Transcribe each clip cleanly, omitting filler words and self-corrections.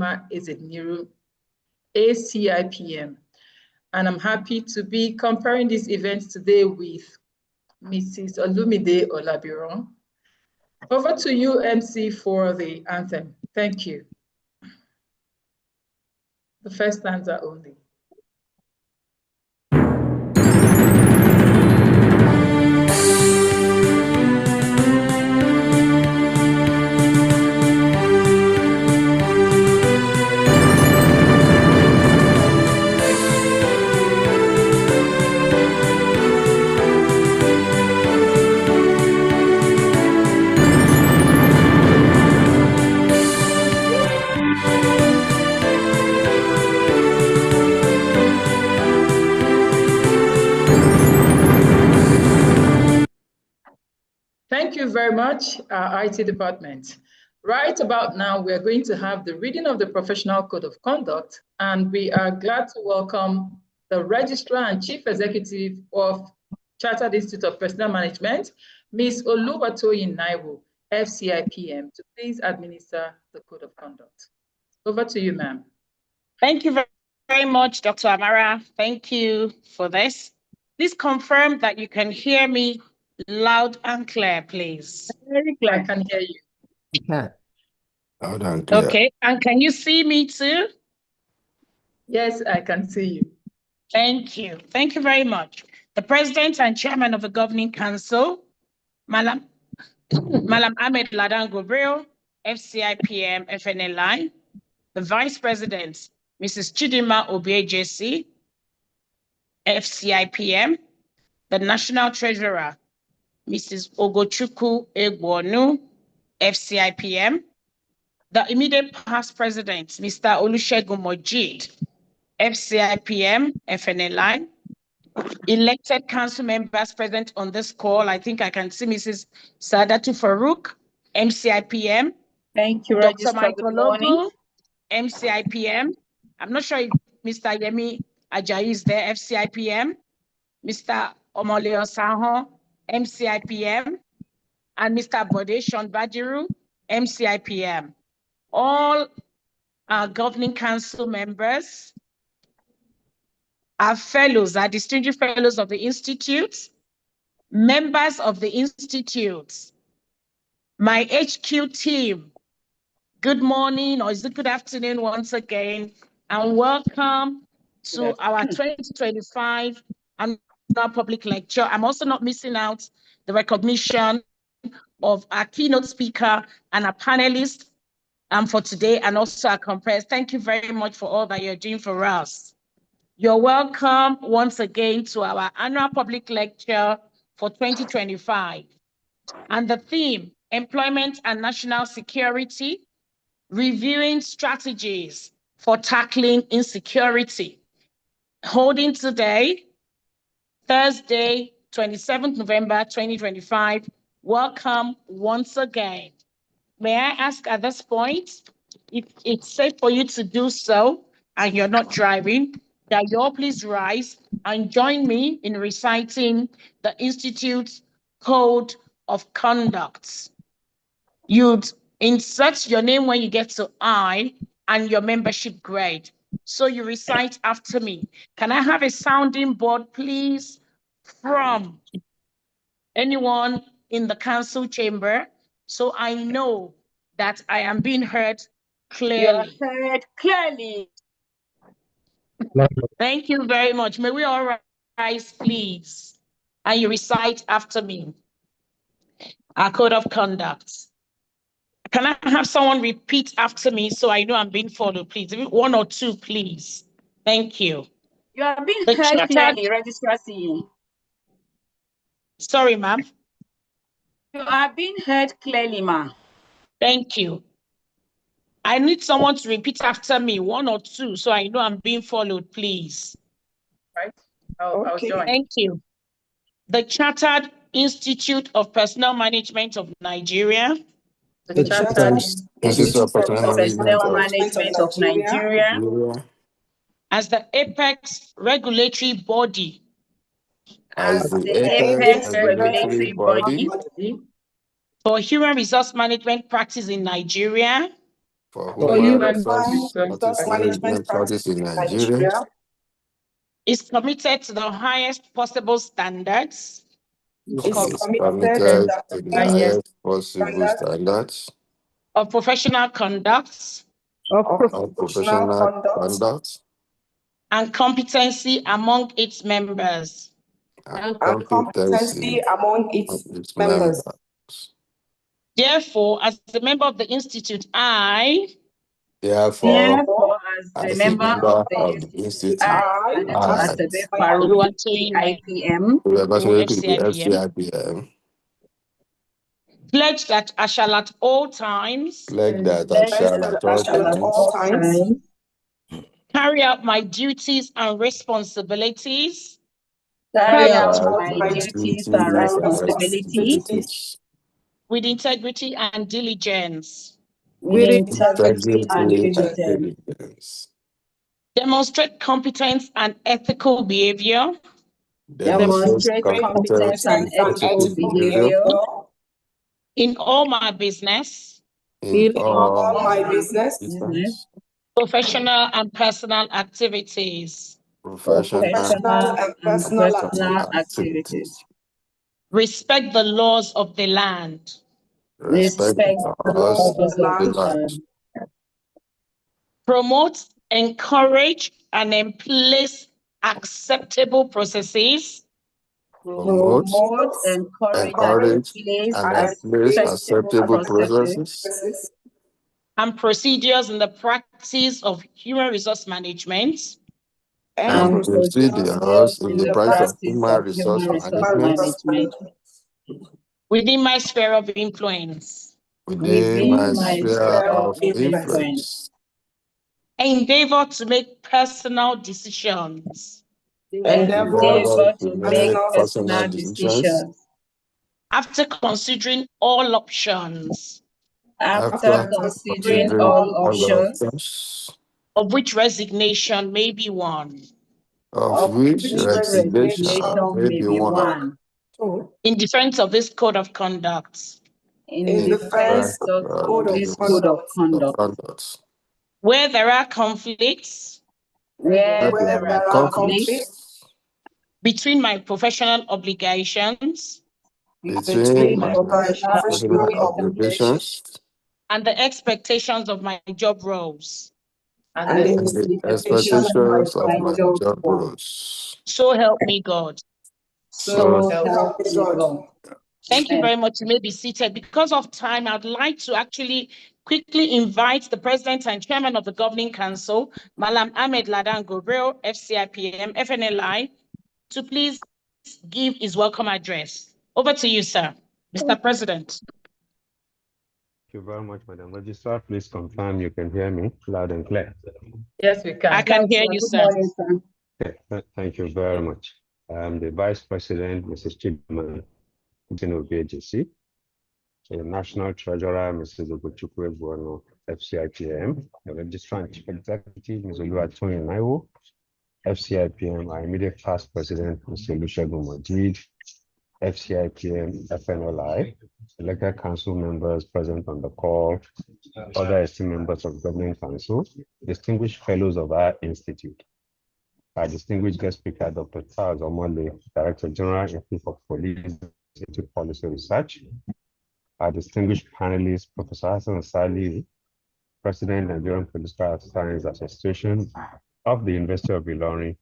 Chidima Ezeniru, ACIPM. And I'm happy to be comparing this event today with Mrs. Olumide Olabiran. Over to you, MC, for the anthem. Thank you. The first stanza only. Thank you very much, our IT department. Right about now, we're going to have the reading of the Professional Code of Conduct, and we are glad to welcome the Registrar and Chief Executive of Chartered Institute of Personnel Management, Ms. Oluwatoyin Naiwo, FCIPM, to please administer the Code of Conduct. Over to you, ma'am. Thank you very much, Dr. Amara. Thank you for this. Please confirm that you can hear me loud and clear, please. Very clear. I can hear you. Yeah. Loud and clear. Okay, and can you see me too? Yes, I can see you. Thank you. Thank you very much. The President and Chairman of the Governing Council, Malam Ahmed Ladan Gobril, FCIPM FNL line. The Vice President, Mrs. Chidima Obiejesi, FCIPM. The National Treasurer, Mrs. Ogochukwu Egwonu, FCIPM. The immediate past president, Mr. Olusegun Mojid, FCIPM, FNL line. Elected council members present on this call, I think I can see Mrs. Sadatu Farouk, MCIPM. Thank you, Dr. Registrar. Michael Logo, MCIPM. I'm not sure if Mr. Yemi Ajayi is there, FCIPM. Mr. Omoleo Sahon, MCIPM, and Mr. Bode Shonbadiru, MCIPM. All our governing council members, our fellows, our distinguished fellows of the Institute, members of the Institute, my HQ team, good morning, or is it good afternoon once again, and welcome to our 2025 annual public lecture. I'm also not missing out the recognition of our keynote speaker and our panelists for today, and also our compares. Thank you very much for all that you're doing for us. You're welcome once again to our annual public lecture for 2025. And the theme, Employment and National Security, reviewing strategies for tackling insecurity. Holding today, Thursday, 27th November, 2025. Welcome once again. May I ask at this point, if it's safe for you to do so and you're not driving, that you all please rise and join me in reciting the Institute's Code of Conduct. You'd insert your name when you get to I and your membership grade. So you recite after me. Can I have a sounding board, please, from anyone in the council chamber, so I know that I am being heard clearly? You're heard clearly. Thank you very much. May we all rise, please? And you recite after me. Our code of conduct. Can I have someone repeat after me so I know I'm being followed, please? One or two, please. Thank you. You are being heard clearly, Registrar CE. Sorry, ma'am. You are being heard clearly, ma'am. Thank you. I need someone to repeat after me, one or two, so I know I'm being followed, please. Right. I'll join. Thank you. The Chartered Institute of Personnel Management of Nigeria. The Chartered Institute of Personnel Management of Nigeria. As the apex regulatory body. As the apex regulatory body for human resource management practice in Nigeria. for for human human resource resource management practice in Nigeria, is committed to the highest possible standards is committed to the highest possible standards of professional conduct of professional conduct and competency among its members. and competency of its members. Therefore, as a member of the Institute, I Therefore, as as a a member member of of the the Institute, Institute, I, Asabe Farouk IPM, who are or to the FCIPM, FCIPM, pledge that I shall at all times pledge that I shall at all times carry out my duties and responsibilities carry out carry my my duties duties and and responsibilities responsibilities with integrity and diligence, with with integrity and integrity and diligence, diligence, demonstrate competence and ethical behavior demonstrate demonstrate competence competence and and ethical ethical behavior behavior in all my business, in all all my my business, business, professional and personal professional professional and and personal personal activities. activities. respect the laws of the land, Respect Respect the the laws laws of of the the land. land. promote, encourage, and emplace acceptable processes Promote, Promote, encourage, and encourage, emplace and embrace acceptable acceptable processes processes and procedures in the practice of human resource management and and procedures procedures in in the the branch of practice human of resource human resource management management within my sphere of influence. within my within my sphere sphere of of influence. influence. Endeavor to make personal decisions Endeavor To to make make personal personal decisions decisions after considering all options, after after considering considering all all options, options, of which resignation may be one, of of which which resignation resignation may may be be one, one, in defense of this code of conduct, in defense defense of this code of of conduct, conduct. where there are conflicts where Where there there are are conflicts conflicts between my professional obligations between between my professional professional obligations obligations and the expectations of my job roles. and and the the and the expectations of expectations of my my job job role. roles. So help me God. So So help me God. Thank you Amen. very much. You may be seated. Because of time, I'd like to actually quickly invite the President and Chairman of the Governing Council, Malam Ahmed Ladan Gobrel, FCIPM, FNLI, to please give his welcome address. Over to you, sir. Mr. President. Thank you very much, Madam Registrar. Please confirm you can hear me loud and clear. Yes, we can. I can hear you, sir. Okay, thank you very much. I'm the Vice President, Mrs. Chidman of VHC, the National Treasurer, Mrs. Oguchukwu Buono, FCIPM, the Registrar and Chief Executive, Ms. Oluwatoyin Naiwo, FCIPM, our immediate past President, Mr. Olusegun Majid, FCIPM, FNLI, elected council members present on the call, other esteemed members of the Governing Council, distinguished fellows of our institute, our distinguished guest speaker, Dr. Charles Omole, Director General, Institute of Police Institute Policy Research, our distinguished panelists, Professor Hassan Sali, President, Nigerian Political Science Association of the University of Ilorin,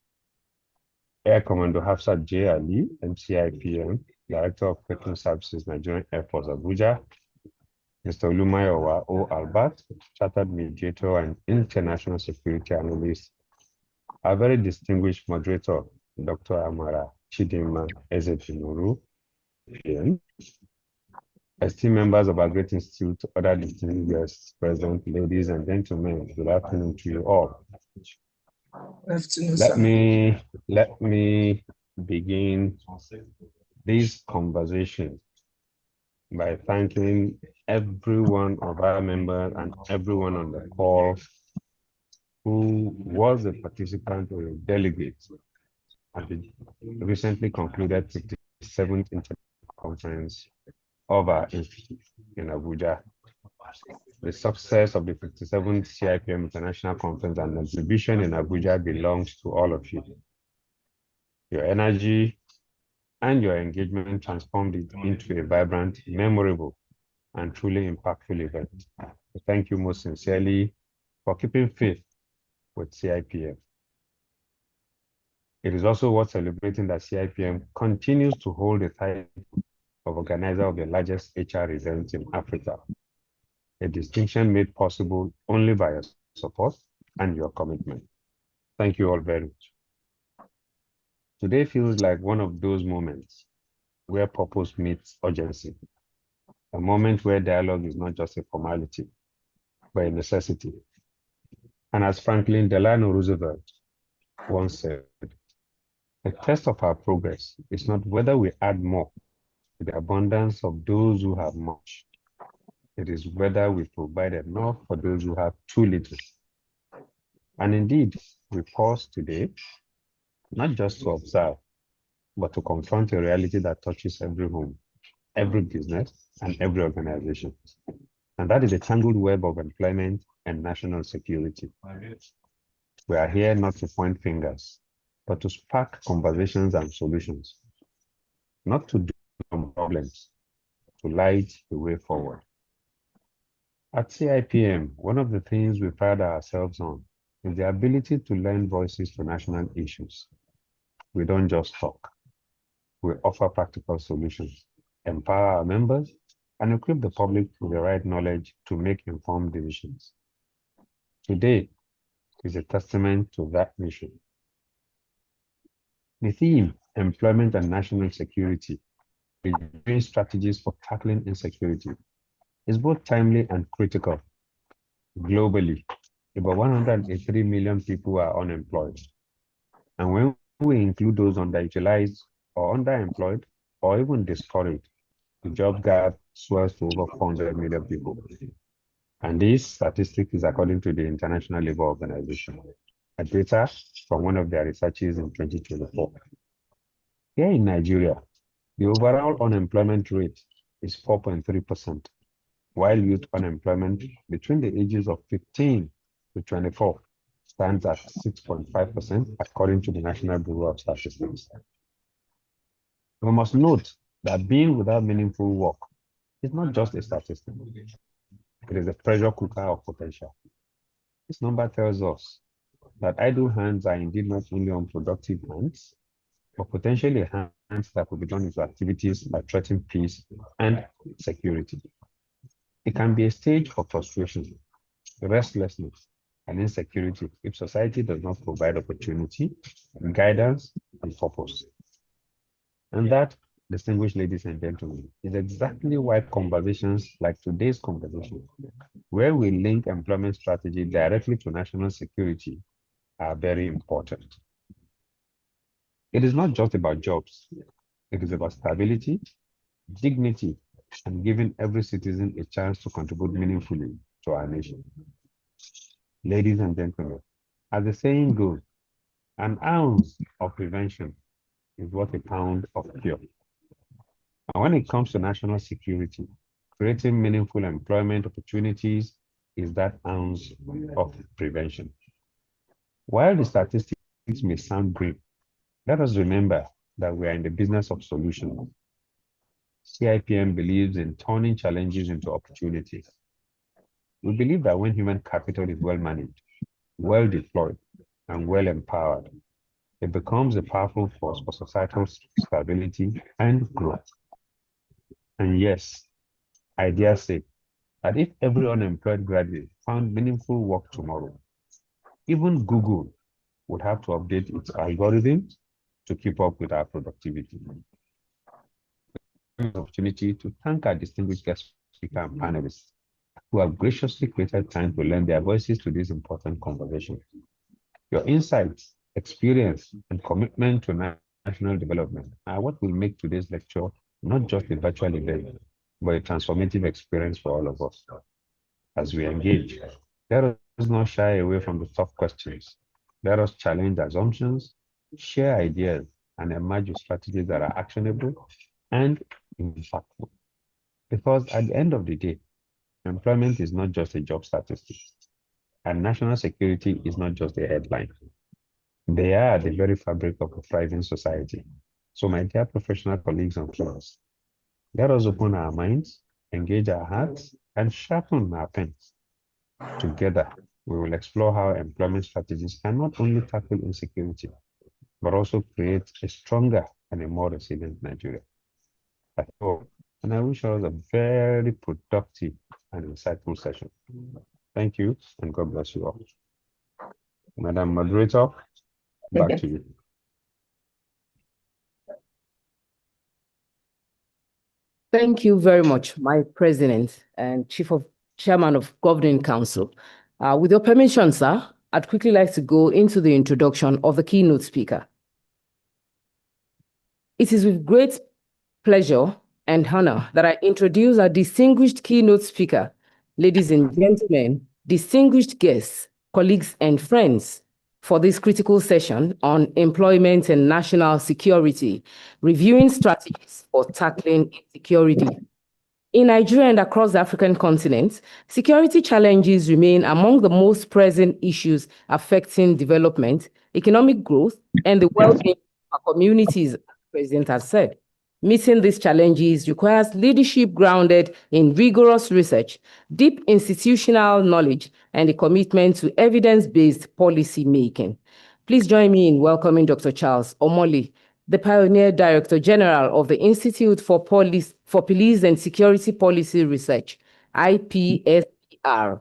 Air Commodore Hafsat J. Ali, MCIPM, Director of Petroleum Services, Nigerian Air Force, Abuja, Mr. Olumayowa O. Albert, Chartered Mediator and International Security Analyst, our very distinguished moderator, Dr. Amara Chidinma Ezefimuru, PM, esteemed members of our great institute, other distinguished guests present, ladies and gentlemen, good afternoon to you all. Let me begin this conversation by thanking every one of our members and everyone on the call who was a participant or a delegate at the recently concluded 57th International Conference of our institute in Abuja. The success of the 57th CIPM International Conference and Exhibition in Abuja belongs to all of you. Your energy and your engagement transformed it into a vibrant, memorable, and truly impactful event. Thank you most sincerely for keeping faith with CIPM. It is also worth celebrating that CIPM continues to hold the title of organizer of the largest HR event in Africa, a distinction made possible only by your support and your commitment. Thank you all very much. Today feels like one of those moments where purpose meets urgency, a moment where dialogue is not just a formality, but a necessity. And as Franklin Delano Roosevelt once said, the test of our progress is not whether we add more to the abundance of those who have much. It is whether we provide enough for those who have too little. And indeed, we pause today, not just to observe, but to confront a reality that touches every home, every business, and every organization. And that is the tangled web of employment and national security. We are here not to point fingers, but to spark conversations and solutions, not to do problems, to light the way forward. At CIPM, one of the things we pride ourselves on is the ability to lend voices to national issues. We don't just talk. We offer practical solutions, empower our members, and equip the public with the right knowledge to make informed decisions. Today is a testament to that mission. The theme, employment and national security, reviewing strategies for tackling insecurity, is both timely and critical. Globally, about 183 million people are unemployed. And when we include those underutilized or underemployed or even discouraged, the job gap swells to over 400 million people. And this statistic is according to the International Labour Organization, a data from one of their researches in 2024. Here in Nigeria, the overall unemployment rate is 4.3%, while youth unemployment between the ages of 15 to 24 stands at 6.5%, according to the National Bureau of Statistics. We must note that being without meaningful work is not just a statistic. It is a pressure cooker of potential. This number tells us that idle hands are indeed not only unproductive hands, but potentially hands that could be done into activities that threaten peace and security. It can be a stage for frustration, restlessness, and insecurity if society does not provide opportunity, guidance, and purpose. And that, distinguished ladies and gentlemen, is exactly why conversations like today's conversation, where we link employment strategy directly to national security, are very important. It is not just about jobs. It is about stability, dignity, and giving every citizen a chance to contribute meaningfully to our nation. Ladies and gentlemen, as the saying goes, an ounce of prevention is worth a pound of cure. And when it comes to national security, creating meaningful employment opportunities is that ounce of prevention. While the statistics may sound grim, let us remember that we are in the business of solutions. CIPM believes in turning challenges into opportunities. We believe that when human capital is well managed, well deployed, and well empowered, it becomes a powerful force for societal stability and growth. And yes, I dare say that if every unemployed graduate found meaningful work tomorrow, even Google would have to update its algorithms to keep up with our productivity. Opportunity to thank our distinguished guest speaker and panelists who have graciously created time to lend their voices to this important conversation. Your insights, experience, and commitment to national development are what will make today's lecture not just a virtual event, but a transformative experience for all of us. As we engage, let us not shy away from the tough questions. Let us challenge assumptions, share ideas, and emerge with strategies that are actionable and impactful. Because at the end of the day, Employment is not just a job statistic, and national security is not just a headline. They are the very fabric of a thriving society. So, my dear professional colleagues and friends, let us open our minds, engage our hearts, and sharpen our pens. Together, we will explore how employment strategies can not only tackle insecurity, but also create a stronger and a more resilient Nigeria. I hope, and I wish us a very productive and insightful session. Thank you, and God bless you all. Madam Moderator, back to you. Thank you very much, my President and Chairman of Governing Council. With your permission, sir, I'd quickly like to go into the introduction of the keynote speaker. It is with great pleasure and honor that I introduce our distinguished keynote speaker. Ladies and gentlemen, distinguished guests, colleagues, and friends, for this critical session on employment and national security, reviewing strategies for tackling insecurity. In Nigeria and across the African continent, security challenges remain among the most pressing issues affecting development, economic growth, and the well-being of our communities, as the President has said. Meeting these challenges requires leadership grounded in rigorous research, deep institutional knowledge, and a commitment to evidence-based policy making. Please join me in welcoming Dr. Charles Omole, the Pioneer Director General of the Institute for Police and Security Policy Research, IPSPR.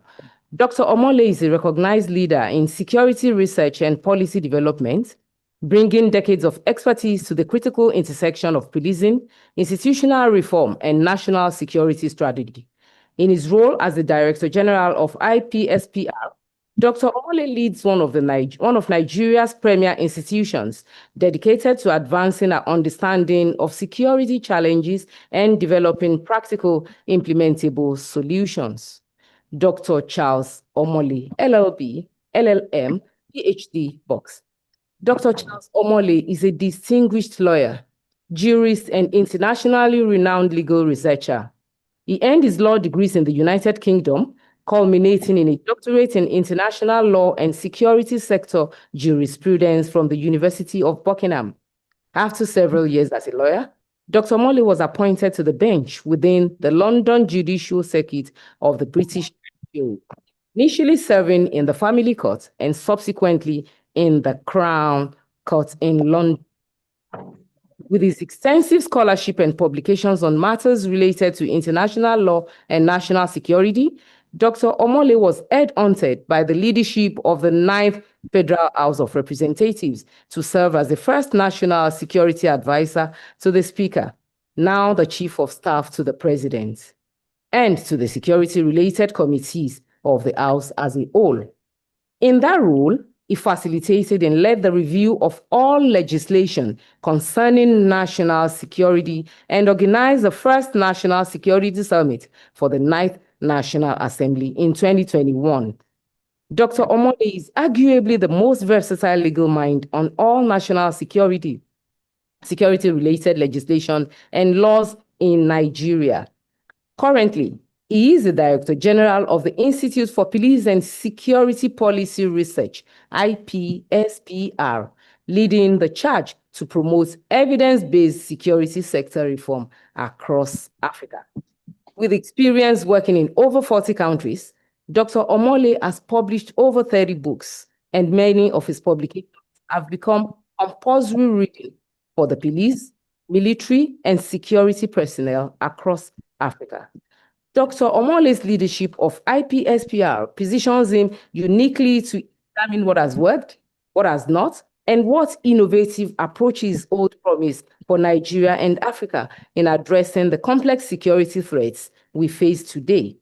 Dr. Omole is a recognized leader in security research and policy development, bringing decades of expertise to the critical intersection of policing, institutional reform, and national security strategy. In his role as the Director General of IPSPR, Dr. Omole leads one of Nigeria's premier institutions dedicated to advancing our understanding of security challenges and developing practical, implementable solutions. Dr. Charles Omole, LLB, LLM, PhD, Box. Dr. Charles Omole is a distinguished lawyer, jurist, and internationally renowned legal researcher. He earned his law degrees in the United Kingdom, culminating in a doctorate in international law and security sector jurisprudence from the University of Buckingham. After several years as a lawyer, Dr. Omole was appointed to the bench within the London Judicial Circuit of the British Empire, initially serving in the Family Court and subsequently in the Crown Court in London. With his extensive scholarship and publications on matters related to international law and national security, Dr. Omole was headhunted by the leadership of the 9th Federal House of Representatives to serve as the first national security advisor to the Speaker, now the Chief of Staff to the President, and to the security-related committees of the House as a whole. In that role, he facilitated and led the review of all legislation concerning national security and organized the first National Security Summit for the 9th National Assembly in 2021. Dr. Omole is arguably the most versatile legal mind on all national security-related legislation and laws in Nigeria. Currently, he is the Director General of the Institute for Police and Security Policy Research, IPSPR, leading the charge to promote evidence-based security sector reform across Africa. With experience working in over 40 countries, Dr. Omole has published over 30 books, and many of his publications have become compulsory reading for the police, military, and security personnel across Africa. Dr. Omole's leadership of IPSPR positions him uniquely to examine what has worked, what has not, and what innovative approaches hold promise for Nigeria and Africa in addressing the complex security threats we face today.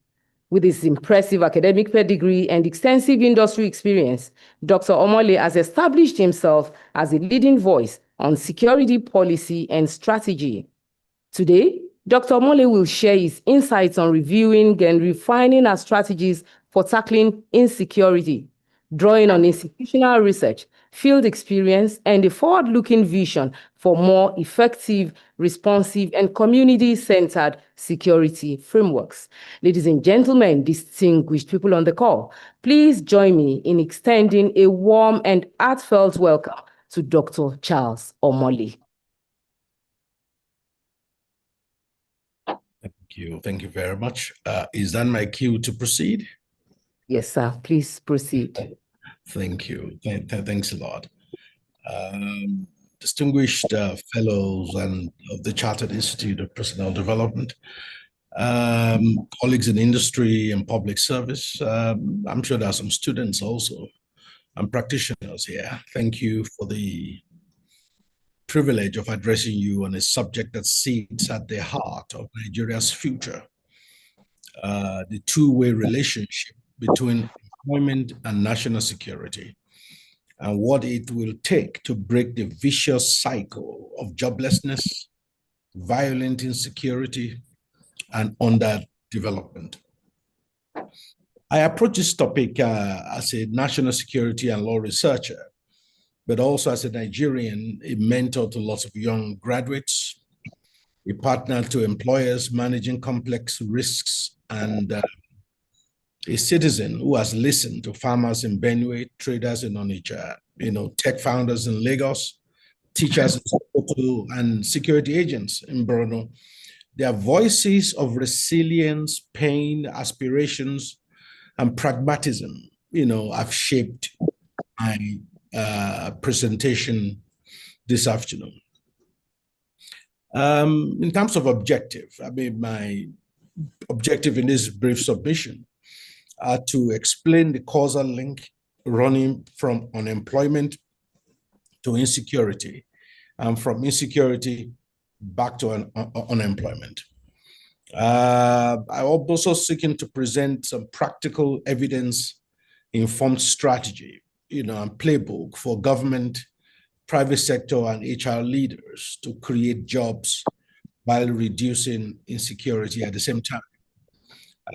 With his impressive academic pedigree and extensive industry experience, Dr. Omole has established himself as a leading voice on security policy and strategy. Today, Dr. Omole will share his insights on reviewing and refining our strategies for tackling insecurity, drawing on institutional research, field experience, and a forward-looking vision for more effective, responsive, and community-centered security frameworks. Ladies and gentlemen, distinguished people on the call, please join me in extending a warm and heartfelt welcome to Dr. Charles Omoli. Thank you very much. Is that my cue to proceed? Yes, sir. Please proceed. Thank you. Thanks a lot. Distinguished fellows and of the Chartered Institute of Personnel Development, colleagues in industry and public service. I'm sure there are some students also and practitioners here. Thank you for the privilege of addressing you on a subject that sits at the heart of Nigeria's future, the two-way relationship between employment and national security, and what it will take to break the vicious cycle of joblessness, violent insecurity, and underdevelopment. I approach this topic as a national security and law researcher, but also as a Nigerian, a mentor to lots of young graduates, a partner to employers managing complex risks, and a citizen who has listened to farmers in Benue, traders in Onitsha, tech founders in Lagos, teachers in Sokoto, and security agents in Borno. Their voices of resilience, pain, aspirations, and pragmatism, have shaped my presentation this afternoon. In terms of objective, my objective in this brief submission are to explain the causal link running from unemployment to insecurity, and from insecurity back to unemployment. I'm also seeking to present some practical evidence-informed strategy, and playbook for government, private sector, and HR leaders to create jobs while reducing insecurity at the same time.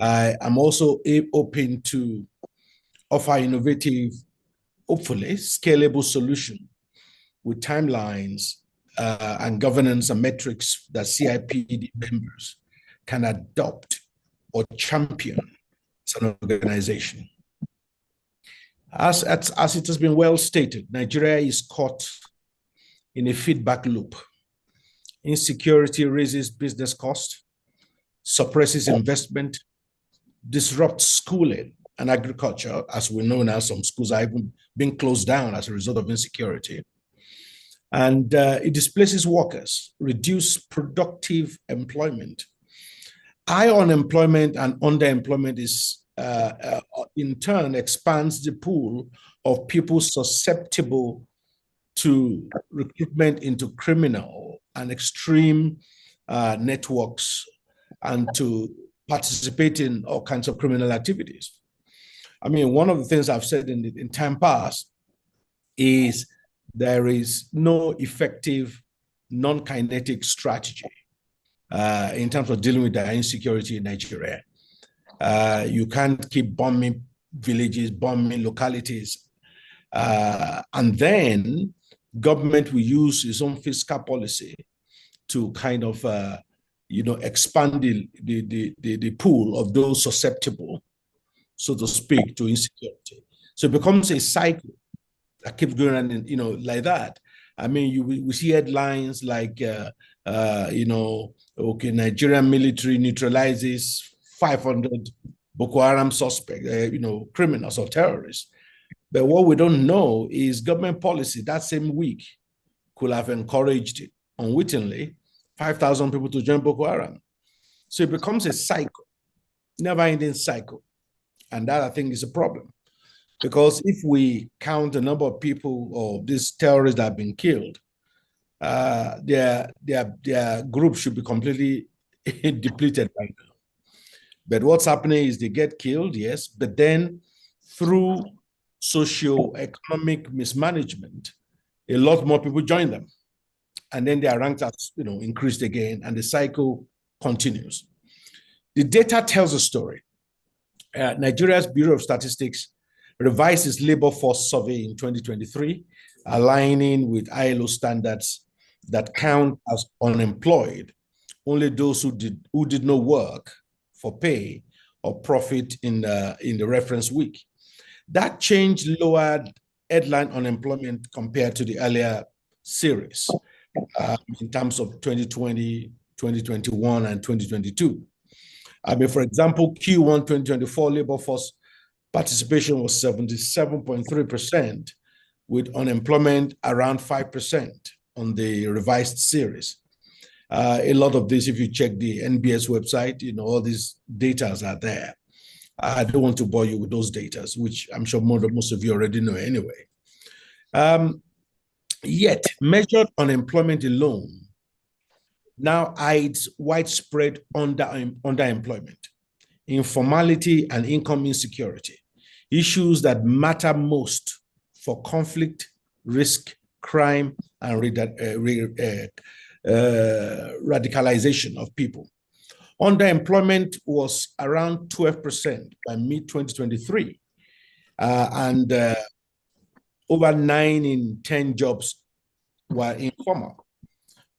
I am also open to offer innovative, hopefully scalable solution with timelines and governance and metrics that CIPD members can adopt or champion as an organization. As it has been well stated, Nigeria is caught in a feedback loop. Insecurity raises business costs, suppresses investment, disrupts schooling and agriculture. As we know now, some schools are even being closed down as a result of insecurity. And it displaces workers, reduces productive employment. High unemployment and underemployment is in turn expands the pool of people susceptible to recruitment into criminal and extreme networks and to participate in all kinds of criminal activities. One of the things I've said in time past is there is no effective non-kinetic strategy in terms of dealing with the insecurity in Nigeria. You can't keep bombing villages, bombing localities, and then government will use its own fiscal policy to kind of, expand the pool of those susceptible, so to speak, to insecurity. So it becomes a cycle that keeps going on, like that. We see headlines like, Nigerian military neutralizes 500 Boko Haram suspects, criminals or terrorists. But what we don't know is government policy that same week could have encouraged unwittingly 5,000 people to join Boko Haram. So it becomes a cycle, never-ending cycle. And that, I think, is a problem. Because if we count the number of people or these terrorists that have been killed, their group should be completely depleted right now. But what's happening is they get killed, yes, but then through socio-economic mismanagement, a lot more people join them. And then their ranks are increased again, and the cycle continues. The data tells a story. Nigeria's Bureau of Statistics revised its labor force survey in 2023, aligning with ILO standards that count as unemployed only those who did not work for pay or profit in the reference week. That change lowered headline unemployment compared to the earlier series in terms of 2020, 2021, and 2022. For example, Q1 2024 labor force participation was 77.3%, with unemployment around 5% on the revised series. A lot of this, if you check the NBS website, all these data are there. I don't want to bore you with those data, which I'm sure most of you already know anyway. Yet, measured unemployment alone now hides widespread underemployment, informality, and income insecurity, issues that matter most for conflict, risk, crime, and radicalization of people. Underemployment was around 12% by mid-2023, and over 9 in 10 jobs were informal,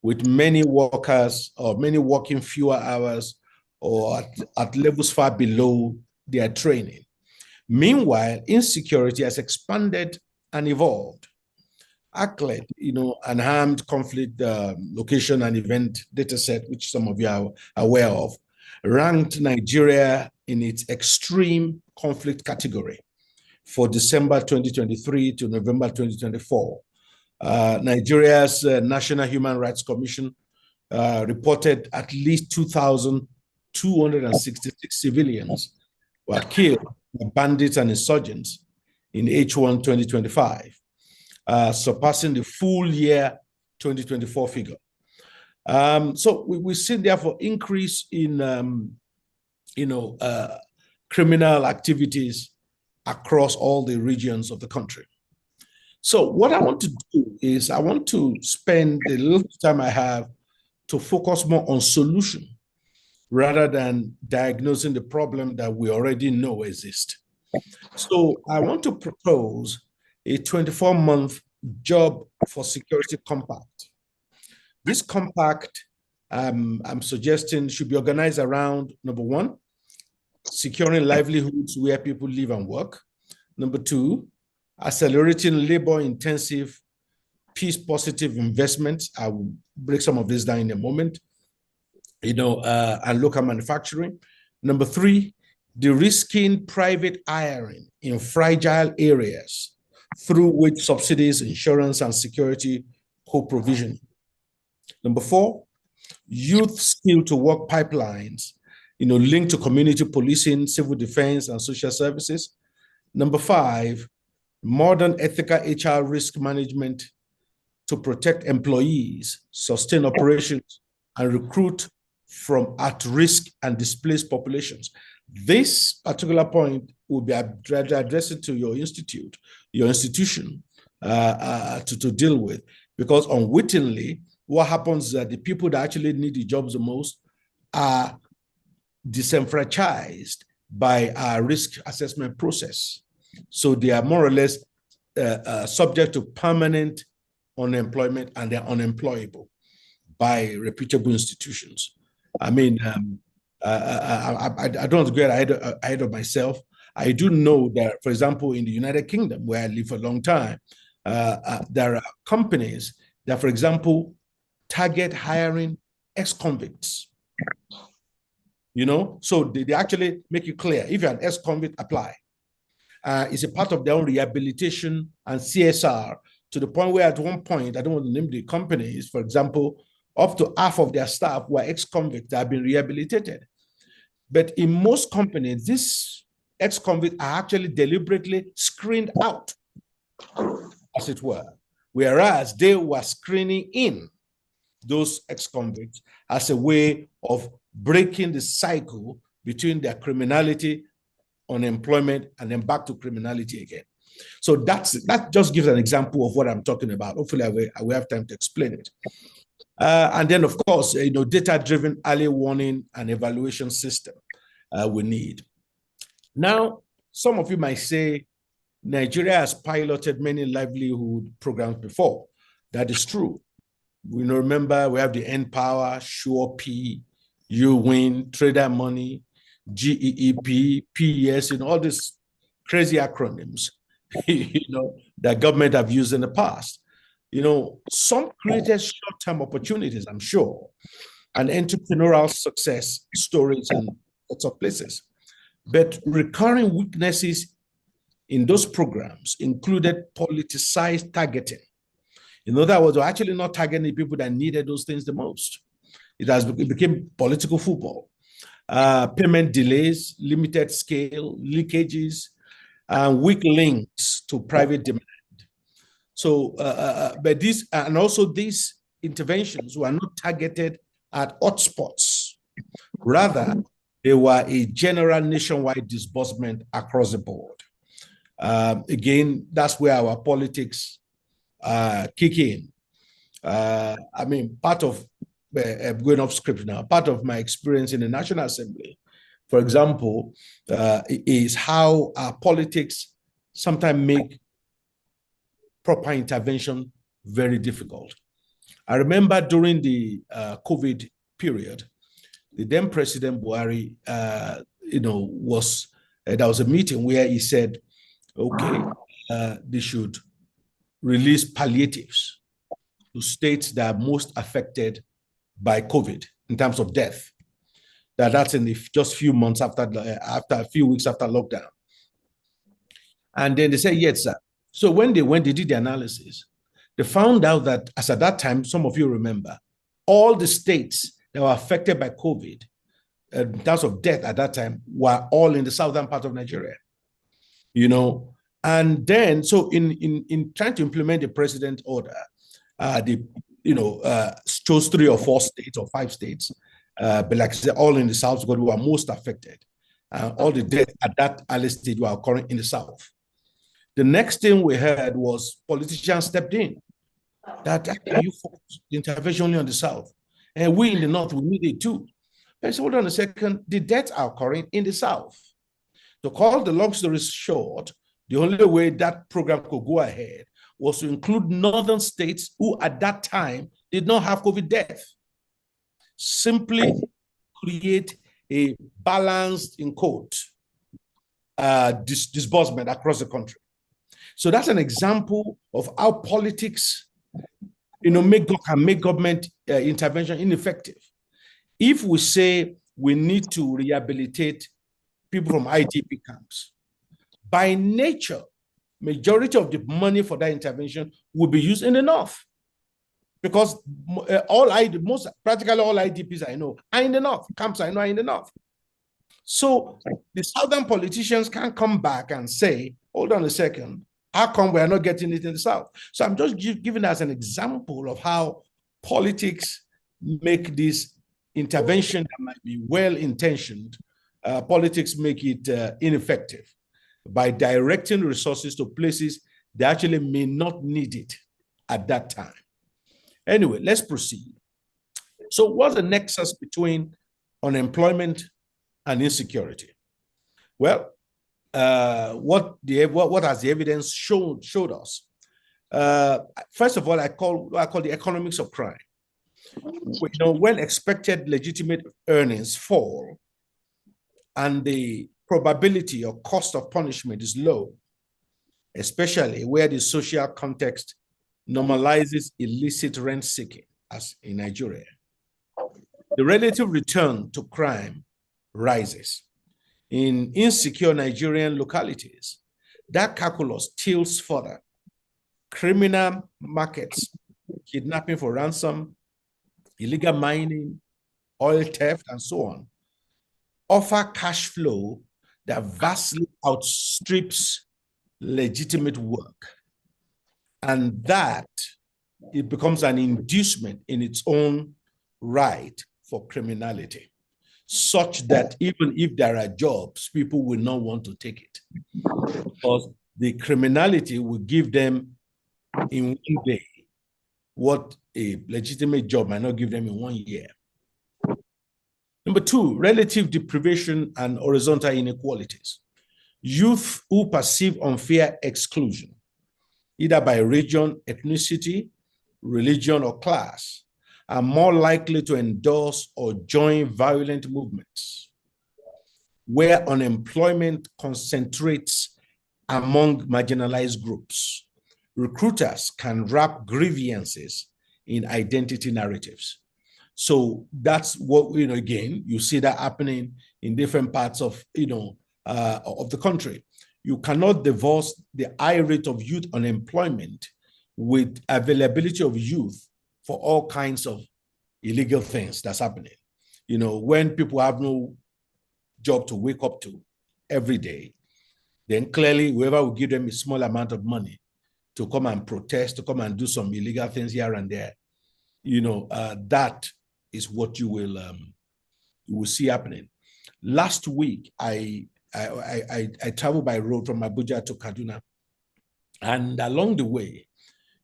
with many workers or many working fewer hours or at levels far below their training. Meanwhile, insecurity has expanded and evolved. ACLED, an armed conflict location and event dataset, which some of you are aware of, ranked Nigeria in its extreme conflict category for December 2023 to November 2024. Nigeria's National Human Rights Commission reported at least 2,266 civilians were killed by bandits and insurgents in H1 2025. Surpassing the full year 2024 figure. So we see therefore increase in criminal activities across all the regions of the country. So what I want to do is I want to spend the little time I have to focus more on solution rather than diagnosing the problem that we already know exists. So I want to propose a 24-month job for security compact. This compact, I'm suggesting, should be organized around, number one, securing livelihoods where people live and work. Number two, accelerating labor-intensive, peace-positive investments. I will break some of this down in a moment, and local manufacturing. Number three, de-risking private hiring in fragile areas through wage subsidies, insurance, and security co-provision. Number four, youth skill-to-work pipelines, linked to community policing, civil defense, and social services. Number five, modern ethical HR risk management to protect employees, sustain operations, and recruit from at-risk and displaced populations. This particular point will be addressed to your institution to deal with, because unwittingly, what happens is that the people that actually need the jobs the most are disenfranchised by our risk assessment process. So they are more or less subject to permanent unemployment, and they're unemployable by reputable institutions. I mean, I don't want to get ahead of myself. I do know that, for example, in the United Kingdom, where I live for a long time, there are companies that, for example, target hiring ex-convicts. So they actually make it clear, if you're an ex-convict, apply. It's a part of their own rehabilitation and CSR, to the point where at one point, I don't want to name the companies, for example, up to half of their staff were ex-convicts that have been rehabilitated. But in most companies, these ex-convicts are actually deliberately screened out, as it were, whereas they were screening in those ex-convicts as a way of breaking the cycle between their criminality, unemployment, and then back to criminality again. So that just gives an example of what I'm talking about. Hopefully I will have time to explain it. And then, of course, data-driven early warning and evaluation system we need. Now, some of you might say, Nigeria has piloted many livelihood programs before. That is true. We remember we have the N-Power, SureP, UWin, Trader Money, GEEP, PES, all these crazy acronyms, that government have used in the past. Some created short-term opportunities, I'm sure, and entrepreneurial success stories in lots of places. But recurring weaknesses in those programs included politicized targeting. In other words, we're actually not targeting the people that needed those things the most. It became political football. Payment delays, limited scale, leakages, and weak links to private demand. So, but these, and also these interventions were not targeted at hotspots. Rather, they were a general nationwide disbursement across the board. Again, that's where our politics kick in. Part of going off script now, part of my experience in the National Assembly, for example, is how our politics sometimes make proper intervention very difficult. I remember during the COVID period, the then President Buhari, there was a meeting where he said, okay, they should release palliatives to states that are most affected by COVID in terms of death. That's in just few months after a few weeks after lockdown. And then they said, yes, sir. So when they did the analysis, they found out that, as at that time, some of you remember, all the states that were affected by COVID in terms of death at that time were all in the southern part of Nigeria. And then, so in trying to implement the president order, chose 3 or 4 states or 5 states, but like I said, all in the south because we were most affected. All the deaths at that early stage were occurring in the south. The next thing we heard was politicians stepped in. That you focus the intervention only on the south, and we in the north we need it too. But I said, hold on a second, the deaths are occurring in the south. To call the long story short, the only way that program could go ahead was to include northern states who at that time did not have COVID death. Simply create a balanced, in quote, disbursement across the country. So that's an example of how politics, can make government intervention ineffective. If we say we need to rehabilitate people from IDP camps, by nature, majority of the money for that intervention will be used in the north, because practically all IDPs I know are in the north. Camps I know are in the north. So the southern politicians can't come back and say, hold on a second, how come we are not getting it in the south? So I'm just giving us an example of how politics make this intervention that might be well-intentioned, politics make it ineffective by directing resources to places that actually may not need it at that time. Anyway, let's proceed. So what's the nexus between unemployment and insecurity? Well, what has the evidence showed us? First of all, I call the economics of crime. When expected legitimate earnings fall and the probability or cost of punishment is low, especially where the social context normalizes illicit rent seeking, as in Nigeria, the relative return to crime rises. In insecure Nigerian localities, that calculus tilts further. Criminal markets, kidnapping for ransom, illegal mining, oil theft, and so on, offer cash flow that vastly outstrips legitimate work. And that it becomes an inducement in its own right for criminality, such that even if there are jobs, people will not want to take it because the criminality will give them in one day what a legitimate job might not give them in 1 year. Number 2, relative deprivation and horizontal inequalities. Youth who perceive unfair exclusion, either by region, ethnicity, religion, or class, are more likely to endorse or join violent movements where unemployment concentrates among marginalized groups. Recruiters can wrap grievances in identity narratives. So that's what, again, you see that happening in different parts of, of the country. You cannot divorce the high rate of youth unemployment with availability of youth for all kinds of illegal things that's happening. When people have no job to wake up to every day, then clearly whoever will give them a small amount of money to come and protest, to come and do some illegal things here and there, that is what you will see happening. Last week, I traveled by road from Abuja to Kaduna, and along the way,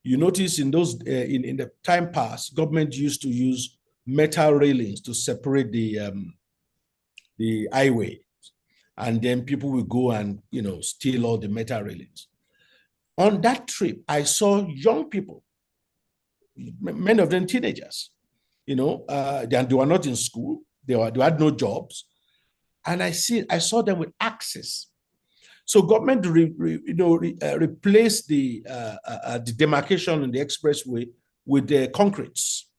you notice in the time past, government used to use metal railings to separate the highway, and then people will go and steal all the metal railings. On that trip, I saw young people, many of them teenagers. They were not in school. They had no jobs, and I saw them with axes. So government replaced the demarcation in the expressway with the concretes.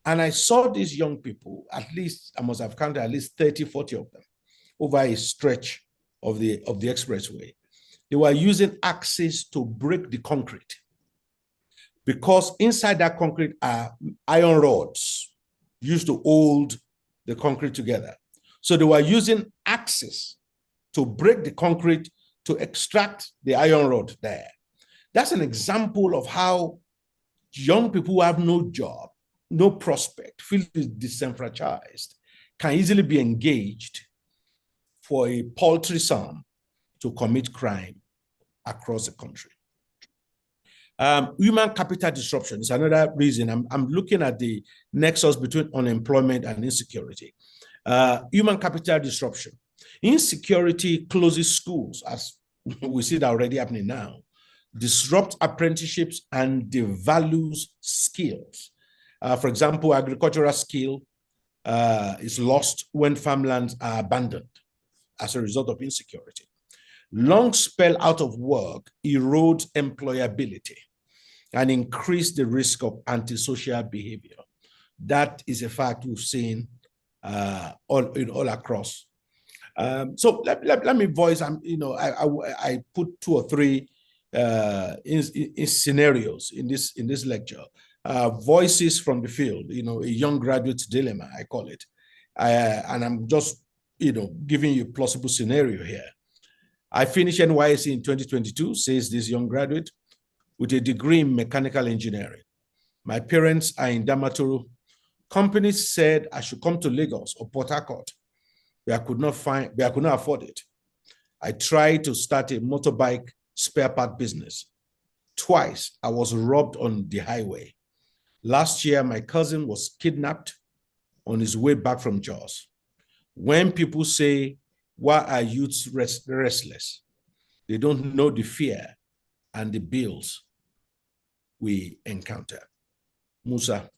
And I saw these young people, at least, I must have counted at least 30, 40 of them over a stretch of the expressway. They were using axes to break the concrete because inside that concrete are iron rods used to hold the concrete together. So they were using axes to break the concrete to extract the iron rod there. That's an example of how young people who have no job, no prospect, feel disenfranchised, can easily be engaged for a paltry sum to commit crime across the country. Human capital disruption is another reason. I'm looking at the nexus between unemployment and insecurity. Human capital disruption. Insecurity closes schools, as we see that already happening now, disrupt apprenticeships and devalues skills. For example, agricultural skill is lost when farmlands are abandoned as a result of insecurity. Long spell out of work erodes employability and increase the risk of antisocial behavior. That is a fact we've seen all across. So let me voice. I put 2 or 3 in scenarios in this lecture. Voices from the field. A young graduate's dilemma, I call it, and I'm just giving you a plausible scenario here. I finished NYSC in 2022, says this young graduate, with a degree in mechanical engineering. My parents are in Damaturu. Companies said I should come to Lagos or Port Harcourt, where I could not afford it. I tried to start a motorbike spare part business. Twice, I was robbed on the highway. Last year, my cousin was kidnapped on his way back from Jos. When people say, why are youths restless? They don't know the fear and the bills we encounter. Musa,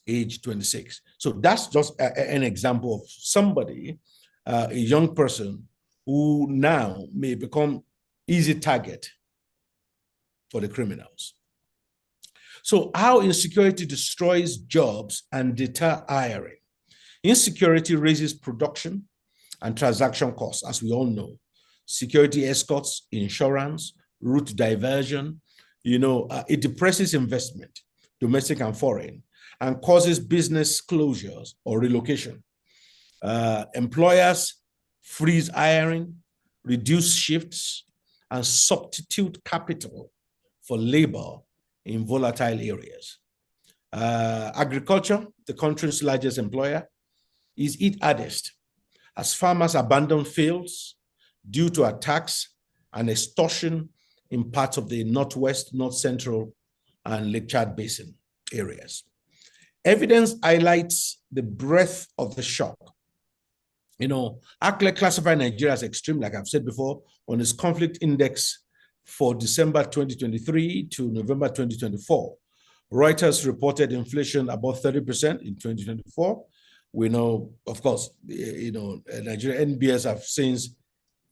age 26. So that's just an example of somebody, a young person who now may become easy target for the criminals. So how insecurity destroys jobs and deter hiring. Insecurity raises production and transaction costs, as we all know. Security escorts, insurance, route diversion, it depresses investment, domestic and foreign, and causes business closures or relocation. Employers freeze hiring, reduce shifts, and substitute capital for labor in volatile areas. Agriculture, the country's largest employer, is hit hardest as farmers abandon fields due to attacks and extortion in parts of the Northwest, North Central, and Lake Chad Basin areas. Evidence highlights the breadth of the shock ACLED classified Nigeria as extreme, like I've said before, on its conflict index for December 2023 to November 2024. Reuters reported inflation above 30% in 2024. We know, of course, Nigeria NBS have since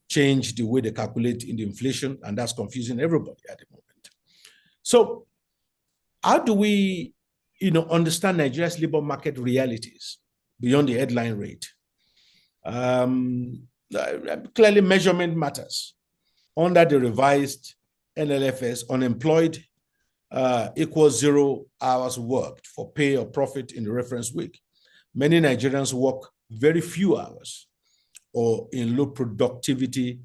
changed the way they calculate in the inflation, and that's confusing everybody at the moment. So how do we, understand Nigeria's labor market realities beyond the headline rate? Clearly, measurement matters. Under the revised NLFS, unemployed equals 0 hours worked for pay or profit in the reference week. Many Nigerians work very few hours or in low productivity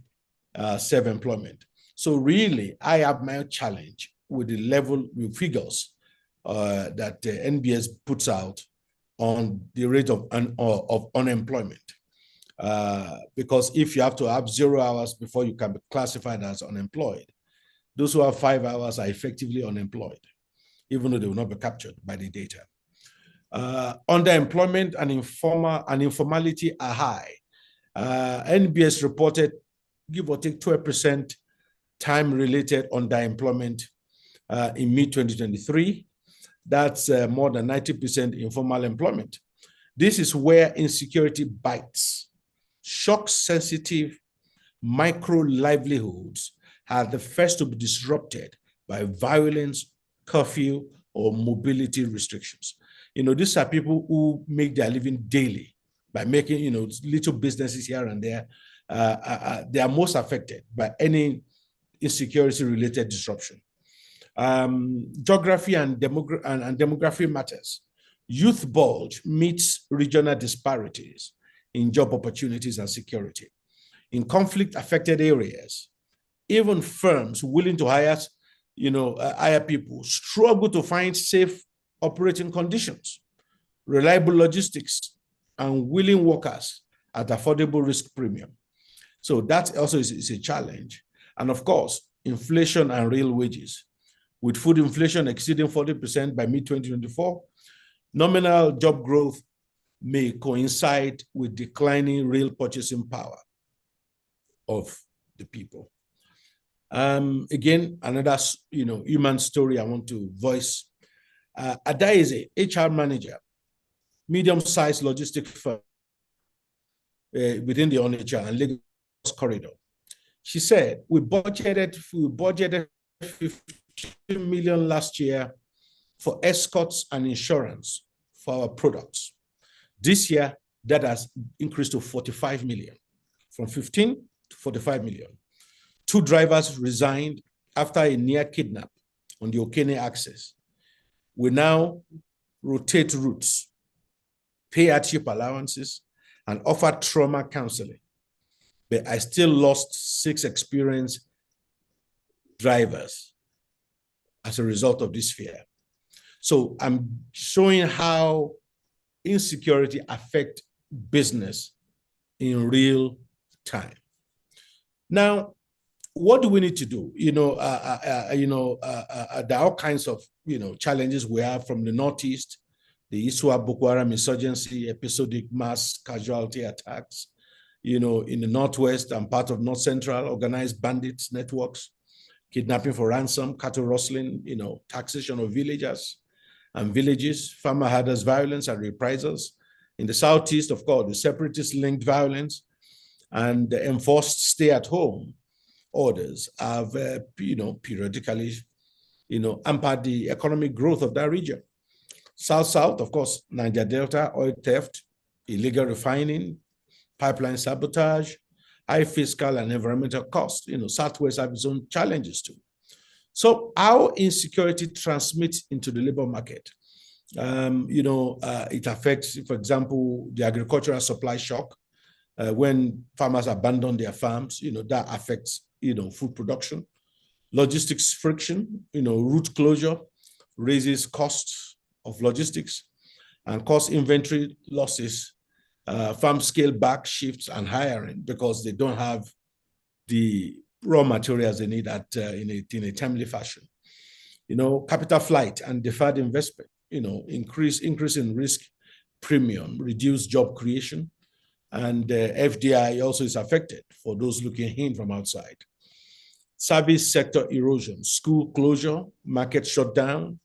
self-employment. So really, I have my challenge with the level with figures that NBS puts out on the rate of unemployment. Because if you have to have 0 hours before you can be classified as unemployed, those who have 5 hours are effectively unemployed, even though they will not be captured by the data. Underemployment and informality are high. NBS reported, give or take 12% time-related underemployment in mid-2023. That's more than 90% informal employment. This is where insecurity bites. Shock-sensitive micro livelihoods are the first to be disrupted by violence, curfew, or mobility restrictions. These are people who make their living daily by making, little businesses here and there. They are most affected by any insecurity-related disruption. Geography and demography matters. Youth bulge meets regional disparities in job opportunities and security. In conflict-affected areas, even firms willing to hire people struggle to find safe operating conditions, reliable logistics, and willing workers at affordable risk premium. So that also is a challenge. And of course, inflation and real wages. With food inflation exceeding 40% by mid-2024, nominal job growth may coincide with declining real purchasing power of the people. Again, another human story I want to voice. Ada is a HR manager, medium-sized logistic firm within the Onitsha and Lagos corridor. She said, we budgeted 15 million last year for escorts and insurance for our products. This year, that has increased to 45 million, from 15 to 45 million. 2 drivers resigned after a near kidnap on the Okene axis. We now rotate routes, pay hardship allowances, and offer trauma counseling. But I still lost 6 experienced drivers as a result of this fear. So I'm showing how insecurity affects business in real time. Now, what do we need to do? There are all kinds of challenges we have from the Northeast, the Iswa Boko Haram insurgency, episodic mass casualty attacks, in the Northwest and part of North Central, organized bandits networks, kidnapping for ransom, cattle rustling, taxation of villagers and villages, farmer herders violence and reprisals. In the Southeast, of course, the separatist-linked violence and the enforced stay-at-home orders have, periodically, hampered the economic growth of that region. South, of course, Niger Delta, oil theft, illegal refining, pipeline sabotage, high fiscal and environmental costs. Southwest have its own challenges too. So how insecurity transmits into the labor market? It affects, for example, the agricultural supply shock. When farmers abandon their farms, that affects, food production. Logistics friction, route closure raises costs of logistics and cause inventory losses. Farm scale back shifts and hiring because they don't have the raw materials they need in a timely fashion. Capital flight and deferred investment, increase in risk premium, reduce job creation, And FDI also is affected for those looking in from outside. Service sector erosion, school closure, market shutdown,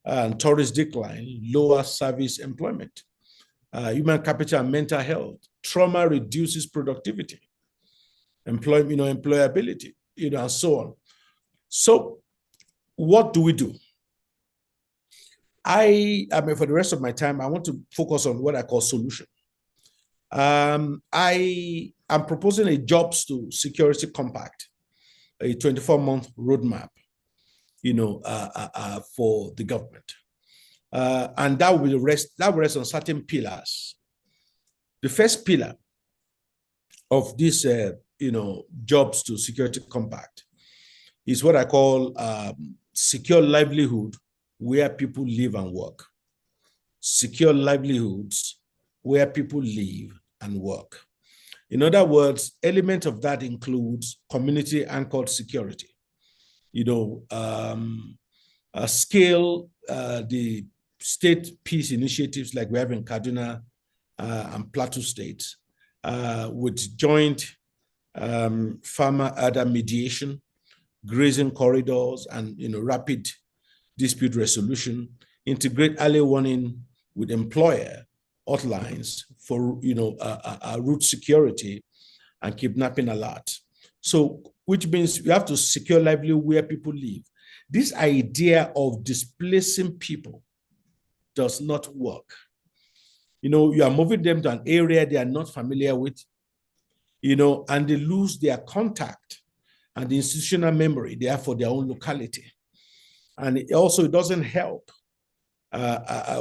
and tourist decline, lower service employment. Human capital and mental health, trauma reduces productivity, employability, and so on. So what do we do? I mean, for the rest of my time, I want to focus on what I call solution. I am proposing a jobs to security compact, a 24-month roadmap, for the government. And that will rest on certain pillars. The first pillar of this, jobs to security compact is what I call secure livelihood where people live and work. Secure livelihoods where people live and work. In other words, element of that includes community anchored security. Scale the state peace initiatives like we have in Kaduna and Plateau states with joint farmer-elder mediation, grazing corridors, and rapid dispute resolution, integrate early warning with employer hotlines for route security and kidnapping alert. So, which means you have to secure livelihood where people live. This idea of displacing people does not work. You are moving them to an area they are not familiar with, and they lose their contact and the institutional memory they have for their own locality. And it doesn't help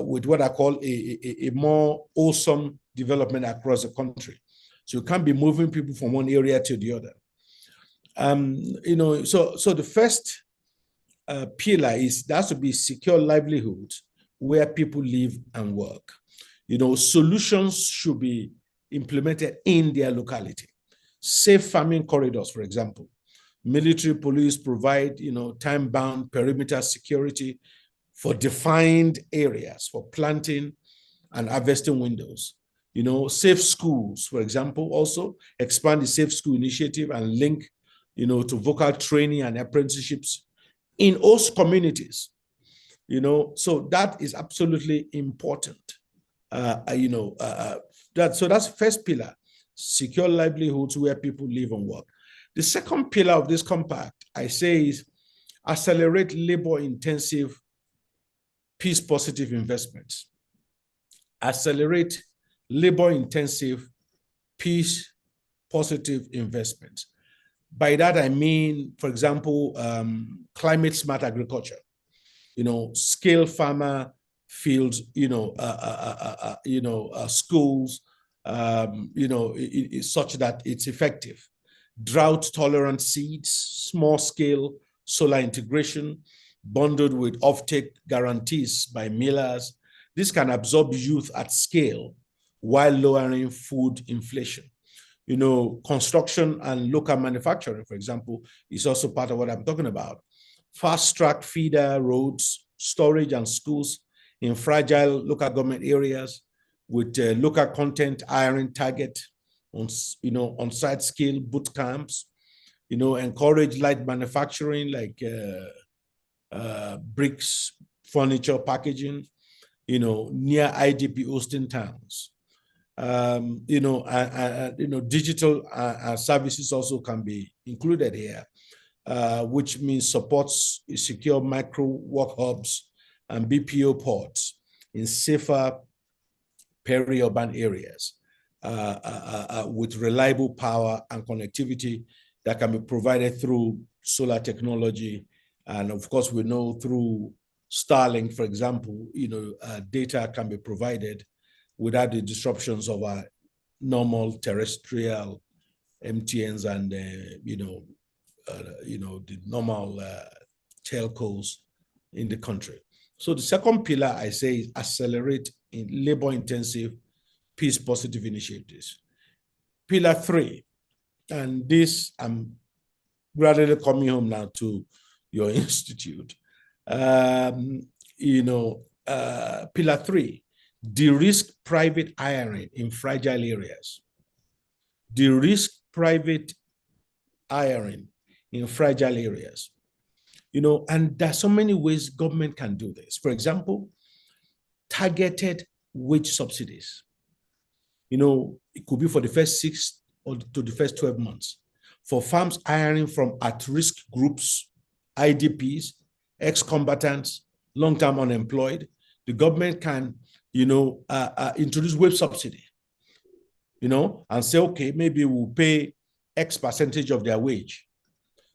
with what I call a more wholesome development across the country. So you can't be moving people from one area to the other. So the first pillar is there has to be secure livelihoods where people live and work. Solutions should be implemented in their locality. Safe farming corridors, for example. Military police provide, time-bound perimeter security for defined areas for planting and harvesting windows. Safe schools, for example, also expand the Safe School Initiative and link, to vocal training and apprenticeships in host communities. So that is absolutely important. So that's first pillar, secure livelihoods where people live and work. The second pillar of this compact, I say, is accelerate labor-intensive, peace-positive investments. Accelerate labor-intensive, peace-positive investments. By that, I mean, for example, climate-smart agriculture. Scale farmer fields, schools, such that it's effective. Drought-tolerant seeds, small-scale solar integration, bundled with offtake guarantees by millers. This can absorb youth at scale while lowering food inflation. Construction and local manufacturing, for example, is also part of what I'm talking about. Fast-track feeder roads, storage and schools in fragile local government areas with local content hiring target on site scale boot camps, encourage light manufacturing like bricks, furniture, packaging, near IDP hosting towns. Digital services also can be included here, which means supports secure micro work hubs and BPO ports in safer peri-urban areas with reliable power and connectivity that can be provided through solar technology. And of course, we know through Starlink, for example, data can be provided without the disruptions of our normal terrestrial MTNs and the normal telcos in the country. So the second pillar, I say, is accelerate in labor-intensive, peace-positive initiatives. Pillar 3, and this I'm gradually coming home now to your institute. Pillar 3, de-risk private hiring in fragile areas. de-risk private hiring in fragile areas. And there are so many ways government can do this. For example, targeted wage subsidies. It could be for the first 6 or to the first 12 months. For farms hiring from at-risk groups, IDPs, ex-combatants, long-term unemployed, the government can, introduce wage subsidy, and say, okay, maybe we'll pay X percentage of their wage.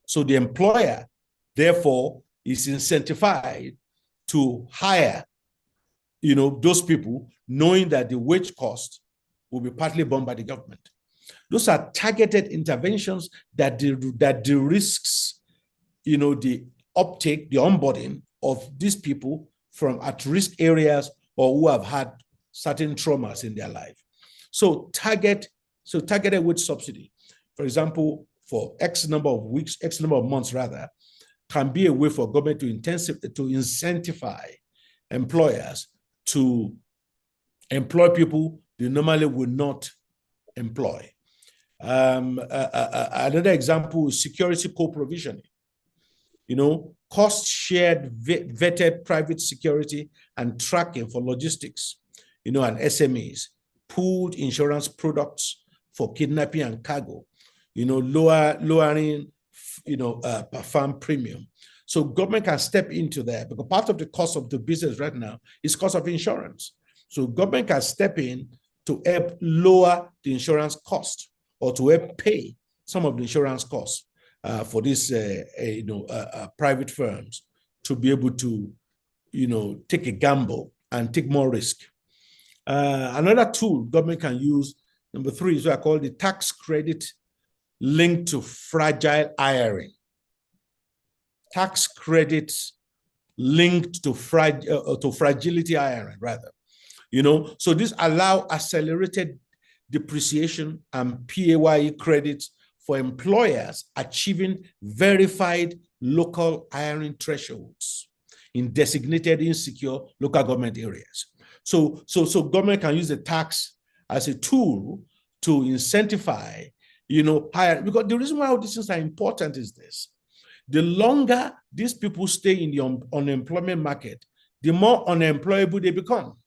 So the employer, therefore, is incentivized to hire, those people, knowing that the wage cost will be partly borne by the government. Those are targeted interventions that de-risks, the uptake, the onboarding of these people from at-risk areas or who have had certain traumas in their life. So targeted wage subsidy, for example, for X number of weeks, X number of months rather, can be a way for government to incentivize employers to employ people they normally would not employ. Another example is security co-provisioning. Cost-shared vetted private security and tracking for logistics, and SMEs, pooled insurance products for kidnapping and cargo, lowering, per farm premium. So government can step into that because part of the cost of the business right now is cost of insurance. So government can step in to help lower the insurance cost or to help pay some of the insurance costs for these, private firms to be able to, take a gamble and take more risk. Another tool government can use, number 3, is what I call the tax credit linked to fragile hiring. Tax credits linked to fragility hiring, rather. So this allow accelerated depreciation and PAYE credits for employers achieving verified local hiring thresholds in designated insecure local government areas. So government can use the tax as a tool to incentivize, hire, because the reason why all these things are important is this. The longer these people stay in the unemployment market, the more unemployable they become.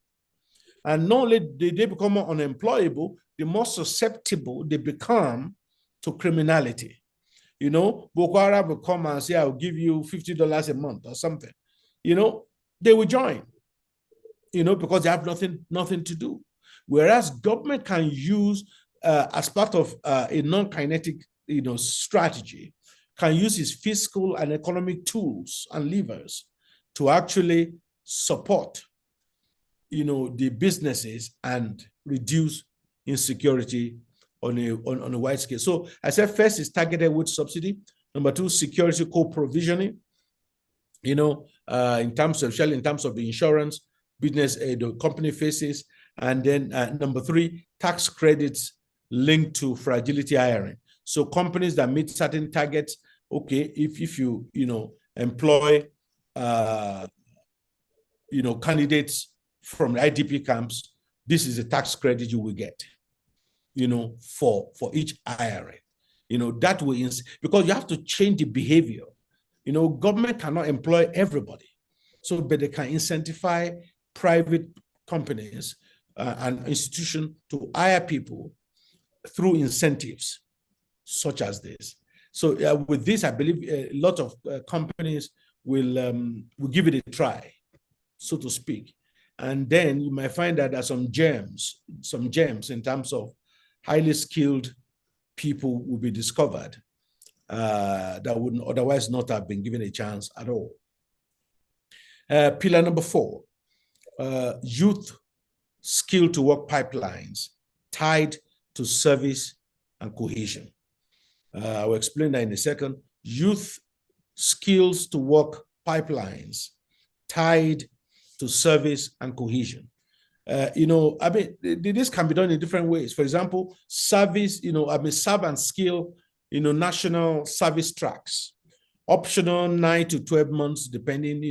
And not only do they become more unemployable, the more susceptible they become to criminality. Boko Haram will come and say, I'll give you $50 a month or something. They will join, because they have nothing to do. Whereas government can use, as part of a non-kinetic, strategy, can use its fiscal and economic tools and levers to actually support, the businesses and reduce insecurity on a wide scale. So I said first is targeted wage subsidy. Number 2, security co-provisioning. In terms of the insurance business, the company faces, and then number 3, tax credits linked to fragility hiring. So companies that meet certain targets, okay, if you employ candidates from IDP camps, this is a tax credit you will get, for each hiring. That way, because you have to change the behavior. Government cannot employ everybody, but they can incentivize private companies and institutions to hire people through incentives such as this. So with this, I believe a lot of companies will give it a try, so to speak. And then you might find that there are some gems in terms of highly skilled people will be discovered that would otherwise not have been given a chance at all. Pillar number 4, youth skill to work pipelines tied to service and cohesion. I will explain that in a second. Youth skills to work pipelines tied to service and cohesion. This can be done in different ways. For example, service, serve and skill, national service tracks, optional 9 to 12 months, depending,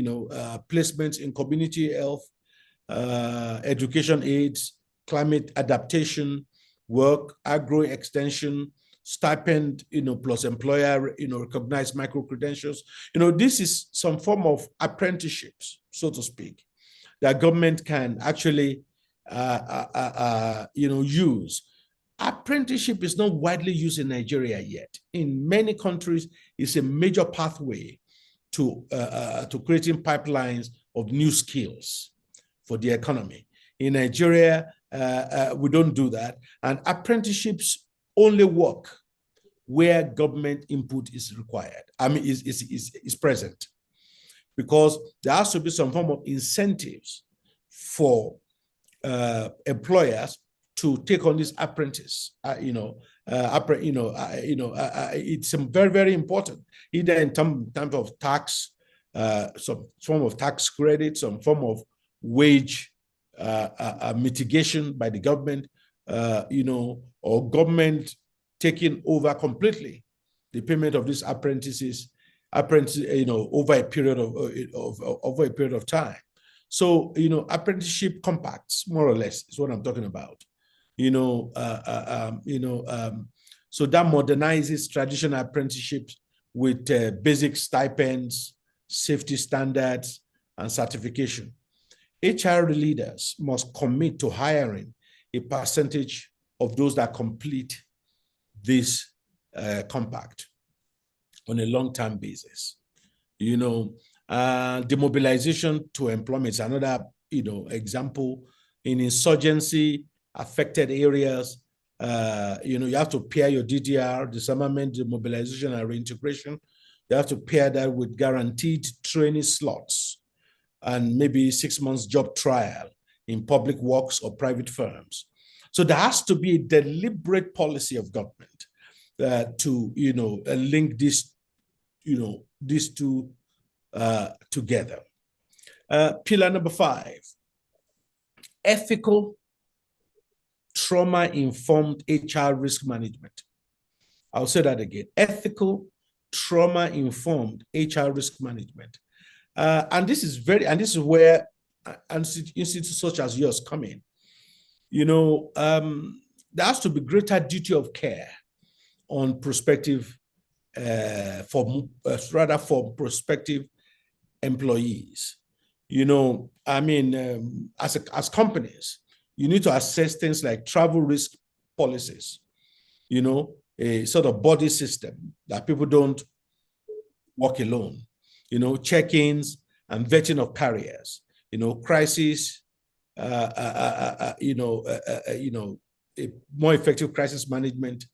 placements in community health, education aids, climate adaptation, work, agro extension, stipend, plus employer, recognized micro credentials. This is some form of apprenticeships, so to speak, that government can actually, use. Apprenticeship is not widely used in Nigeria yet. In many countries, it's a major pathway to creating pipelines of new skills for the economy. In Nigeria, we don't do that. And apprenticeships only work where government input is required. Is present. Because there has to be some form of incentives for employers to take on this apprentice. It's very, very important, either in terms of tax, some form of tax credit, some form of wage mitigation by the government, or government taking over completely the payment of these apprentices, over a period of time. So, apprenticeship compacts, more or less, is what I'm talking about. So that modernizes traditional apprenticeships with basic stipends, safety standards, and certification. HR leaders must commit to hiring a percentage of those that complete this compact on a long-term basis. Demobilization to employment is another, example. In insurgency affected areas, you have to pair your DDR, disarmament, demobilization, and reintegration. You have to pair that with guaranteed training slots and maybe 6 months job trial in public works or private firms. So there has to be a deliberate policy of government to, link these two together. Pillar number 5, ethical, trauma-informed HR risk management. I'll say that again, ethical, trauma-informed HR risk management. And this is where institutes such as yours come in. There has to be greater duty of care on prospective, for prospective employees. As companies, you need to assess things like travel risk policies, a sort of body system that people don't walk alone, check-ins and vetting of carriers, crisis, a more effective crisis management,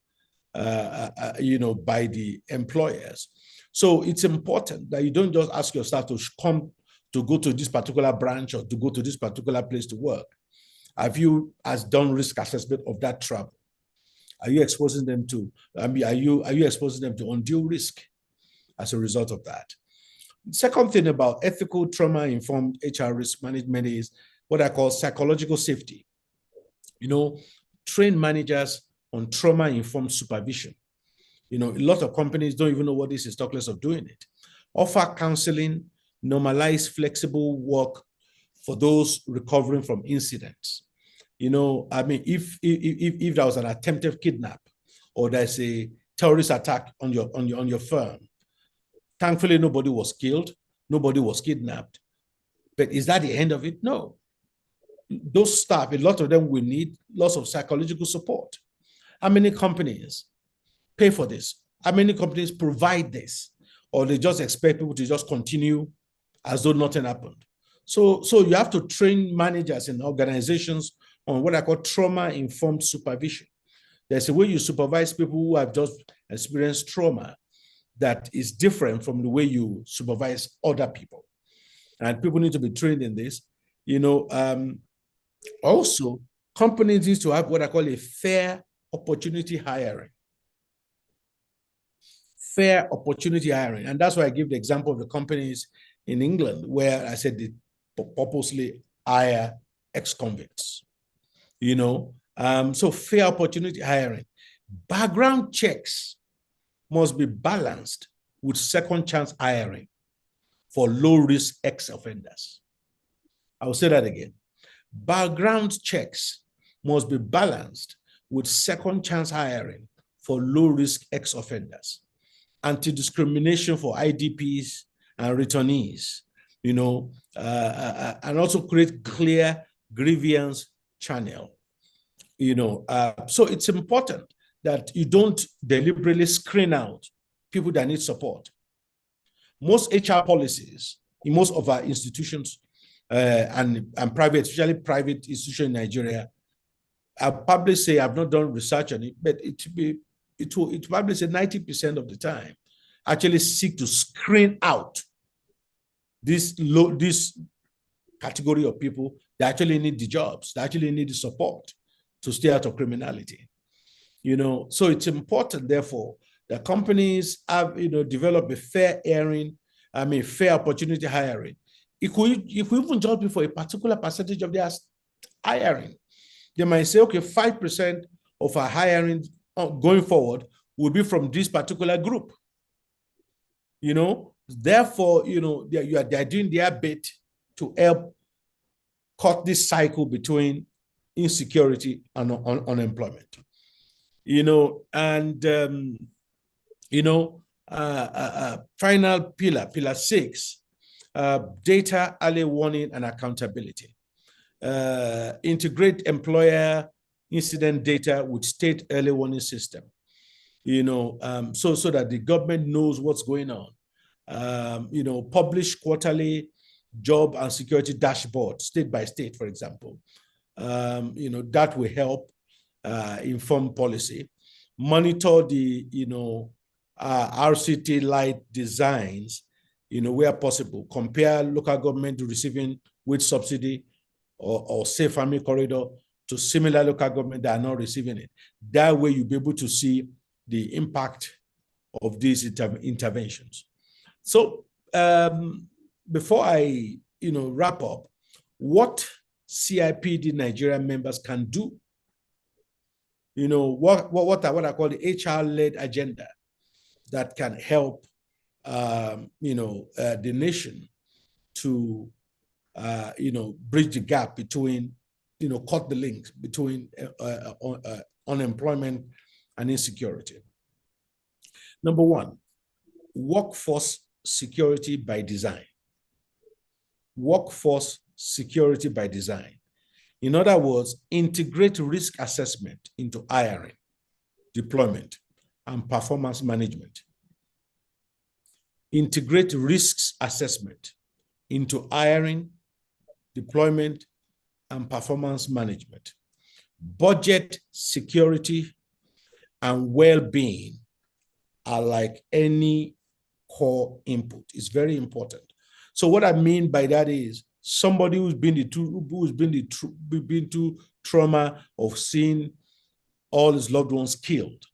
by the employers. So it's important that you don't just ask your staff to go to this particular branch or to go to this particular place to work. Have you done risk assessment of that travel? Are you exposing them to, are you exposing them to undue risk as a result of that? Second thing about ethical trauma-informed HR risk management is what I call psychological safety. Train managers on trauma-informed supervision. A lot of companies don't even know what this is, talk less of doing it. Offer counseling, normalize flexible work for those recovering from incidents. If there was an attempted kidnap or there's a terrorist attack on your firm, thankfully nobody was killed, nobody was kidnapped. But is that the end of it? No. Those staff, a lot of them will need lots of psychological support. How many companies pay for this? How many companies provide this? Or they just expect people to just continue as though nothing happened? So you have to train managers in organizations on what I call trauma-informed supervision. There's a way you supervise people who have just experienced trauma that is different from the way you supervise other people. And people need to be trained in this. Also, companies need to have what I call a fair opportunity hiring. Fair opportunity hiring. And that's why I give the example of the companies in England where I said they purposely hire ex-convicts. So fair opportunity hiring. Background checks must be balanced with second chance hiring for low-risk ex-offenders. I will say that again. Background checks must be balanced with second chance hiring for low-risk ex-offenders, anti-discrimination for IDPs and returnees, and also create clear grievance channel. So it's important that you don't deliberately screen out people that need support. Most HR policies in most of our institutions and private, especially private institutions in Nigeria, I'll probably say I've not done research on it, but it will probably say 90% of the time actually seek to screen out this category of people that actually need the jobs, that actually need the support to stay out of criminality. So it's important, therefore, that companies have, develop a fair opportunity hiring. If we even judge people for a particular percentage of their hiring, they might say, okay, 5% of our hiring going forward will be from this particular group. Therefore, they're doing their bit to help cut this cycle between insecurity and unemployment. Final pillar 6, data, early warning, and accountability. Integrate employer incident data with state early warning system, so that the government knows what's going on. Publish quarterly job and security dashboard, state by state, for example. That will help inform policy. Monitor the, RCT-light designs, where possible. Compare local government receiving wage subsidy or safe family corridor to similar local government that are not receiving it. That way you'll be able to see the impact of these interventions. So before I wrap up, what CIPD Nigeria members can do, what I call the HR-led agenda that can help the nation to bridge the gap between, cut the links between unemployment and insecurity. Number one, workforce security by design. Workforce security by design. In other words, integrate risk assessment into hiring, deployment, and performance management. Integrate risks assessment into hiring, deployment, and performance management. Budget security and well-being are like any core input. It's very important. So what I mean by that is somebody who's been through trauma of seeing all his loved ones killed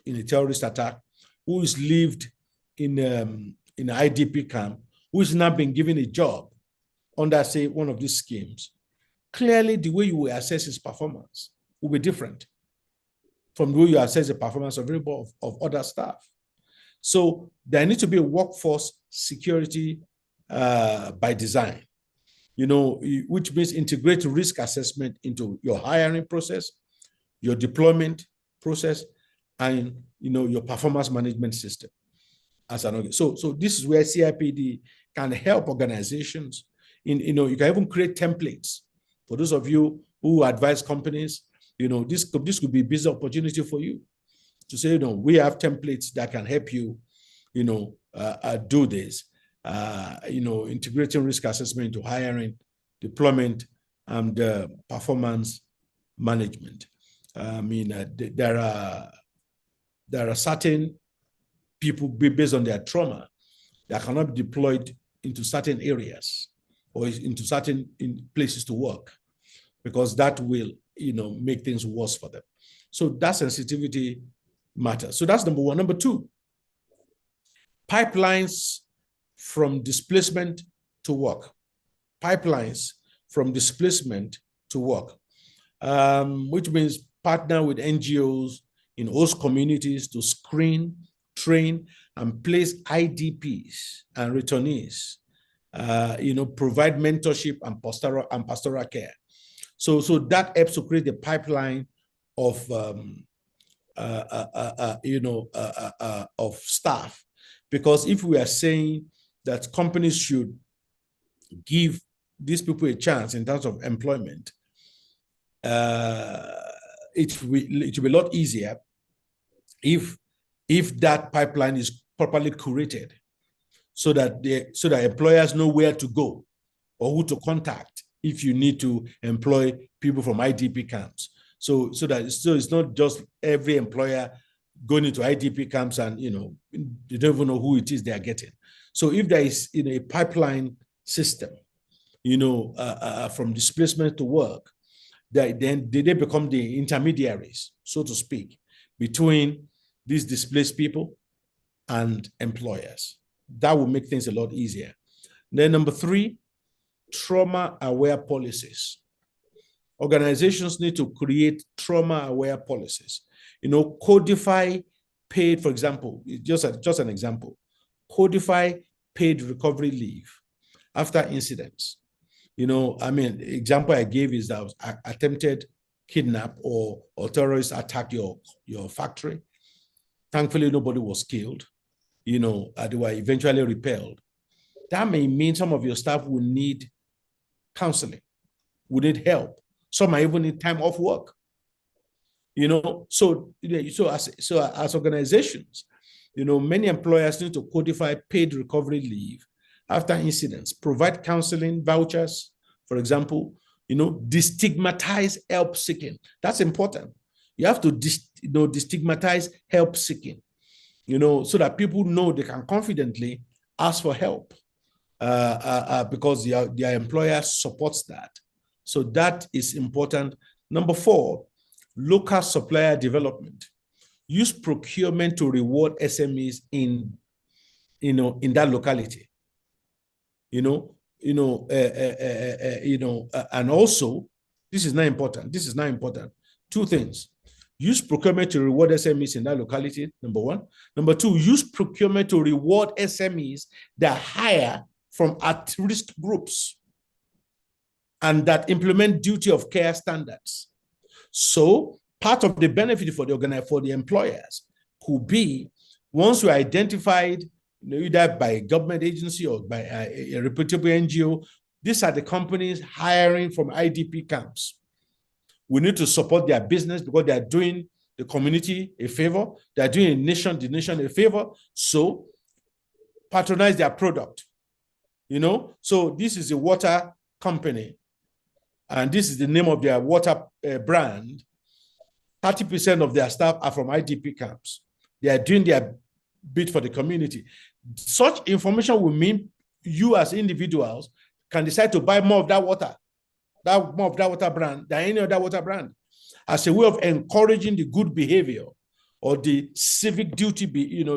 in a terrorist attack, who has lived in an IDP camp, who has now been given a job under, say, one of these schemes. Clearly, the way you will assess his performance will be different from the way you assess the performance of other staff. So there needs to be a workforce security by design, which means integrate risk assessment into your hiring process, your deployment process, and your performance management system. So this is where CIPD can help organizations. You can even create templates for those of you who advise companies. This could be a business opportunity for you to say, we have templates that can help you, do this. Integrating risk assessment into hiring, deployment, and performance management. There are certain people based on their trauma that cannot be deployed into certain areas or into certain places to work, because that will, make things worse for them. So that sensitivity matters. So that's number one. Number two, pipelines from displacement to work. Pipelines from displacement to work, which means partner with NGOs in host communities to screen, train, and place IDPs and returnees, provide mentorship and pastoral care. So that helps to create a pipeline of of staff, because if we are saying that companies should give these people a chance in terms of employment, it will be a lot easier if that pipeline is properly curated, so that employers know where to go or who to contact if you need to employ people from IDP camps. So it's not just every employer going into IDP camps and they don't even know who it is they are getting. So if there is a pipeline system, from displacement to work, then they become the intermediaries, so to speak, between these displaced people and employers. That will make things a lot easier. Then number 3, trauma-aware policies. Organizations need to create trauma-aware policies. Codify paid, for example, just an example, codify paid recovery leave after incidents. Example I gave is that attempted kidnap or terrorists attacked your factory. Thankfully, nobody was killed. They were eventually repelled. That may mean some of your staff will need counseling, will need help. Some might even need time off work. So as organizations, many employers need to codify paid recovery leave after incidents, provide counseling vouchers, for example, destigmatize help seeking. That's important. You have to destigmatize help seeking, so that people know they can confidently ask for help because their employer supports that. So that is important. Number 4, local supplier development. Use procurement to reward SMEs in that locality. And also, this is not important. 2 things. Use procurement to reward SMEs in that locality, number 1. Number 2, use procurement to reward SMEs that hire from at-risk groups and that implement duty of care standards. So part of the benefit for the employers could be, once you identified, either by a government agency or by a reputable NGO, these are the companies hiring from IDP camps. We need to support their business because they are doing the community a favor. They are doing the nation a favor. So patronize their product. So this is a water company, and this is the name of their water brand. 30% of their staff are from IDP camps. They are doing their bit for the community. Such information will mean you as individuals can decide to buy more of that water brand than any other water brand, as a way of encouraging the good behavior or the civic duty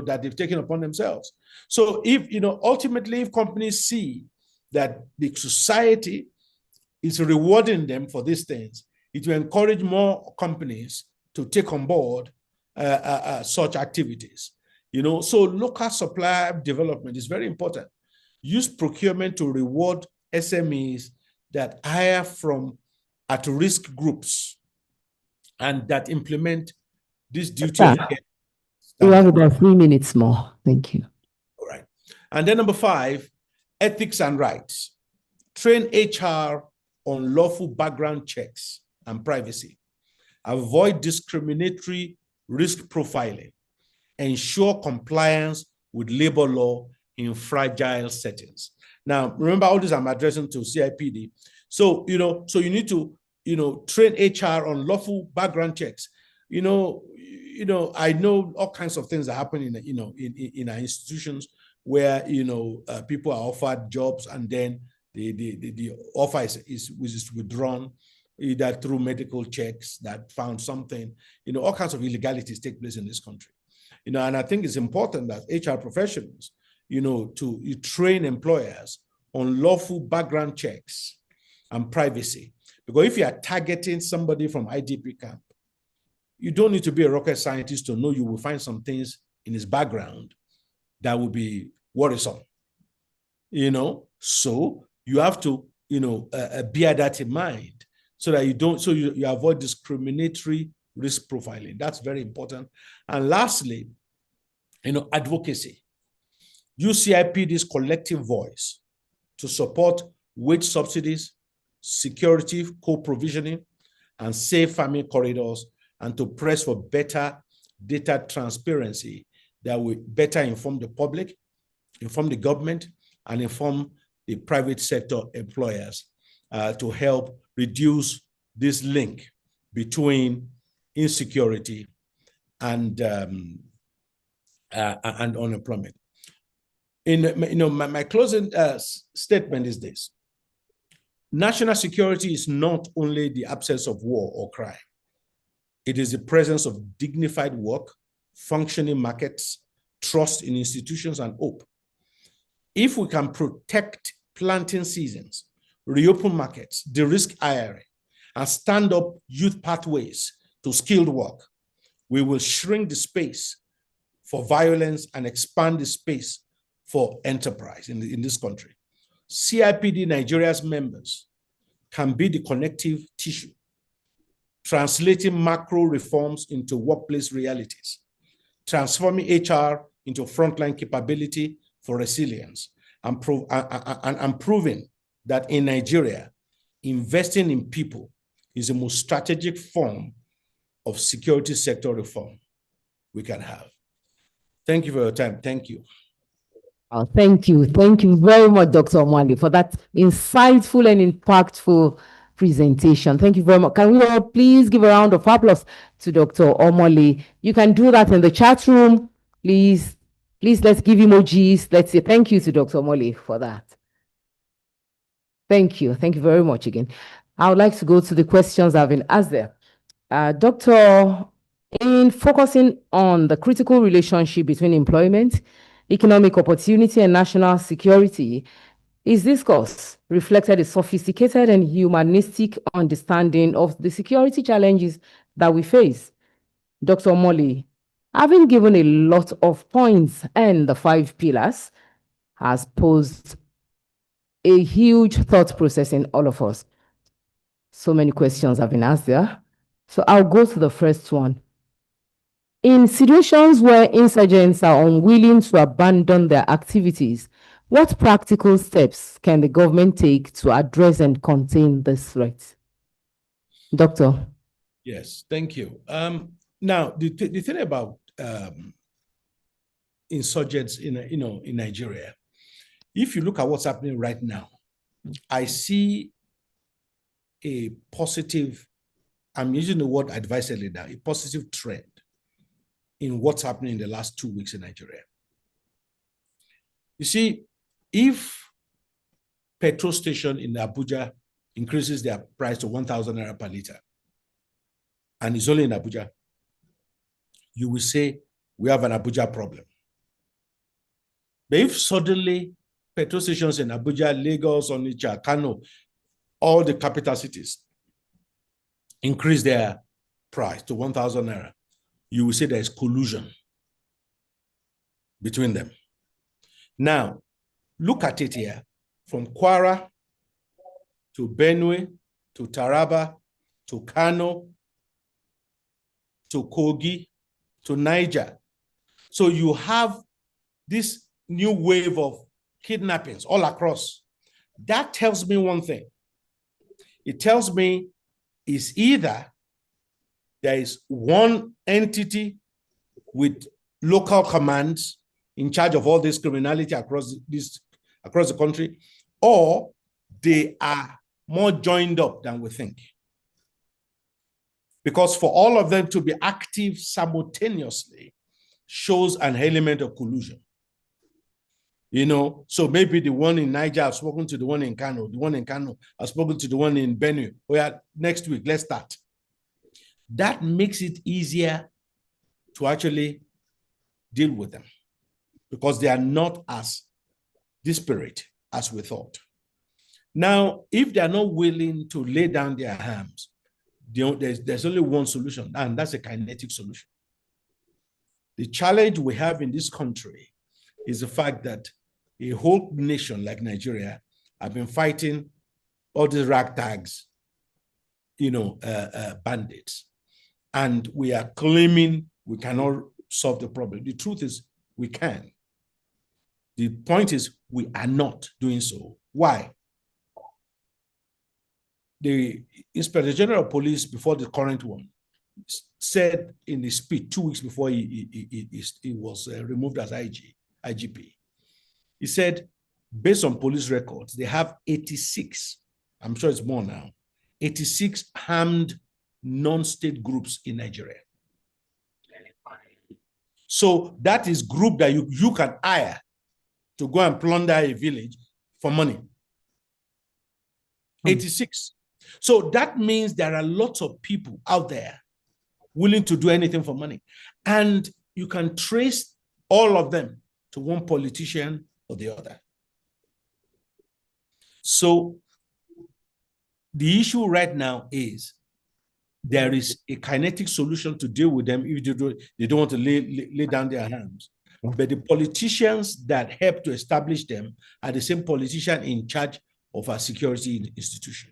that they've taken upon themselves. So if ultimately, if companies see that the society is rewarding them for these things, it will encourage more companies to take on board such activities. So local supplier development is very important. Use procurement to reward SMEs that hire from at-risk groups and that implement this duty of care. We have about 3 minutes more. Thank you. All right. And then number 5, ethics and rights. Train HR on lawful background checks and privacy. Avoid discriminatory risk profiling. Ensure compliance with labor law in fragile settings. Now, remember, all this I'm addressing to CIPD. So, so you need to, train HR on lawful background checks. I know all kinds of things that happen in our institutions where, people are offered jobs and then the offer is withdrawn, either through medical checks that found something. All kinds of illegalities take place in this country. And I think it's important that HR professionals, to train employers on lawful background checks and privacy. Because if you are targeting somebody from IDP camp, you don't need to be a rocket scientist to know you will find some things in his background that will be worrisome. So you have to, bear that in mind so that you avoid discriminatory risk profiling. That's very important. And lastly, advocacy. Use CIPD's collective voice to support wage subsidies, security co-provisioning, and safe farming corridors, and to press for better data transparency that will better inform the public, inform the government, and inform the private sector employers to help reduce this link between insecurity and unemployment. My closing statement is this: national security is not only the absence of war or crime. It is the presence of dignified work, functioning markets, trust in institutions, and hope. If we can protect planting seasons, reopen markets, de-risk IRA, and stand up youth pathways to skilled work, we will shrink the space for violence and expand the space for enterprise in this country. CIPD Nigeria's members can be the connective tissue, translating macro reforms into workplace realities, transforming HR into frontline capability for resilience, and proving that in Nigeria, investing in people is the most strategic form of security sector reform we can have. Thank you for your time. Thank you. Oh, thank you. Thank you very much, Dr. Omwali, for that insightful and impactful presentation. Thank you very much. Can we all please give a round of applause to Dr. Omwali? You can do that in the chat room. Please, let's give emojis. Let's say thank you to Dr. Omwali for that. Thank you. Thank you very much again. I would like to go to the questions that have been asked there. Doctor, in focusing on the critical relationship between employment, economic opportunity, and national security, is this course reflected a sophisticated and humanistic understanding of the security challenges that we face? Dr. Omwali, having given a lot of points and the 5 pillars, has posed a huge thought process in all of us. So many questions have been asked there. So I'll go to the first one. In situations where insurgents are unwilling to abandon their activities, what practical steps can the government take to address and contain this threat? Doctor. Yes, thank you. Now, the thing about insurgents in Nigeria, if you look at what's happening right now, I see a positive, I'm using the word advisedly now, a positive trend in what's happening in the last 2 weeks in Nigeria. You see, if petrol station in Abuja increases their price to 1,000 naira per liter, and it's only in Abuja, you will say, we have an Abuja problem. But if suddenly petrol stations in Abuja, Lagos, Onitsha, Kano, all the capital cities increase their price to 1,000 naira, you will say there is collusion between them. Now, look at it here, from Kwara to Benue to Taraba to Kano to Kogi to Niger. So you have this new wave of kidnappings all across. That tells me one thing. It tells me it's either there is one entity with local commands in charge of all this criminality across the country, or they are more joined up than we think. Because for all of them to be active simultaneously shows an element of collusion. So maybe the one in Niger has spoken to the one in Kano, the one in Kano has spoken to the one in Benue. Next week, let's start. That makes it easier to actually deal with them because they are not as disparate as we thought. Now, if they are not willing to lay down their arms, there's only one solution, and that's a kinetic solution. The challenge we have in this country is the fact that a whole nation like Nigeria have been fighting all these ragtags, bandits. and we are claiming we cannot solve the problem. The truth is we can. The point is we are not doing so. Why? The Inspector General of Police, before the current one, said in his speech 2 weeks before he was removed as IGP, he said, based on police records, they have 86, I'm sure it's more now, 86 armed non-state groups in Nigeria. So that is group that you can hire to go and plunder a village for money. 86. So that means there are lots of people out there willing to do anything for money. And you can trace all of them to one politician or the other. So the issue right now is there is a kinetic solution to deal with them if they don't want to lay down their hands. But the politicians that help to establish them are the same politician in charge of our security institution.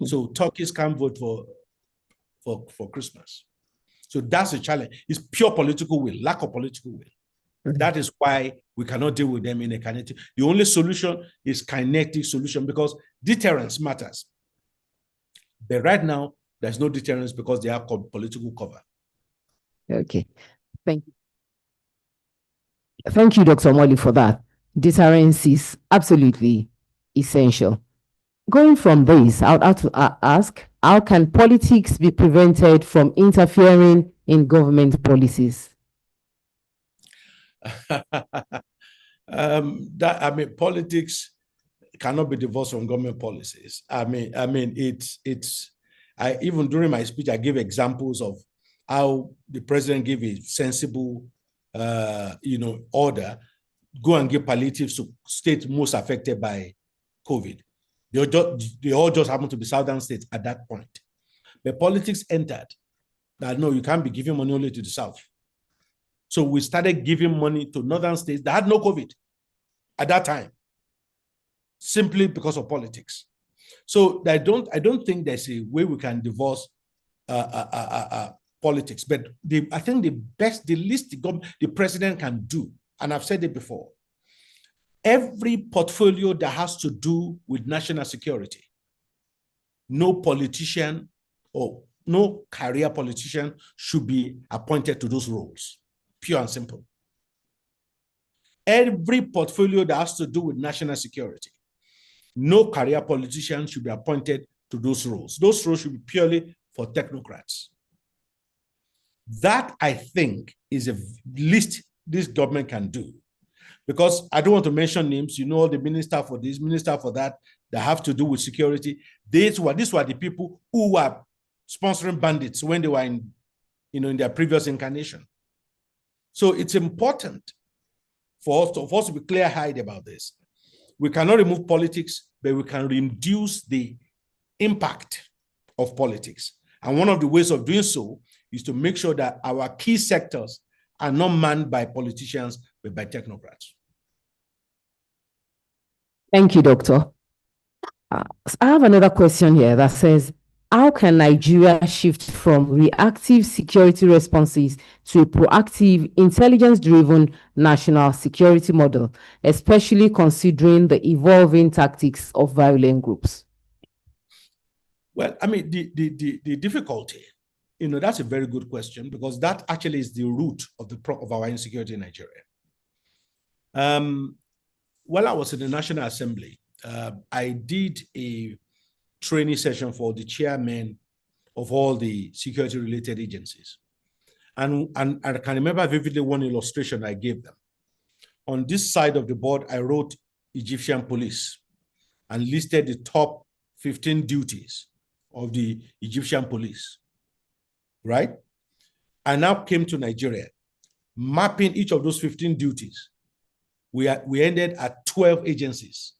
So turkeys can't vote for Christmas. So that's a challenge. It's pure political will, lack of political will. That is why we cannot deal with them in a kinetic. The only solution is kinetic solution because deterrence matters. But right now, there's no deterrence because they have political cover. Okay, thank you. Thank you, Dr. Omoli, for that. Deterrence is absolutely essential. Going from this, I would have to ask, how can politics be prevented from interfering in government policies? Politics cannot be divorced from government policies. Even during my speech, I gave examples of how the president gave a sensible, order, go and give palliatives to states most affected by COVID. They all just happen to be southern states at that point. But politics entered that, no, you can't be giving money only to the south. So we started giving money to northern states that had no COVID at that time, simply because of politics. So I don't think there's a way we can divorce politics. But I think the least the president can do, and I've said it before, every portfolio that has to do with national security, no politician or no career politician should be appointed to those roles, pure and simple. Every portfolio that has to do with national security, no career politician should be appointed to those roles. Those roles should be purely for technocrats. That, I think, is the least this government can do. Because I don't want to mention names, the minister for this, minister for that have to do with security. These were the people who were sponsoring bandits when they were in their previous incarnation. So it's important for us to be clear-eyed about this. We cannot remove politics, but we can reduce the impact of politics. And one of the ways of doing so is to make sure that our key sectors are not manned by politicians, but by technocrats. Thank you, Doctor. I have another question here that says, how can Nigeria shift from reactive security responses to a proactive, intelligence-driven national security model, especially considering the evolving tactics of violent groups? Well, the difficulty, that's a very good question, because that actually is the root of our insecurity in Nigeria. While I was in the National Assembly, I did a training session for the chairmen of all the security-related agencies. And I can remember vividly one illustration I gave them. On this side of the board, I wrote Egyptian police and listed the top 15 duties of the Egyptian police, right? I now came to Nigeria, mapping each of those 15 duties. We ended at 12 agencies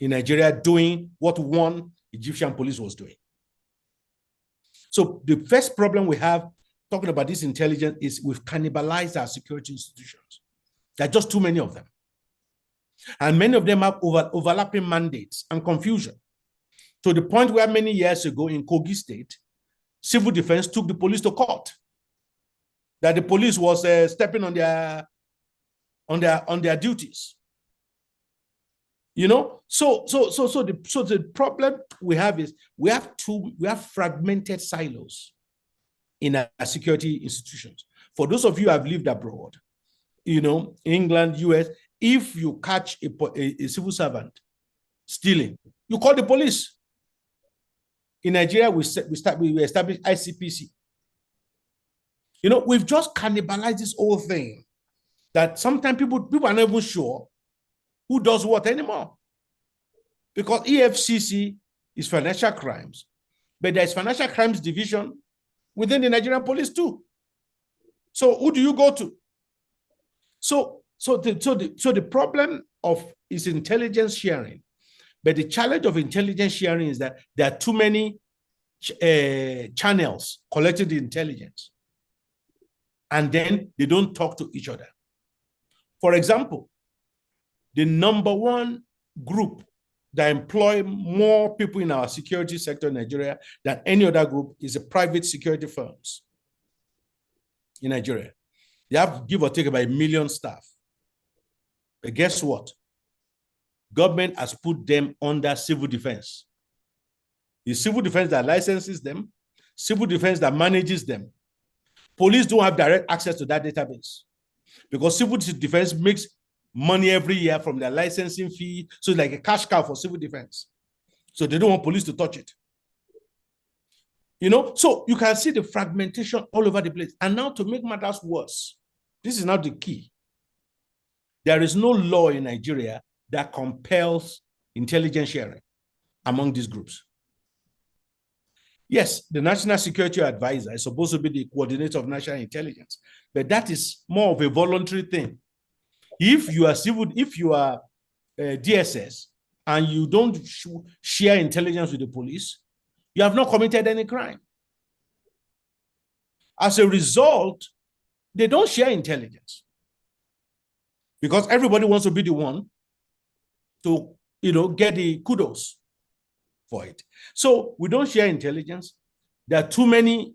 in Nigeria doing what one Egyptian police was doing. So the first problem we have talking about this intelligence is we've cannibalized our security institutions. There are just too many of them. And many of them have overlapping mandates and confusion. To the point where many years ago in Kogi State, civil defense took the police to court, that the police was stepping on their duties. You know, so the problem we have is we have fragmented silos in our security institutions. For those of you who have lived abroad, you know, England, US, if you catch a civil servant stealing, you call the police. In Nigeria, we established ICPC. You know, we've just cannibalized this whole thing that sometimes people are not even sure who does what anymore. Because EFCC is financial crimes, but there's financial crimes division within the Nigerian police too. So who do you go to? So the problem is intelligence sharing. But the challenge of intelligence sharing is that there are too many channels collecting the intelligence, and then they don't talk to each other. For example, the number one group that employ more people in our security sector in Nigeria than any other group is the private security firms in Nigeria. They have, give or take, about 1 million staff. But guess what? Government has put them under civil defense. It's civil defense that licenses them, civil defense that manages them. Police don't have direct access to that database because civil defense makes money every year from their licensing fee. So it's like a cash cow for civil defense. So they don't want police to touch it. You know, so you can see the fragmentation all over the place. And now to make matters worse, this is not the key. There is no law in Nigeria that compels intelligence sharing among these groups. Yes, the National Security Advisor is supposed to be the coordinator of national intelligence, but that is more of a voluntary thing. If you are DSS and you don't share intelligence with the police, you have not committed any crime. As a result, they don't share intelligence because everybody wants to be the one to, you know, get the kudos for it. So we don't share intelligence. There are too many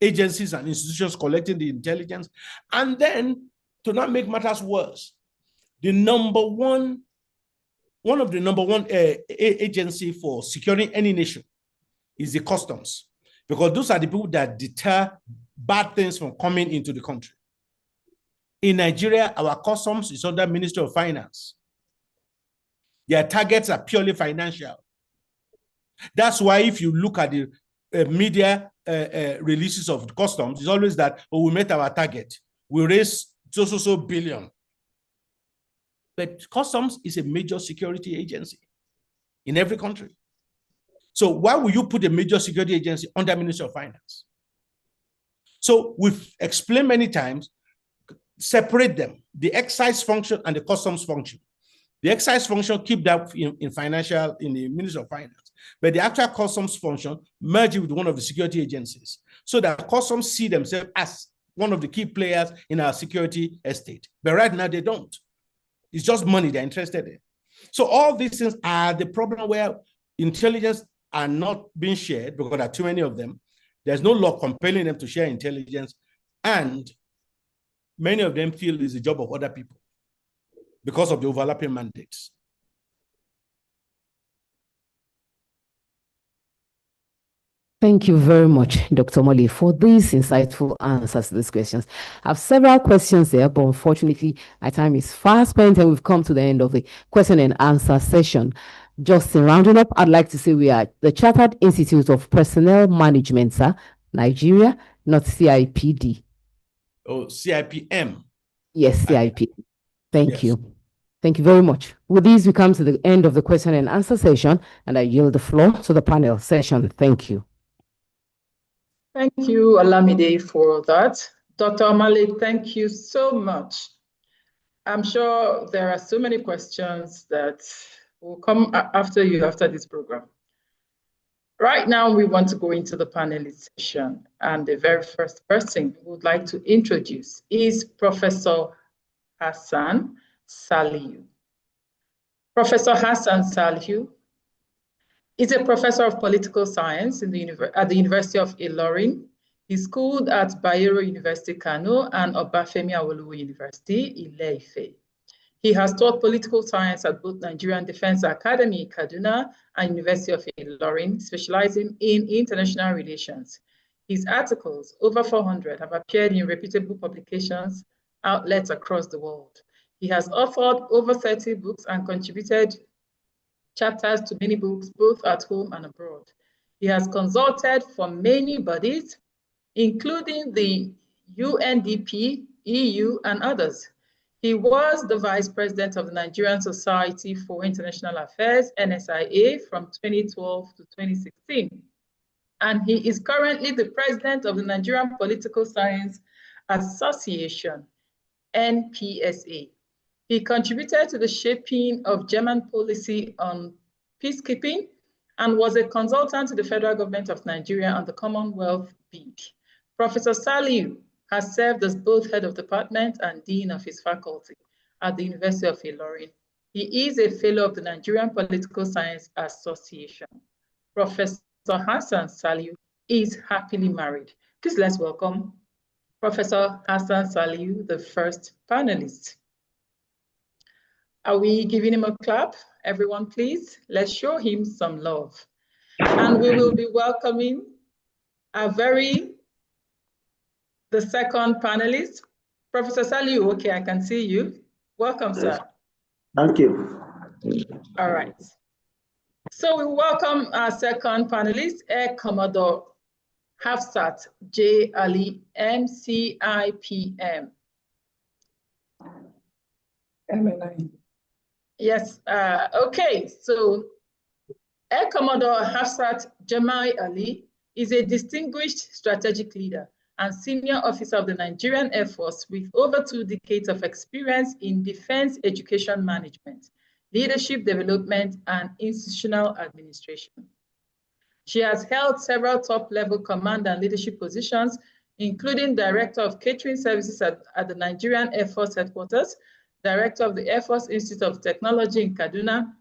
agencies and institutions collecting the intelligence. And then to not make matters worse, one of the number one agency for securing any nation is the customs, because those are the people that deter bad things from coming into the country. In Nigeria, our customs is under Ministry of Finance. Their targets are purely financial. That's why if you look at the media releases of customs, it's always that, oh, we met our target. We raised so billion. But customs is a major security agency in every country. So why would you put a major security agency under Ministry of Finance? So we've explained many times, separate them, the excise function and the customs function. The excise function, keep that in the Ministry of Finance. But the actual customs function, merge it with one of the security agencies so that customs see themselves as one of the key players in our security estate. But right now they don't. It's just money they're interested in. So all these things are the problem where intelligence are not being shared because there are too many of them. There's no law compelling them to share intelligence. And many of them feel it's the job of other people because of the overlapping mandates. Thank you very much, Dr. Molly, for these insightful answers to these questions. I have several questions there, but unfortunately, our time is fast spent and we've come to the end of the question and answer session. Just in rounding up, I'd like to say we are the Chartered Institute of Personnel Management, sir, Nigeria, not CIPD. Oh, CIPM. Yes, CIP. Thank Yes. you. Thank you very much. With these, we come to the end of the question and answer session, and I yield the floor to the panel session. Thank you. Thank you, Olamide, for that. Dr. Omale, thank you so much. I'm sure there are so many questions that will come after this program. Right now, we want to go into the panelist session, and the very first person we would like to introduce is Professor Hassan Salihu. Professor Hassan Salihu He's a professor of political science at the University of Ilorin. He schooled at Bayero University, Kano, and Obafemi Awolowo University, Ile-Ife. He has taught political science at both Nigerian Defense Academy, Kaduna, and University of Ilorin, specializing in international relations. His articles, over 400, have appeared in reputable publications, outlets across the world. He has authored over 30 books and contributed chapters to many books, both at home and abroad. He has consulted for many bodies, including the UNDP, EU, and others. He was the Vice President of the Nigerian Society for International Affairs, NSIA, from 2012 to 2016. And he is currently the President of the Nigerian Political Science Association, NPSA. He contributed to the shaping of German policy on peacekeeping and was a consultant to the federal government of Nigeria on the Commonwealth bid. Professor Saliu has served as both head of department and dean of his faculty at the University of Ilorin. He is a fellow of the Nigerian Political Science Association. Professor Hassan Saliu is happily married. Please let's welcome Professor Hassan Saliu, the first panelist. Are we giving him a clap? Everyone, please. Let's show him some love. And we will be welcoming the second panelist, Professor Saliu. Okay, I can see you. Welcome, sir. Thank you. All right. So we welcome our second panelist, Air Commodore Hafsat J. Ali, MCIPM. MNI. Yes, okay. So Air Commodore Hafsat Jamai Ali is a distinguished strategic leader and senior officer of the Nigerian Air Force with over 2 decades of experience in defense education management, leadership development, and institutional administration. She has held several top-level command and leadership positions, including Director of Catering Services at the Nigerian Air Force Headquarters, Director of the Air Force Institute of Technology in Kaduna,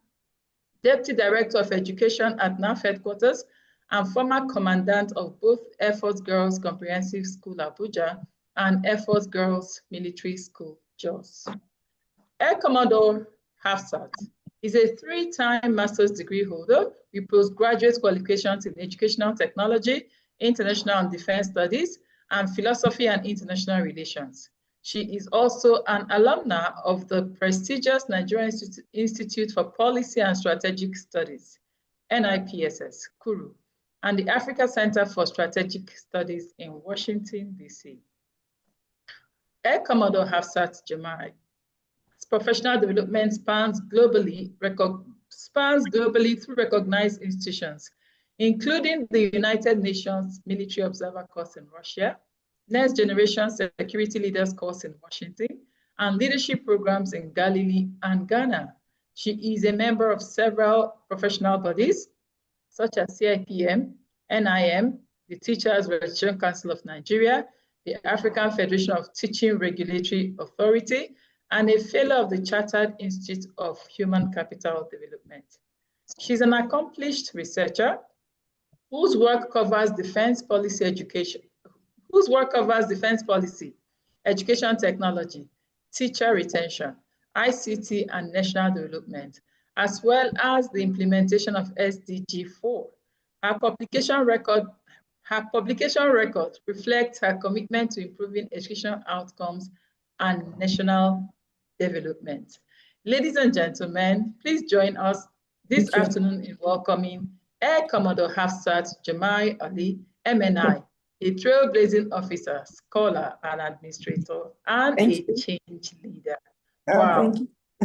Deputy Director of Education at NAF Headquarters, and former Commandant of both Air Force Girls Comprehensive School, Abuja, and Air Force Girls Military School, Jos. Air Commodore Hafsat is a 3-time master's degree holder with postgraduate qualifications in educational technology, international and defense studies, and philosophy and international relations. She is also an alumna of the prestigious Nigerian Institute for Policy and Strategic Studies, NIPSS, Kuru, and the Africa Center for Strategic Studies in Washington, DC. Air Commodore Hafsat Jamai. Professional development spans globally through recognized institutions, including the United Nations Military Observer Course in Russia, Next Generation Security Leaders Course in Washington, and leadership programs in Galilee and Ghana. She is a member of several professional bodies, such as CIPM, NIM, the Teachers Registration Council of Nigeria, the African Federation of Teaching Regulatory Authority, and a fellow of the Chartered Institute of Human Capital Development. She's an accomplished researcher whose work covers defense policy, education technology, teacher retention, ICT, and national development, as well as the implementation of SDG 4. Her publication record reflects her commitment to improving educational outcomes and national development. Ladies and gentlemen, please join us this afternoon in welcoming Air Commodore Hafsat Jamai Ali, MNI, a trailblazing officer, scholar, and administrator, and a change leader. Wow.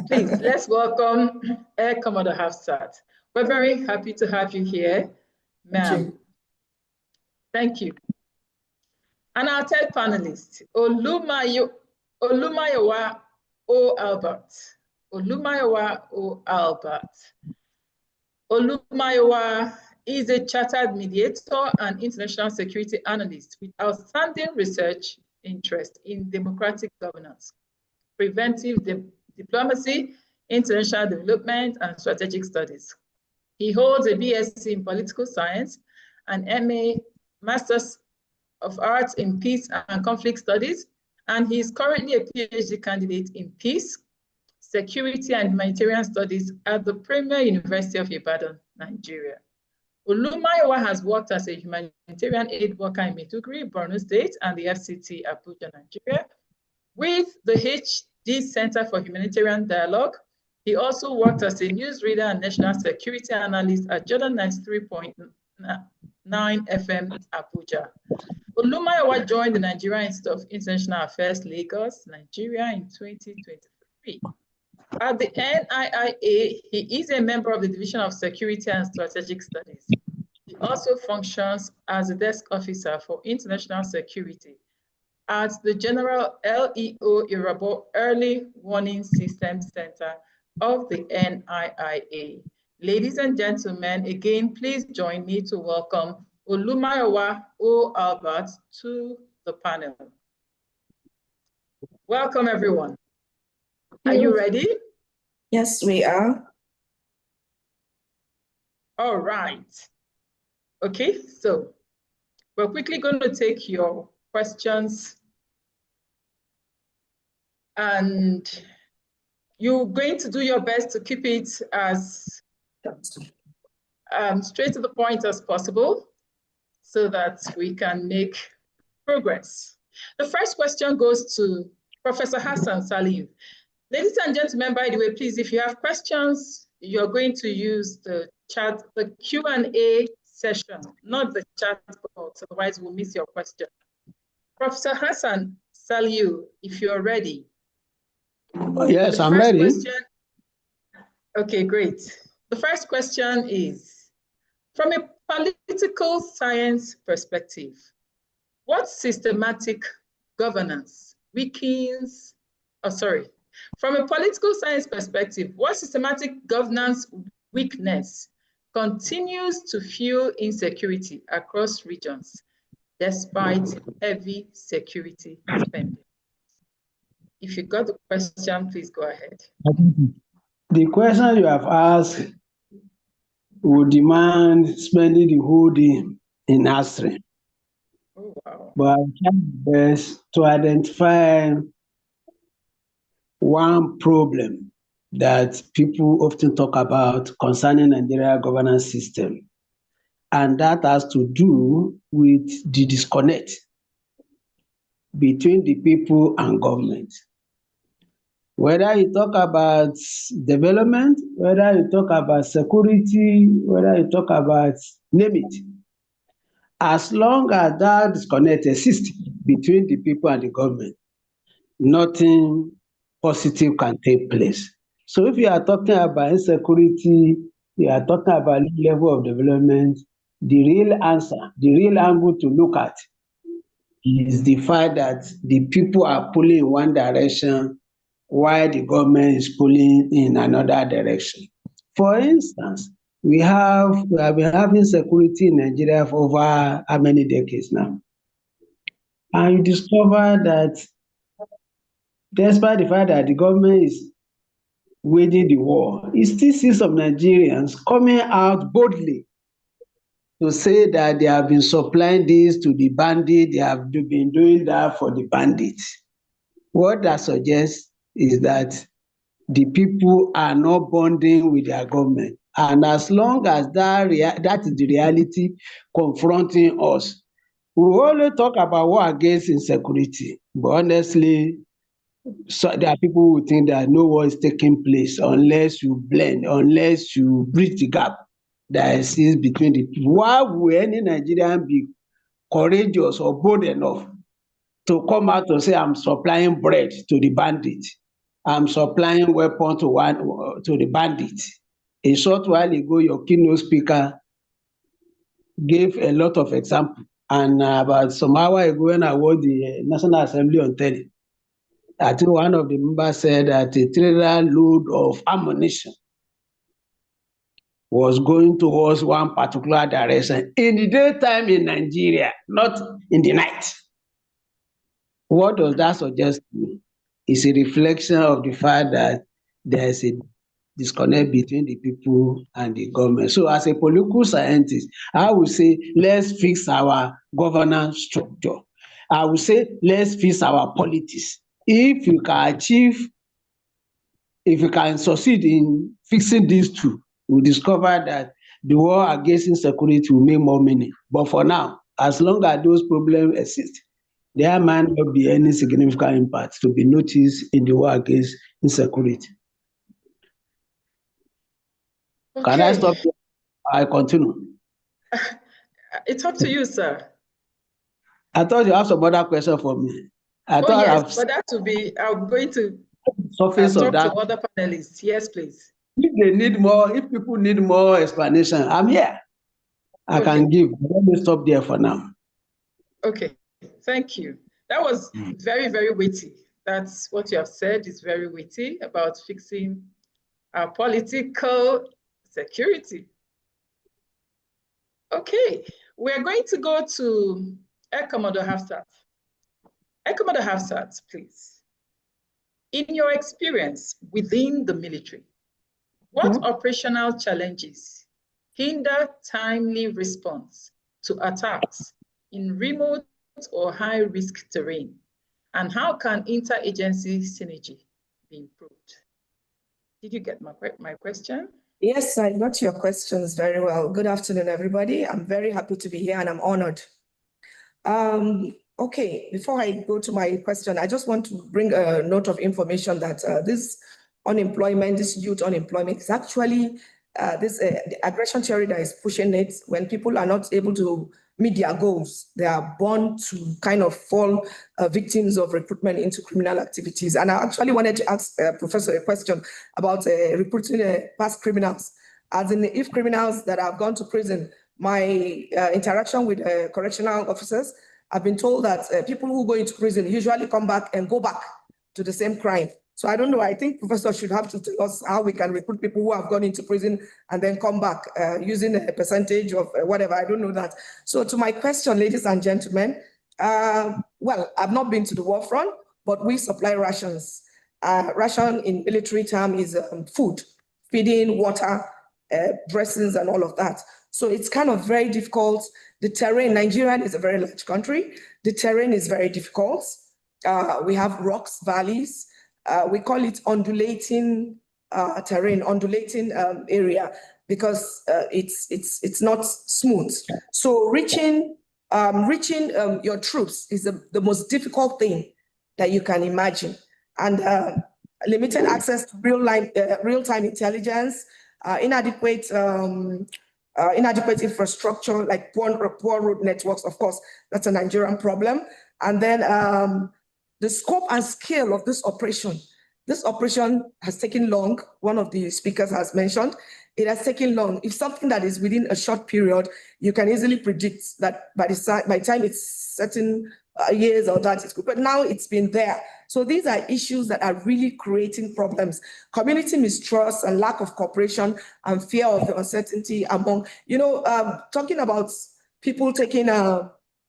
Please, let's welcome Air Commodore Hafsat. We're very happy to have you here, ma'am. Thank you. And our third panelist, Olumayowa O. Albert. Olumayowa O. Albert. Olumayowa is a chartered mediator and international security analyst with outstanding research interest in democratic governance, preventive diplomacy, international development, and strategic studies. He holds a BSc in Political Science, an MA, Masters of Arts in Peace and Conflict Studies, and he is currently a PhD candidate in Peace, Security and Humanitarian Studies at the Premier University of Ibadan, Nigeria. Olumayowa has worked as a humanitarian aid worker in Maiduguri, Borno State, and the FCT, Abuja, Nigeria. With the HD Center for Humanitarian Dialogue, he also worked as a newsreader and national security analyst at Jordan 93.9 FM, Abuja. Olumayowa joined the Nigerian Institute of International Affairs, Lagos, Nigeria in 2023. At the NIIA, he is a member of the Division of Security and Strategic Studies. He also functions as a desk officer for international security at the General LEO Irabo Early Warning System Center of the NIIA. Ladies and gentlemen, again, please join me to welcome Olumayowa O. Albert to the panel. Welcome, everyone. Are you ready? Yes, we are. All right. Okay, so we're quickly going to take your questions, and you're going to do your best to keep it as straight to the point as possible so that we can make progress. The first question goes to Professor Hassan Saliu. Ladies and gentlemen, by the way, please, if you have questions, you're going to use the chat, the Q&A session, not the chat box, otherwise we'll miss your question. Professor Hassan Saliu, if you're ready. Yes, I'm ready. Okay, great. The first question is, from a political science perspective, what systematic governance weakens, from a political science perspective, what systematic governance weakness continues to fuel insecurity across regions despite heavy security spending? If you got the question, please go ahead. The question you have asked would demand spending the whole day in answering. Oh, wow. But I'll try my best to identify one problem that people often talk about concerning Nigeria governance system, and that has to do with the disconnect between the people and government. Whether you talk about development, whether you talk about security, whether you talk about name it, as long as that disconnect exists between the people and the government, nothing positive can take place. So if you are talking about insecurity, you are talking about level of development, the real answer, the real angle to look at is the fact that the people are pulling in one direction while the government is pulling in another direction. For instance, we have been having security in Nigeria for over how many decades now? And you discover that despite the fact that the government is waging the war, you still see some Nigerians coming out boldly to say that they have been supplying this to the bandit, they have been doing that for the bandits. What that suggests is that the people are not bonding with their government. And as long as that is the reality confronting us, we only talk about war against insecurity, but honestly, so there are people who think that no war is taking place unless you blend, unless you bridge the gap that exists between the people. Why would any Nigerian be courageous or bold enough to come out to say, I'm supplying bread to the bandit, I'm supplying weapons to the bandit? A short while ago, your keynote speaker gave a lot of examples. And about some hour ago, when I was the National Assembly on telly, I think one of the members said that a trailer load of ammunition was going towards one particular direction in the daytime in Nigeria, not in the night. What does that suggest to me? It's a reflection of the fact that there is a disconnect between the people and the government. So as a political scientist, I would say, let's fix our governance structure. I would say, let's fix our politics. If you can succeed in fixing these two, we'll discover that the war against insecurity will make more meaning. But for now, as long as those problems exist, there might not be any significant impact to be noticed in the war against insecurity. Okay. Can I stop here? I continue. It's up to you, sir. I thought you have some other question for me. Yes, but that will be, I'm going to talk to other panelists. Yes, please. If they need more, if people need more explanation, I'm here. I can give. Let me stop there for now. Okay, thank you. That was very, very witty. That's what you have said is very witty about fixing our political security. Okay, we're going to go to Commodore Hafsat. Commodore Hafsat, please. In your experience within the military, what operational challenges hinder timely response to attacks in remote or high-risk terrain? And how can interagency synergy be improved? Did you get my question? Yes, I got your questions very well. Good afternoon, everybody. I'm very happy to be here and I'm honored. Okay, before I go to my question, I just want to bring a note of information that this unemployment, this youth unemployment is actually the aggression theory that is pushing it. When people are not able to meet their goals, they are born to kind of fall victims of recruitment into criminal activities. And I actually wanted to ask Professor a question about recruiting past criminals. As in, if criminals that have gone to prison, my interaction with correctional officers, I've been told that people who go into prison usually come back and go back to the same crime. So I don't know, I think Professor should have to tell us how we can recruit people who have gone into prison and then come back using a percentage of whatever, I don't know that. So to my question, ladies and gentlemen, well, I've not been to the war front, but we supply rations. Ration in military term is food, feeding, water, dressings and all of that. So it's kind of very difficult. The terrain, Nigeria is a very large country. The terrain is very difficult. We have rocks, valleys. We call it undulating terrain, undulating area, because it's not smooth. So reaching your troops is the most difficult thing that you can imagine. And limited access to real-time intelligence, inadequate infrastructure like poor road networks, of course, that's a Nigerian problem. And then the scope and scale of this operation has taken long. One of the speakers has mentioned, it has taken long. If something that is within a short period, you can easily predict that by the time it's certain years or that, it's good. But now it's been there. So these are issues that are really creating problems. Community mistrust and lack of cooperation and fear of the uncertainty among, talking about people taking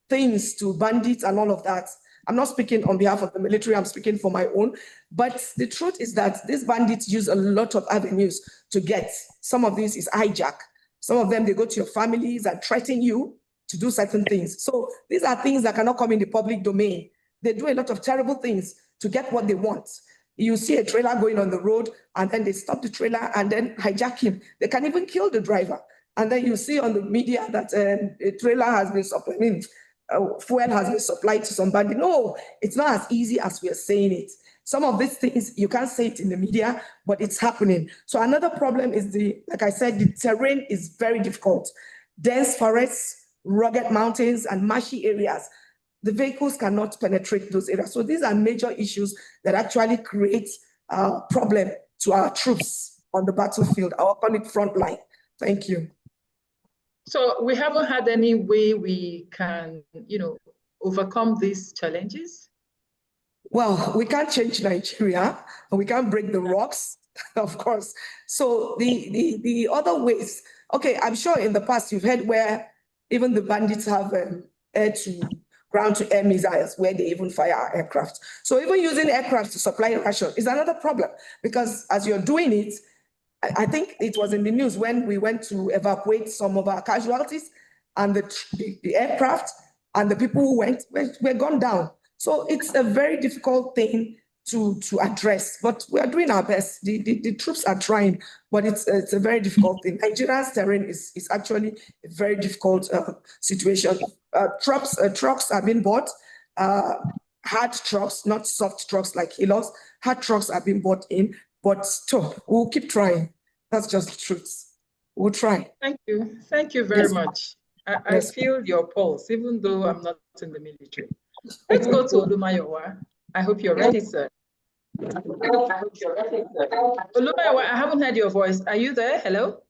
things to bandits and all of that. I'm not speaking on behalf of the military, I'm speaking for my own. But the truth is that these bandits use a lot of avenues to get. Some of this is hijack. Some of them, they go to your families and threaten you to do certain things. So these are things that cannot come in the public domain. They do a lot of terrible things to get what they want. You see a trailer going on the road and then they stop the trailer and then hijack him. They can even kill the driver. And then you see on the media that a trailer has been supplied, fuel has been supplied to somebody. No, it's not as easy as we are saying it. Some of these things, you can't say it in the media, but it's happening. So another problem is like I said, the terrain is very difficult. Dense forests, rugged mountains, and marshy areas. The vehicles cannot penetrate those areas. So these are major issues that actually create a problem to our troops on the battlefield, our front line. Thank you. So we haven't had any way we can, overcome these challenges? Well, we can't change Nigeria, and we can't break the rocks, of course. So the other ways, okay, I'm sure in the past you've heard where even the bandits have ground-to-air missiles where they even fire aircraft. So even using aircraft to supply ration is another problem, because as you're doing it, I think it was in the news when we went to evacuate some of our casualties, and the aircraft and the people who went were gone down. So it's a very difficult thing to address, but we are doing our best. The troops are trying, but it's a very difficult thing. Nigeria's terrain is actually a very difficult situation. Trucks are being bought, hard trucks, not soft trucks like Hilux. Hard trucks are being bought in, but still, we'll keep trying. That's just the truth. We'll try. Thank you. Thank you very much. I feel your pulse, even though I'm not in the military. Let's go to Olumayowa. I hope you're ready, sir. Olumayowa, I haven't heard your voice. Are you there? Hello?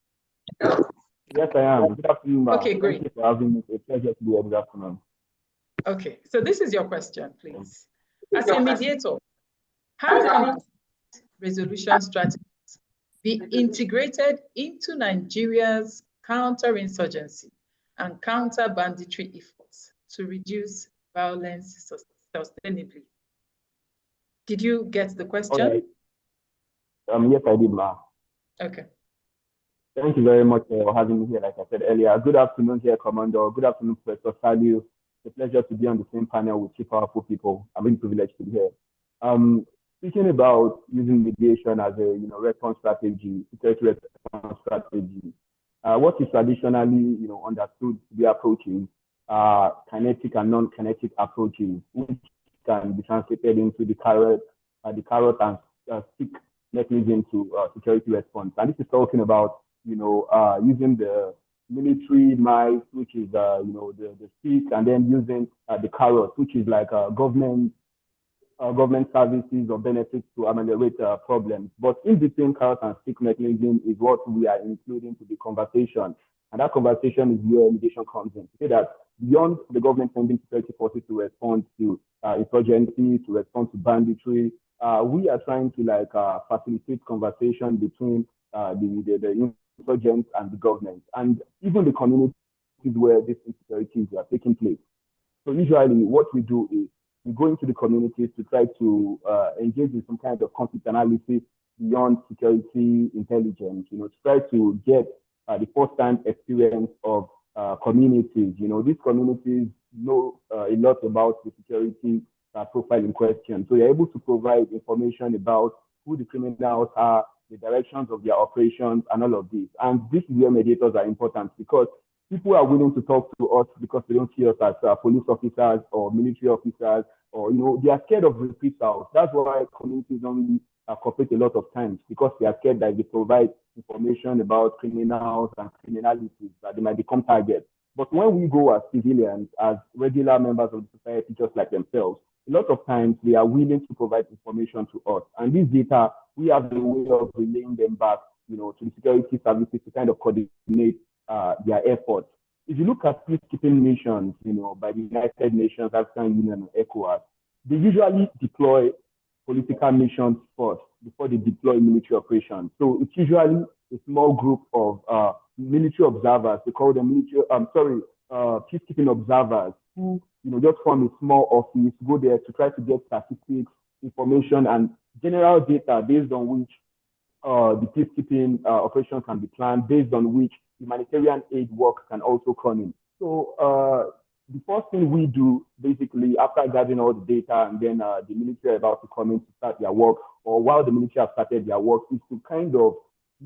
Yes, I am. Good afternoon, ma'am. Okay, great. Thank you for having me. It's a pleasure to be here this afternoon. Okay, so this is your question, please. As a mediator, how can resolution strategies be integrated into Nigeria's counterinsurgency and counter-banditry efforts to reduce violence sustainably? Did you get the question? Right. Yes, I did, ma'am. Okay. Thank you very much for having me here, like I said earlier. Good afternoon here, Commander. Good afternoon, Professor Saliu. It's a pleasure to be on the same panel with two powerful people. I'm really privileged to be here. Speaking about using mediation as a response strategy, security response strategy, what is traditionally understood to be approaches kinetic and non-kinetic approaches, which can be translated into the carrot and stick mechanism to security response. And this is talking about using the military might, which is the stick, and then using the carrot, which is like government services or benefits to ameliorate problems. But in between carrot and stick mechanism is what we are including to the conversation. And that conversation is where mediation comes in. To say that beyond the government sending security forces to respond to insurgency, to respond to banditry, we are trying to facilitate conversation between the insurgents and the government, and even the communities where these insecurities are taking place. So usually what we do is we go into the communities to try to engage in some kind of conflict analysis beyond security intelligence, to try to get the first-hand experience of communities. These communities know a lot about the security profile in question. So you're able to provide information about who the criminals are, the directions of their operations, and all of this. And this is where mediators are important, because people are willing to talk to us because they don't see us as police officers or military officers, or they are scared of reprisals. That's why communities don't really cooperate a lot of times, because they are scared that if they provide information about criminals and criminalities, that they might become targets. But when we go as civilians, as regular members of the society, just like themselves, a lot of times they are willing to provide information to us. And this data, we have a way of relaying them back, to the security services to kind of coordinate their efforts. If you look at peacekeeping missions, by the United Nations, African Union, and ECOWAS, they usually deploy political missions first before they deploy military operations. So it's usually a small group of military observers. They call them peacekeeping observers, who just form a small office, go there to try to get statistics, information, and general data based on which the peacekeeping operations can be planned, based on which humanitarian aid work can also come in. So the first thing we do, basically, after gathering all the data, and then the military are about to come in to start their work, or while the military have started their work, is to kind of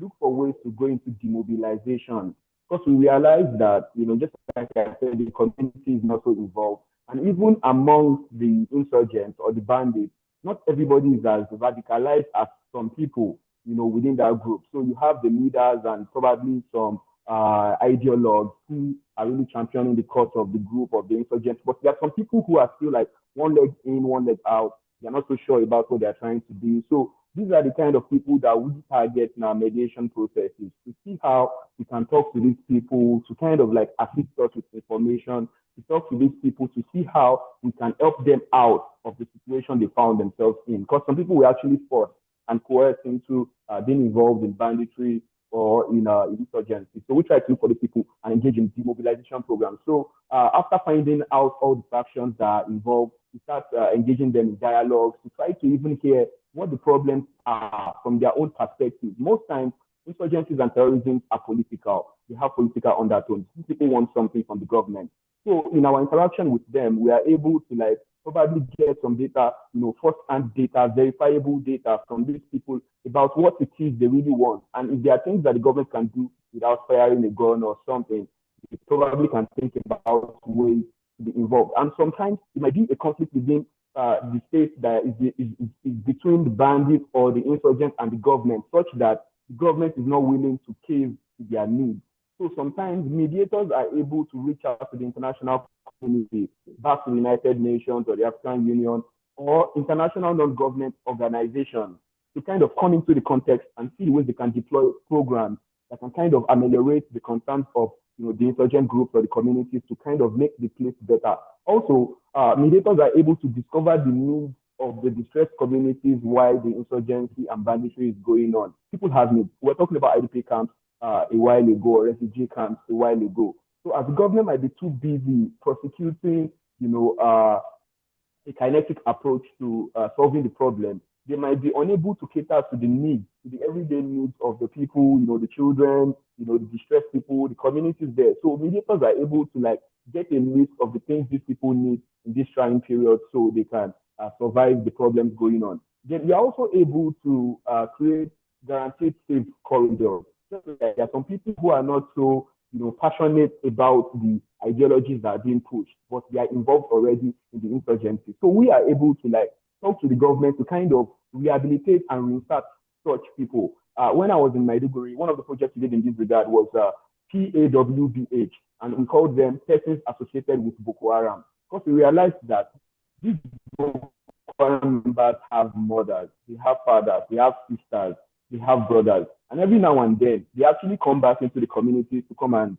look for ways to go into demobilization. Because we realize that, just like I said, the community is not so involved. And even among the insurgents or the bandits, not everybody is as radicalized as some people, within that group. So you have the leaders and probably some ideologues who are really championing the cause of the group of the insurgents. But there are some people who are still like one leg in, one leg out. They're not so sure about what they're trying to do. So these are the kind of people that we target in our mediation processes, to see how we can talk to these people, to kind of like assist us with information, to talk to these people to see how we can help them out of the situation they found themselves in. Because some people were actually forced and coerced into being involved in banditry or in insurgency. So we try to look for the people and engage in demobilization programs. So after finding out all the factions that are involved, we start engaging them in dialogues to try to even hear what the problems are from their own perspective. Most times, insurgencies and terrorism are political. They have political undertones. People want something from the government. So in our interaction with them, we are able to like probably get some data, first-hand data, verifiable data from these people about what it is they really want. And if there are things that the government can do without firing a gun or something, they probably can think about ways to be involved. And sometimes it might be a conflict within the state that is between the bandits or the insurgents and the government, such that the government is not willing to cave to their needs. So sometimes mediators are able to reach out to the international community, back to the United Nations or the African Union or international non-government organizations to kind of come into the context and see ways they can deploy programs that can kind of ameliorate the concerns of the insurgent groups or the communities to kind of make the place better. Also, mediators are able to discover the needs of the distressed communities while the insurgency and banditry is going on. People have needs. We're talking about IDP camps a while ago, or refugee camps a while ago. So as the government might be too busy prosecuting, a kinetic approach to solving the problem, they might be unable to cater to the needs, to the everyday needs of the people, the children, the distressed people, the communities there. So mediators are able to get a list of the things these people need in this trying period so they can survive the problems going on. Then we are also able to create guaranteed safe corridors. There are some people who are not so passionate about the ideologies that are being pushed, but they are involved already in the insurgency. So we are able to talk to the government to kind of rehabilitate and reinsert such people. When I was in Maiduguri, one of the projects we did in this regard was PAWBH, and we called them persons associated with Boko Haram, because we realized that these Boko Haram members have mothers, they have fathers, they have sisters, they have brothers, and every now and then they actually come back into the communities to come and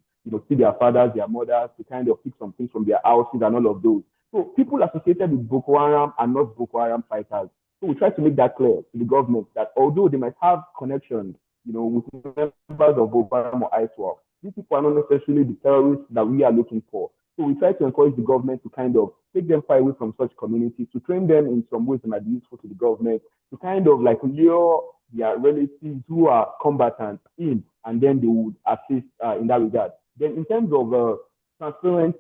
see their fathers, their mothers, to kind of pick some things from their houses and all of those. So people associated with Boko Haram are not Boko Haram fighters. So we try to make that clear to the government that although they might have connections, with members of Boko Haram or ISWAP, these people are not necessarily the terrorists that we are looking for. So we try to encourage the government to kind of take them far away from such communities, to train them in some ways that might be useful to the government, to kind of lure their relatives who are combatants in, and then they would assist in that regard. Then in terms of transparent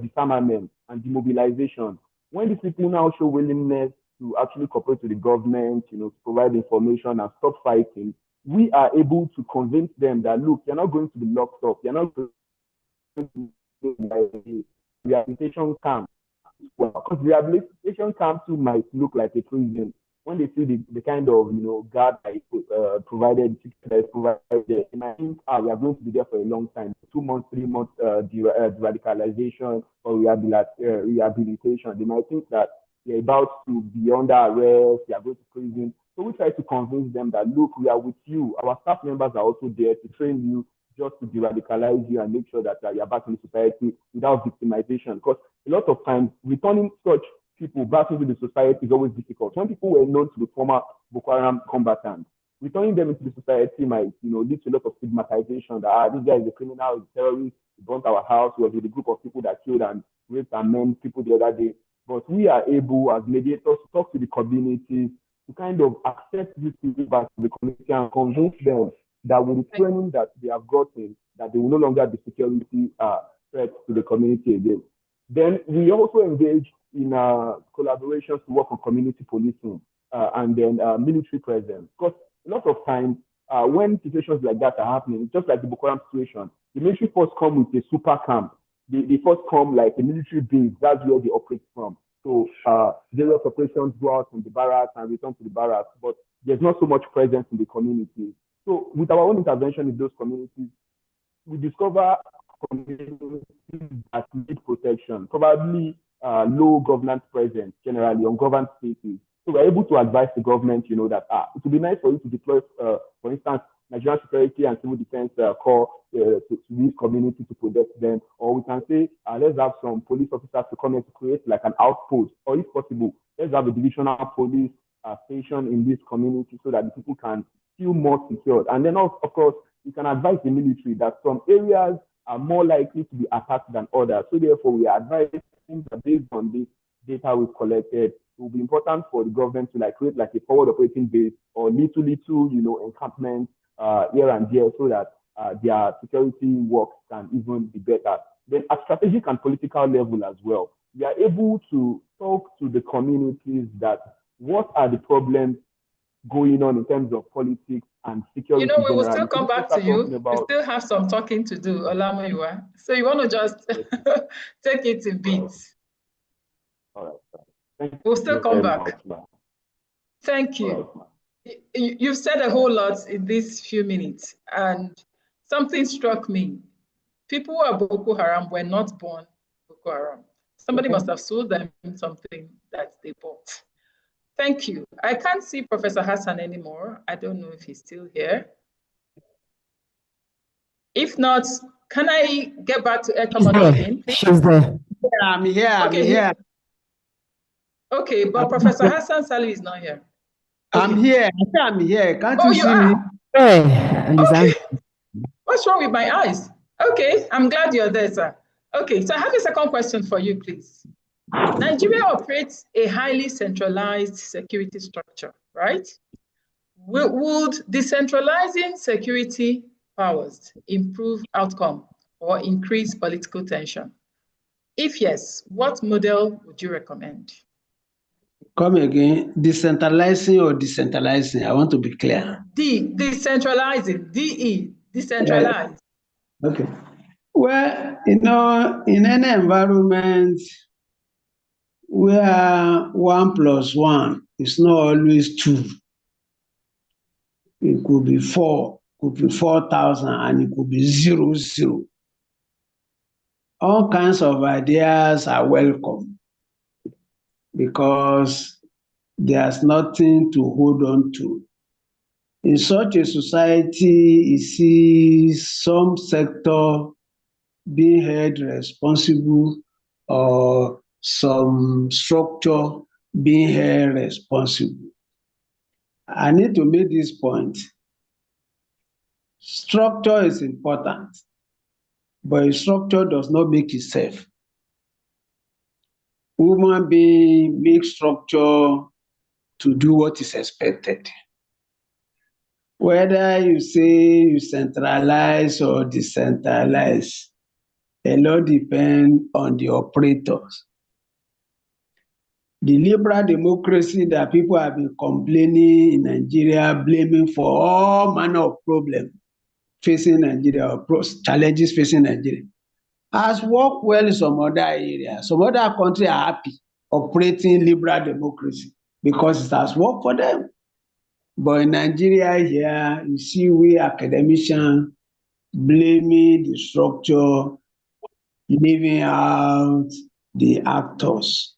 disarmament and demobilization, when these people now show willingness to actually cooperate with the government, to provide information and stop fighting, we are able to convince them that, look, you're not going to be locked up, you're not going to be rehabilitation camp. Well, because rehabilitation camp too might look like a prison. When they see the kind of guard that is provided, they might think, we are going to be there for a long time, 2 months, 3 months, radicalization or rehabilitation. They might think that they're about to be under arrest, they are going to prison. So we try to convince them that, look, we are with you. Our staff members are also there to train you, just to de-radicalize you and make sure that you're back in the society without victimization. Because a lot of times, returning such people back into the society is always difficult. When people were known to be former Boko Haram combatants, returning them into the society might, lead to a lot of stigmatization that this guy is a criminal, he's a terrorist, he burnt our house, he was with a group of people that killed and raped and maimed people the other day. But we are able, as mediators, to talk to the communities, to kind of accept these people back to the community and convince them that with the training that they have gotten, that they will no longer be security threats to the community again. Then we also engage in collaborations to work on community policing and then military presence. Because a lot of times, when situations like that are happening, just like the Boko Haram situation, the military force come with a super camp. They first come like a military base. That's where they operate from. So various operations go out from the barracks and return to the barracks, but there's not so much presence in the community. So with our own intervention in those communities, we discover communities that need protection, probably low governance presence, generally ungoverned spaces. So we're able to advise the government, that it would be nice for you to deploy, for instance, Nigerian Security and Civil Defense Corps to these communities to protect them. Or we can say, let's have some police officers to come in to create like an outpost, or if possible, let's have a divisional police station in this community so that the people can feel more secured. And then, of course, you can advise the military that some areas are more likely to be attacked than others. So therefore, we are advising that based on this data we've collected, it will be important for the government to create like a forward operating base or little encampments here and there so that their security work can even be better. Then at strategic and political level as well, we are able to talk to the communities that what are the problems going on in terms of politics and security. You know, we will still generally. come back to you. We still have some talking to do, Olamuyiwa. So you want to just take it in beats. All right. Thank you. We'll still come back. Thank you. You've said a whole lot in these few minutes, and something struck me. People who are Boko Haram were not born Boko Haram. Somebody must have sold them something that they bought. Thank you. I can't see Professor Hassan anymore. I don't know if he's still here. If not, can I get back to Air Commodore again, please? She's there. Yeah, I'm here. Okay, I'm here. Okay, but Professor Hassan Sali is not here. Okay. I'm here. I say I'm here. Can't Oh, you you see are? me? Okay. What's wrong with my eyes? Okay, I'm glad you're there, sir. Okay, so I have a second question for you, please. Nigeria operates a highly centralized security structure, right? Would decentralizing security powers improve outcome or increase political tension? If yes, what model would you recommend? Come again. Decentralizing or decentralizing? I want to be clear. Decentralizing, DE, decentralized. Okay. Well, you know, in any environment where 1 + 1 is not always 2, it could be 4, could be 4,000, and it could be 0, 0. All kinds of ideas are welcome because there's nothing to hold on to. In such a society, you see some sector being held responsible or some structure being held responsible. I need to make this point. Structure is important, but structure does not make itself. Human being make structure to do what is expected. Whether you say you centralize or decentralize, a lot depends on the operators. The liberal democracy that people have been complaining in Nigeria, blaming for all manner of problems facing Nigeria or challenges facing Nigeria, has worked well in some other areas. Some other countries are happy operating liberal democracy because it has worked for them. But in Nigeria here, you see we academicians blaming the structure, leaving out the actors.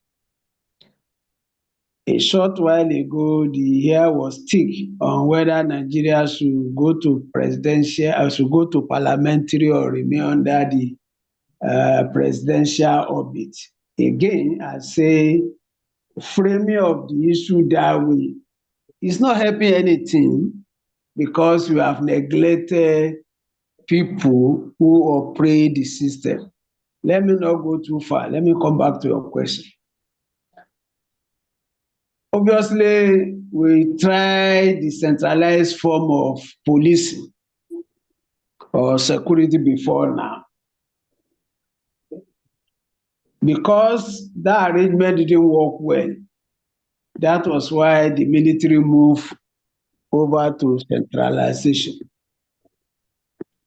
A short while ago, the air was thick on whether Nigeria should go to presidential or should go to parliamentary or remain under the presidential orbit. Again, I say framing of the issue that way is not helping anything because we have neglected people who operate the system. Let me not go too far. Let me come back to your question. Obviously, we try the centralized form of policing or security before now. Because that arrangement didn't work well, that was why the military moved over to centralization.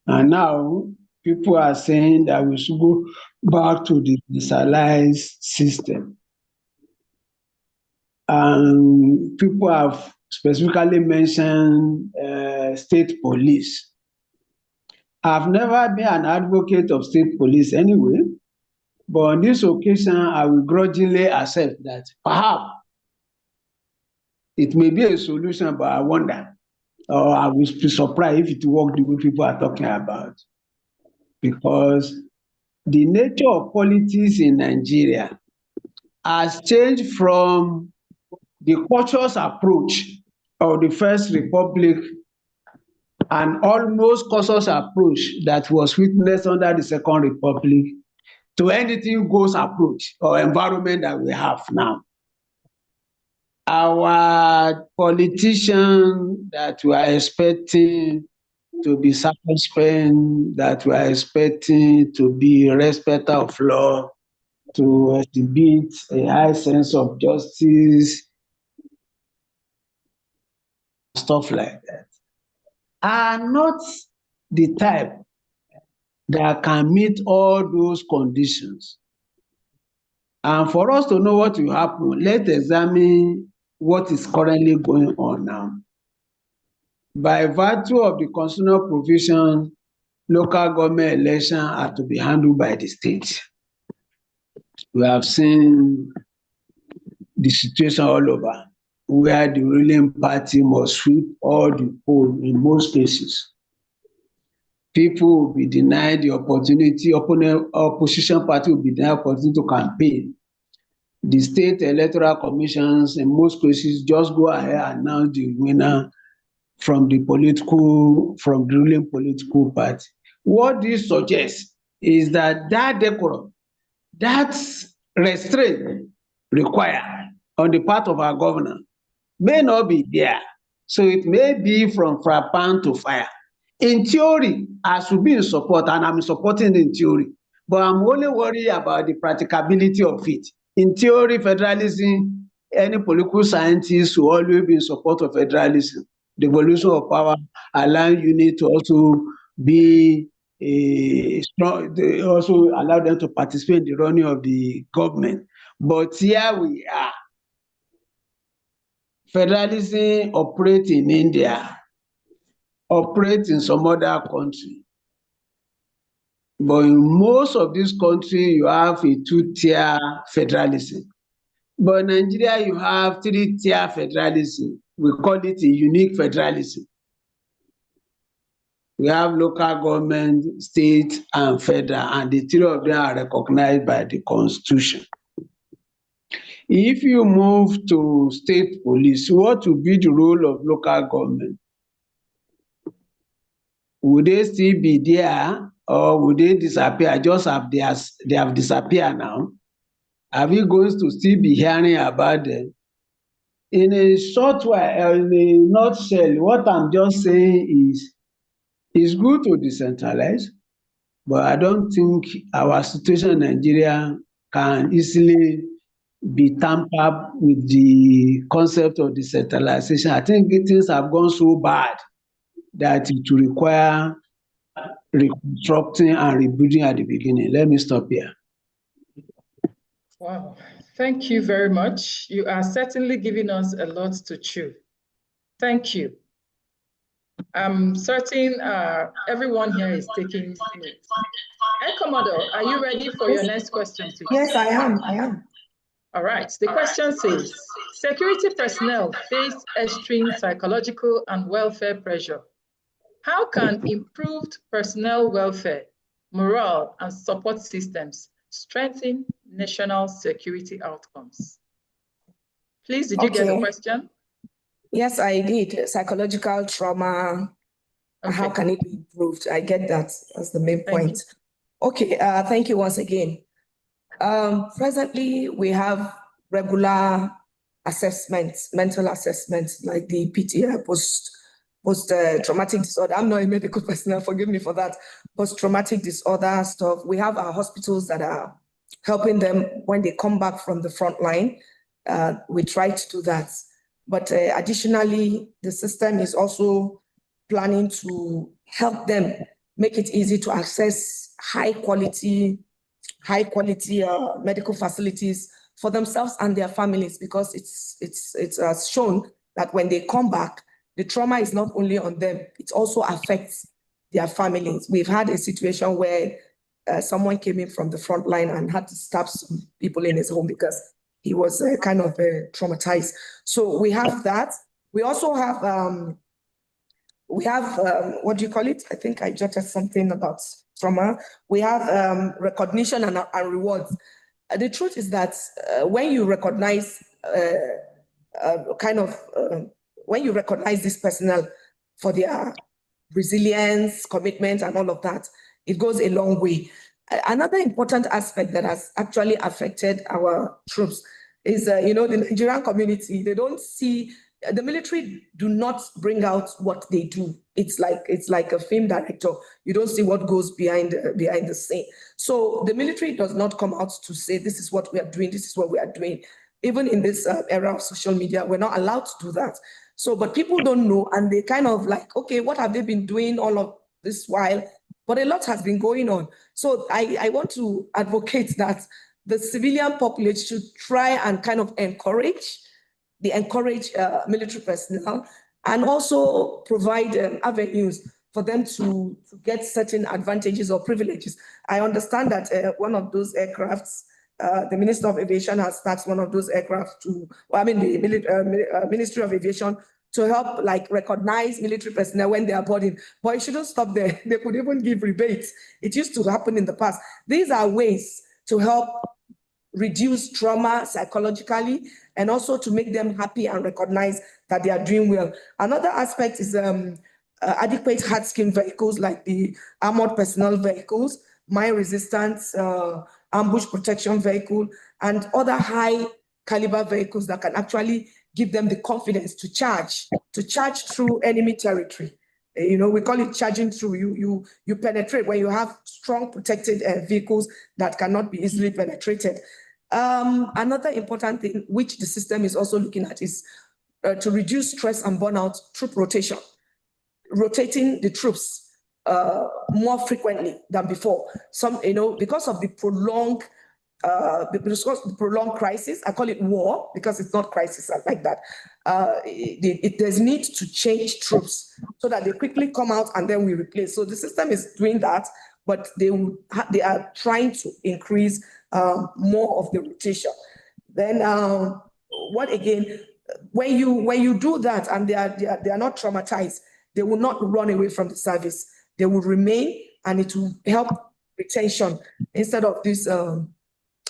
And now people are saying that we should go back to the decentralized system. And people have specifically mentioned state police. I've never been an advocate of state police anyway, but on this occasion, I will grudgingly accept that perhaps it may be a solution, but I wonder, or I will be surprised if it works the way people are talking about. Because the nature of politics in Nigeria has changed from the cautious approach of the First Republic and almost cautious approach that was witnessed under the Second Republic to anything goes approach or environment that we have now. Our politicians that we are expecting to be circumspect, that we are expecting to be respecter of law, to exhibit a high sense of justice, stuff like that, are not the type that can meet all those conditions. And for us to know what will happen, let's examine what is currently going on now. By virtue of the constitutional provision, local government elections are to be handled by the state. We have seen the situation all over, where the ruling party must sweep all the polls in most cases. People will be denied the opportunity, opposition party will be denied the opportunity to campaign. The state electoral commissions in most cases just go ahead and announce the winner from the ruling political party. What this suggests is that decorum, that restraint required on the part of our governor may not be there. So it may be from pan to fire. In theory, I should be in support, and I'm supporting in theory, but I'm only worried about the practicability of it. In theory, federalism, any political scientist will always be in support of federalism. The evolution of power allowing unit to also be strong, they also allow them to participate in the running of the government. But here we are. Federalism operates in India, operates in some other country. But in most of these countries, you have a two-tier federalism. But in Nigeria, you have three-tier federalism. We call it a unique federalism. We have local government, state, and federal, and the three of them are recognized by the Constitution. If you move to state police, what will be the role of local government? Would they still be there, or would they disappear? They have disappeared now. Are we going to still be hearing about them? In a short while, in a nutshell, what I'm just saying is, it's good to decentralize, but I don't think our situation in Nigeria can easily be tampered with the concept of decentralization. I think things have gone so bad that it will require reconstructing and rebuilding at the beginning. Let me stop here. Wow, thank you very much. You are certainly giving us a lot to chew. Thank you. I'm certain everyone here is taking notes. Hey, Commodore, are you ready for your next question, please? Yes, I am. All right, the question says, security personnel face extreme psychological and welfare pressure. How can improved personnel welfare, morale, and support systems strengthen national security outcomes? Please, did you get the question? Yes, I did. Psychological trauma, how can it be improved? I get that. That's the main point. Okay, thank you once again. Presently, we have regular assessments, mental assessments, like the PTI, post-traumatic disorder. I'm not a medical personnel, forgive me for that. Post-traumatic disorder stuff. We have our hospitals that are helping them when they come back from the front line. We try to do that. But additionally, the system is also planning to help them make it easy to access high quality medical facilities for themselves and their families, because it's shown that when they come back, the trauma is not only on them, it also affects their families. We've had a situation where someone came in from the front line and had to stab some people in his home because he was kind of traumatized. So we have that. We also have, what do you call it? I think I jotted something about trauma. We have recognition and rewards. The truth is that when you recognize when you recognize this personnel for their resilience, commitment, and all of that, it goes a long way. Another important aspect that has actually affected our troops is, the Nigerian community, they don't see the military do not bring out what they do. It's like a film director. You don't see what goes behind the scene. So the military does not come out to say, this is what we are doing, this is what we are doing. Even in this era of social media, we're not allowed to do that. So, but people don't know, and they kind of like, okay, what have they been doing all of this while? But a lot has been going on. So I want to advocate that the civilian populace should try and kind of encourage military personnel, and also provide avenues for them to get certain advantages or privileges. I understand that one of those aircrafts, the Minister of Aviation has tasked one of those aircraft to, the Ministry of Aviation to help like recognize military personnel when they are boarding. But it shouldn't stop there. They could even give rebates. It used to happen in the past. These are ways to help reduce trauma psychologically, and also to make them happy and recognize that they are doing well. Another aspect is adequate hard skin vehicles like the armored personnel vehicles, mine resistance, ambush protection vehicle, and other high caliber vehicles that can actually give them the confidence to charge through enemy territory. You know, we call it charging through. You penetrate when you have strong protected vehicles that cannot be easily penetrated. Another important thing which the system is also looking at is to reduce stress and burnout, troop rotation, rotating the troops more frequently than before. Because of the prolonged crisis, I call it war because it's not crisis like that. There's need to change troops so that they quickly come out and then we replace. So the system is doing that, but they are trying to increase more of the rotation. Then when you do that and they are not traumatized, they will not run away from the service. They will remain, and it will help retention instead of this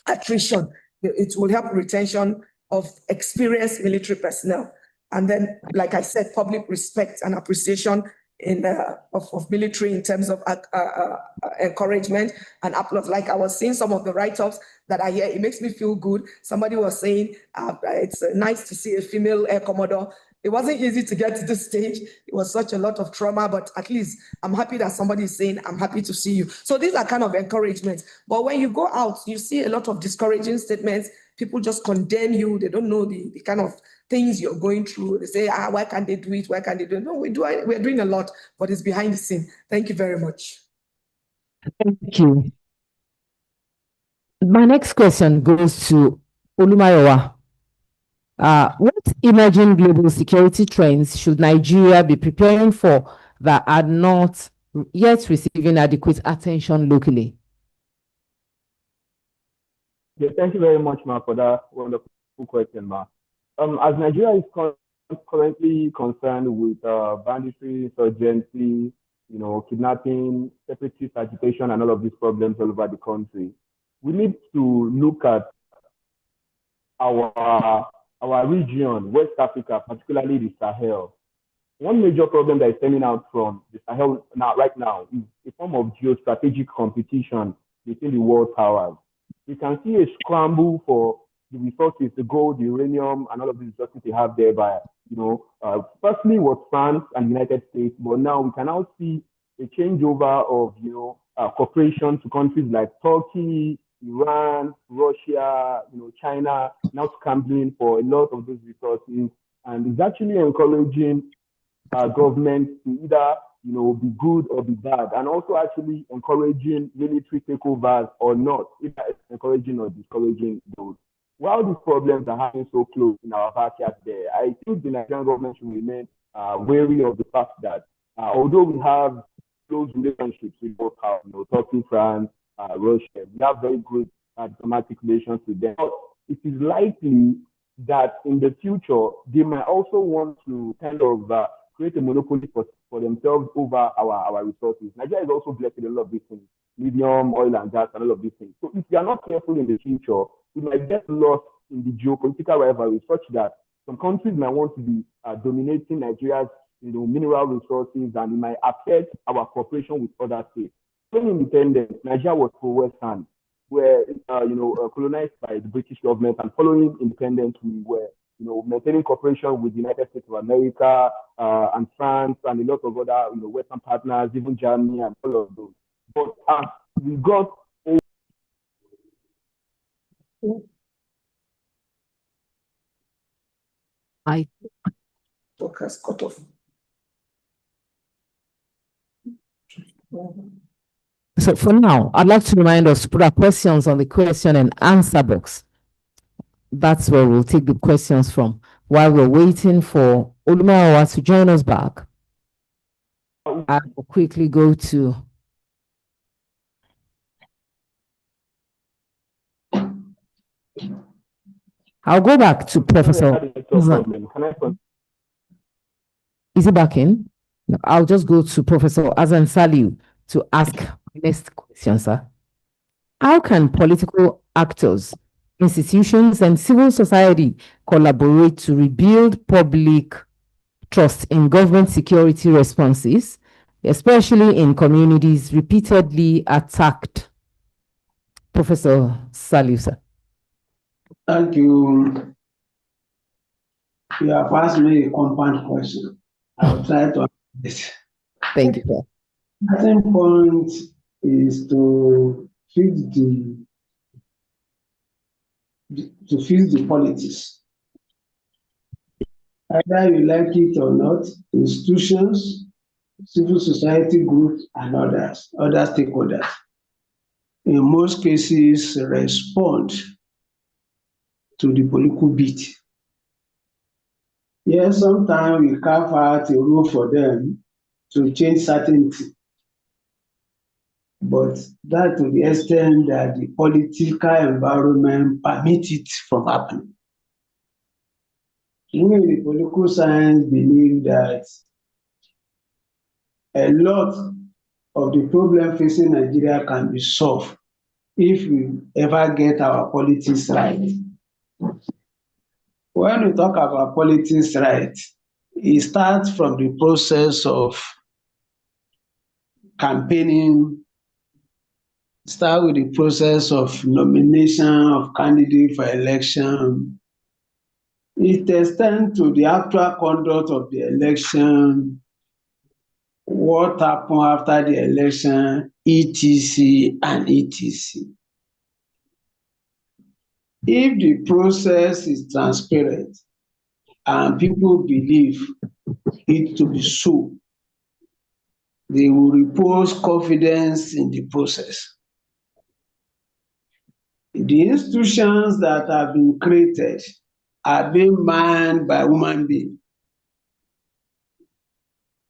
attrition. It will help retention of experienced military personnel. And then, like I said, public respect and appreciation of military in terms of encouragement and applause. Like I was seeing some of the write-ups that I hear, it makes me feel good. Somebody was saying, it's nice to see a female Air Commodore. It wasn't easy to get to this stage. It was such a lot of trauma, but at least I'm happy that somebody is saying, I'm happy to see you. So these are kind of encouragements. But when you go out, you see a lot of discouraging statements. People just condemn you. They don't know the kind of things you're going through. They say, why can't they do it? Why can't they do it? No, we're doing a lot, but it's behind the scene. Thank you very much. Thank you. My next question goes to Olumayowa. What emerging global security trends should Nigeria be preparing for that are not yet receiving adequate attention locally? Yeah, thank you very much, Ma, for that wonderful question, Ma. As Nigeria is currently concerned with banditry, insurgency, kidnapping, separatist agitation, and all of these problems all over the country, we need to look at our region, West Africa, particularly the Sahel. One major problem that is stemming out from the Sahel right now is a form of geostrategic competition between the world powers. We can see a scramble for the resources, the gold, the uranium, and all of the resources they have there by, firstly was France and the United States, but now we can now see a changeover of cooperation to countries like Turkey, Iran, Russia, China, now scrambling for a lot of those resources, and it's actually encouraging governments to either be good or be bad, and also actually encouraging military takeovers or not, either encouraging or discouraging those. While these problems are happening so close in our backyard there, I think the Nigerian government should remain wary of the fact that although we have close relationships with both powers, Turkey, France, Russia, we have very good diplomatic relations with them. But it is likely that in the future, they might also want to kind of create a monopoly for themselves over our resources. Nigeria is also blessed with a lot of these things, lithium, oil and gas, and all of these things. So if we are not careful in the future, we might get lost in the geopolitical rivalry such that some countries might want to be dominating Nigeria's mineral resources, and it might affect our cooperation with other states. When independence, Nigeria was pro-Western, were colonized by the British government, and following independence, we were maintaining cooperation with the United States of America and France and a lot of other, Western partners, even Germany and all of those. But as we got Focus cut off. So for now, I'd like to remind us to put our questions on the question and answer box. That's where we'll take the questions from while we're waiting for Olumawa to join us back. I will quickly go to I'll go back to Professor. Is he back in? No, I'll just go to Professor Azan Saliu to ask the next question, sir. How can political actors, institutions, and civil society collaborate to rebuild public trust in government security responses, especially in communities repeatedly attacked? Professor Saliu, sir. Thank you. You have asked me a compound question. I will try to answer this. Thank you, sir. The second point is to fix the politics. Either you like it or not, institutions, civil society groups, and other stakeholders, in most cases, respond to the political beat. Yes, sometimes we carve out a rule for them to change certain things, but that to the extent that the political environment permits it from happening. We in the political science believe that a lot of the problem facing Nigeria can be solved if we ever get our politics right. When we talk about politics right, it starts from the process of campaigning, start with the process of nomination of candidate for election. It extends to the actual conduct of the election, what happened after the election, etc. and etc. If the process is transparent and people believe it to be so, they will repose confidence in the process. The institutions that have been created are being manned by human beings.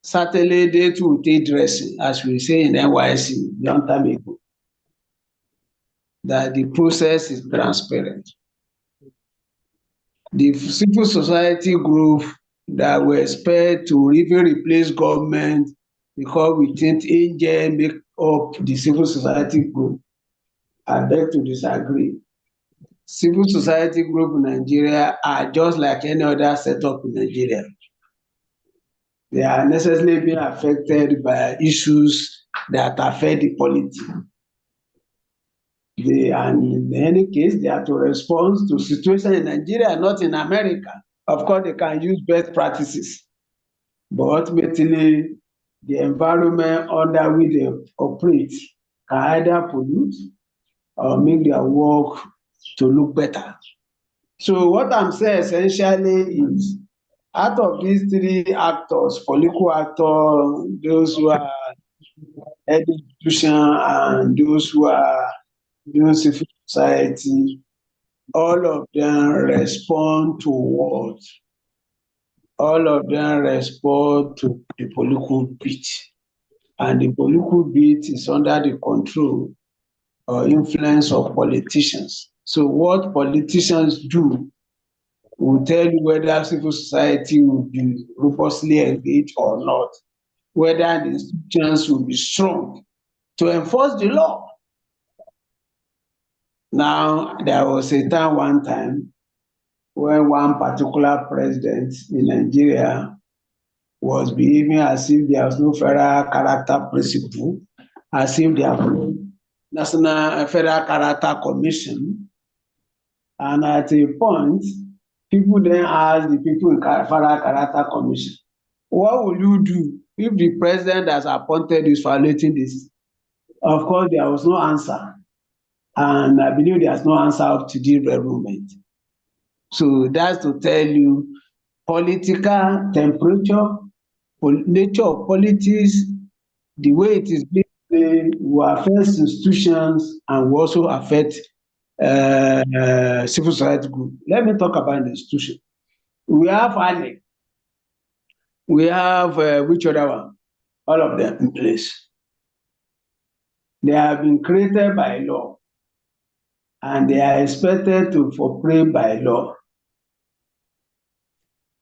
Certainly, they too take dressing, as we say in NYC long time ago, that the process is transparent. The civil society group that we expect to even replace government because we think angel make up the civil society group, I beg to disagree. Civil society group in Nigeria are just like any other setup in Nigeria. They are necessarily being affected by issues that affect the polity. And in any case, they have to respond to situation in Nigeria, not in America. Of course, they can use best practices, but ultimately, the environment under which they operate can either pollute or make their work to look better. So what I'm saying essentially is, out of these three actors, political actors, those who are education and those who are civil society, all of them respond to what? All of them respond to the political beat. And the political beat is under the control or influence of politicians. So what politicians do will tell you whether civil society will be robustly engaged or not, whether the institutions will be strong to enforce the law. Now, there was a time one time when one particular president in Nigeria was behaving as if there was no federal character principle, as if there was no National Federal Character Commission. And at a point, People then ask the people in Federal Character Commission, what will you do if the president has appointed is violating this? Of course, there was no answer. And I believe there's no answer up to the very moment. So that's to tell you political temperature, nature of politics, the way it is being played will affect institutions and will also affect civil society group. Let me talk about the institution. We have ANEC. We have which other one? All of them in place. They have been created by law, and they are expected to operate by law.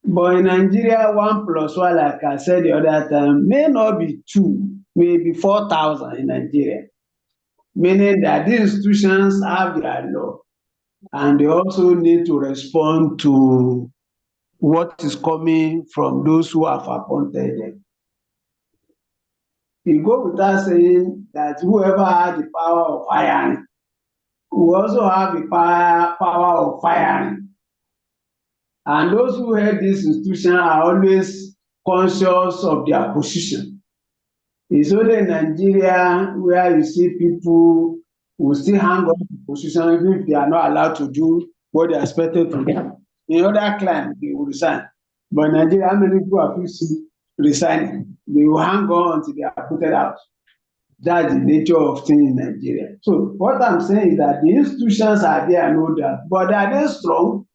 But in Nigeria, 1 + 1, like I said the other time, may not be 2, maybe 4,000 in Nigeria. Meaning that these institutions have their law, and they also need to respond to what is coming from those who have appointed them. It goes without saying that whoever has the power of firing will also have the power of firing. And those who head this institution are always conscious of their position. It's only in Nigeria where you see people who still hang on to position even if they are not allowed to do what they are expected to do. In other climes, they will resign. But in Nigeria, how many people have you seen resigning? They will hang on until they are put out. That's the nature of things in Nigeria. So what I'm saying is that the institutions are there, I know that, but are they strong?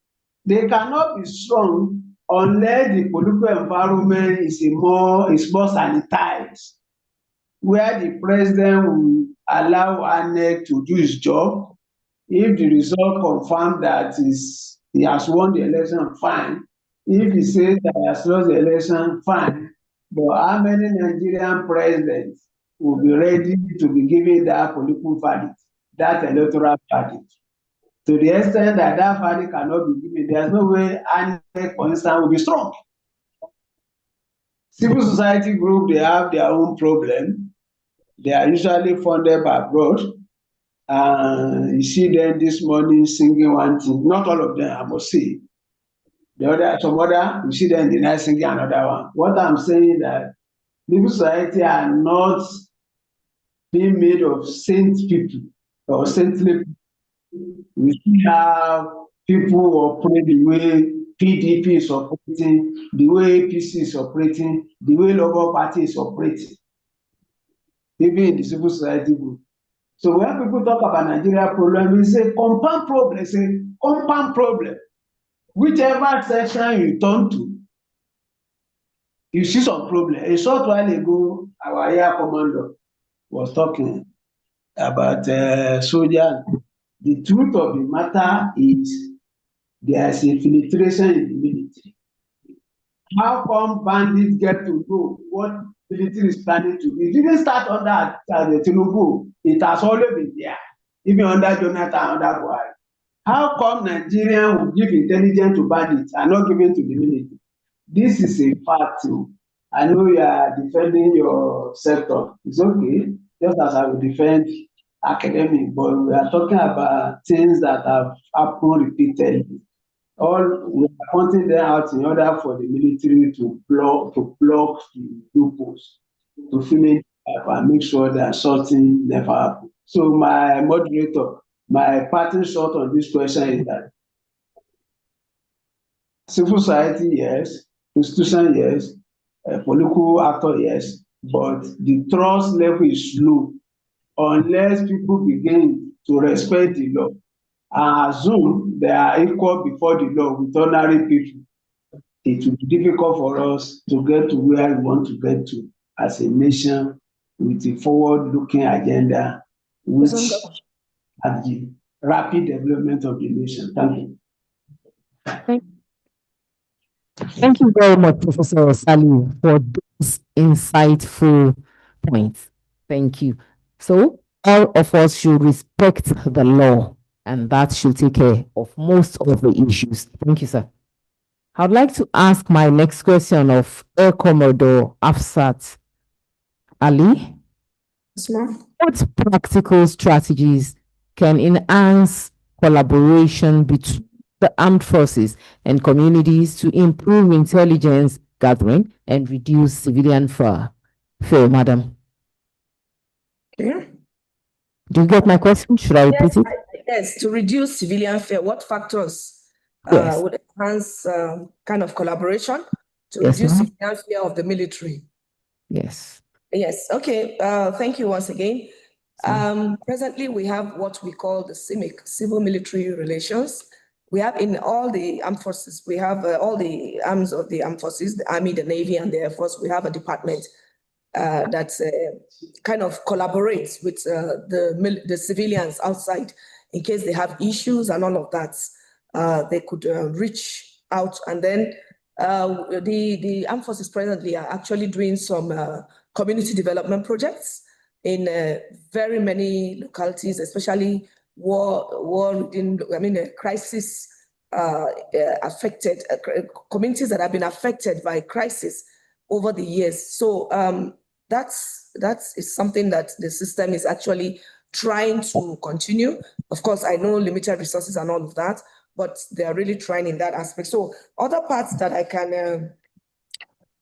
They cannot be strong unless the political environment is more sanitized, where the president will allow ANEC to do his job. If the result confirms that he has won the election, fine. If he says that he has lost the election, fine. But how many Nigerian presidents will be ready to be given that political verdict, that electoral verdict? To the extent that that verdict cannot be given, there's no way ANEC, for instance, will be strong. Civil society group, they have their own problem. They are usually funded by abroad. You see them this morning singing one thing. Not all of them, I must say. Some other, you see them the night singing another one. What I'm saying is that civil society are not being made of saint people or saintly people. We still have people who operate the way PDP is operating, the way APC is operating, the way Labour Party is operating, even in the civil society group. So when people talk about Nigeria problem, it's a compound problem. It's a compound problem. Whichever section you turn to, you see some problem. A short while ago, our air commander was talking about soldiers. The truth of the matter is there is infiltration in the military. How come bandits get to know what military is planning to do? It didn't start under Tinubu. It has always been there, even under Jonathan, under Buhari. How come Nigerians will give intelligence to bandits and not give it to the military? This is a fact too. I know you are defending your sector. It's okay, just as I will defend academic, but we are talking about things that have happened repeatedly. We are pointing them out in order for the military to block the loopholes, to fill it up and make sure that something never happens. So my moderator, my parting shot on this question is that civil society, yes, institution, yes, political actor, yes, but the trust level is low unless people begin to respect the law and assume they are equal before the law with ordinary people. It will be difficult for us to get to where we want to get to as a nation with a forward-looking agenda which at the rapid development of the nation. Thank you. Thank you very much, Professor Salim, for those insightful points. Thank you. So all of us should respect the law, and that should take care of most of the issues. Thank you, sir. I'd like to ask my next question of Air Commodore Afsat Ali. Yes, ma'am. What practical strategies can enhance collaboration between the armed forces and communities to improve intelligence gathering and reduce civilian fear. Madam. Okay. Do you get my question? Should I repeat it? Yes, to reduce civilian fear, what factors would enhance kind of collaboration to reduce civilian fear of the military? Yes. Yes, okay. Thank you once again. Presently, we have what we call the CIMIC, Civil Military Relations. We have in all the armed forces, we have all the arms of the armed forces, the Army, the Navy, and the Air Force. We have a department that kind of collaborates with the civilians outside in case they have issues and all of that. They could reach out, and then the armed forces presently are actually doing some community development projects in very many localities, especially crisis affected communities that have been affected by crisis over the years. So that is something that the system is actually trying to continue. Of course, I know limited resources and all of that, but they are really trying in that aspect. So other parts that I can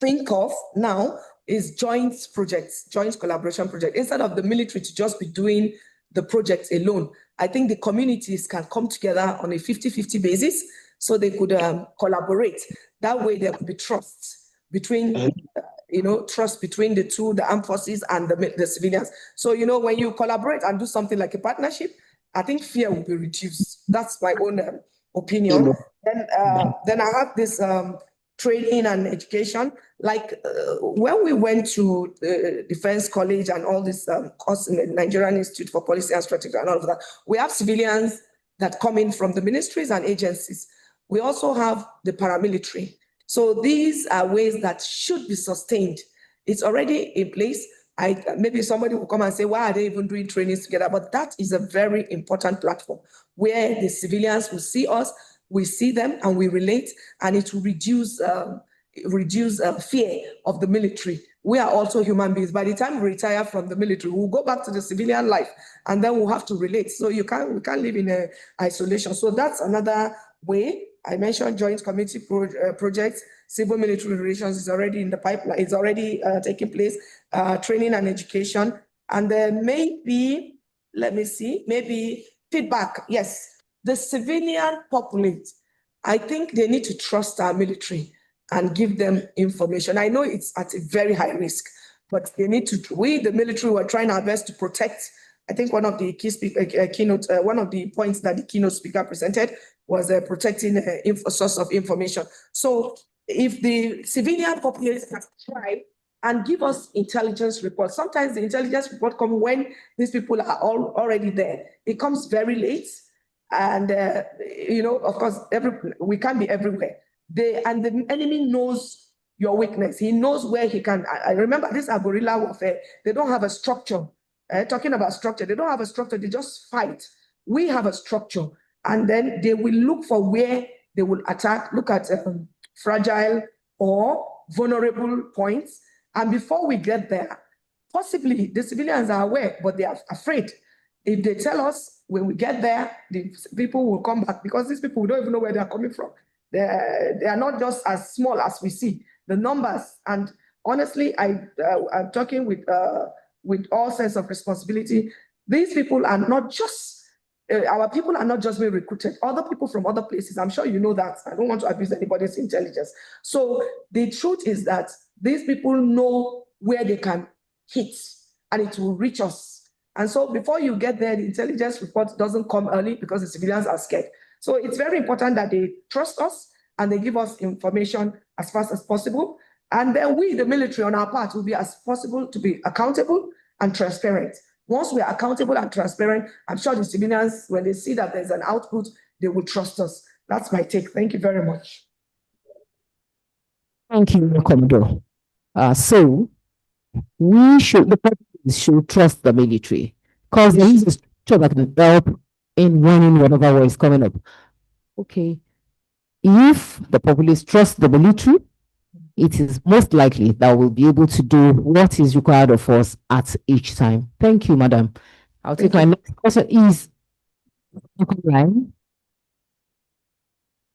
think of now is joint projects, joint collaboration projects. Instead of the military to just be doing the project alone, I think the communities can come together on a 50-50 basis so they could collaborate. That way there could be trust between, trust between the two, the armed forces and the civilians. So, when you collaborate and do something like a partnership, I think fear will be reduced. That's my own opinion. Then I have this training and education. Like when we went to Defense College and all this course in the Nigerian Institute for Policy and Strategy and all of that, we have civilians that come in from the ministries and agencies. We also have the paramilitary. So these are ways that should be sustained. It's already in place. Maybe somebody will come and say, why are they even doing trainings together? But that is a very important platform where the civilians will see us, we see them, and we relate, and it will reduce fear of the military. We are also human beings. By the time we retire from the military, we'll go back to the civilian life, and then we'll have to relate. So we can't live in isolation. So that's another way. I mentioned joint community projects. Civil military relations is already in the pipeline. It's already taking place. Training and education. And then maybe, let me see, maybe feedback. Yes, the civilian populate, I think they need to trust our military and give them information. I know it's at a very high risk, but they need to, we, the military, were trying our best to protect. I think one of the keynote, one of the points that the keynote speaker presented was protecting source of information. So if the civilian population can try and give us intelligence reports, sometimes the intelligence report comes when these people are already there. It comes very late. And, of course, we can't be everywhere. And the enemy knows your weakness. He knows where he can. I remember this are guerrilla warfare. They don't have a structure. Talking about structure, they don't have a structure. They just fight. We have a structure. And then they will look for where they will attack, look at fragile or vulnerable points. And before we get there, possibly the civilians are aware, but they are afraid. If they tell us when we get there, the people will come back, because these people, we don't even know where they are coming from. They are not just as small as we see. The numbers, and honestly, I'm talking with all sense of responsibility. These people are not just, our people are not just being recruited. Other people from other places, I'm sure you know that. I don't want to abuse anybody's intelligence. So the truth is that these people know where they can hit, and it will reach us. And so before you get there, the intelligence report doesn't come early because the civilians are scared. So it's very important that they trust us and they give us information as fast as possible. And then we, the military, on our part, will be as possible to be accountable and transparent. Once we are accountable and transparent, I'm sure the civilians, when they see that there's an output, they will trust us. That's my take. Thank you very much. Thank you, Commodore. So the president should trust the military, because there is a structure that can help in running whatever war is coming up. Okay. If the populace trust the military, it is most likely that we'll be able to do what is required of us at each time. Thank you, madam. I'll take my next question. Is line?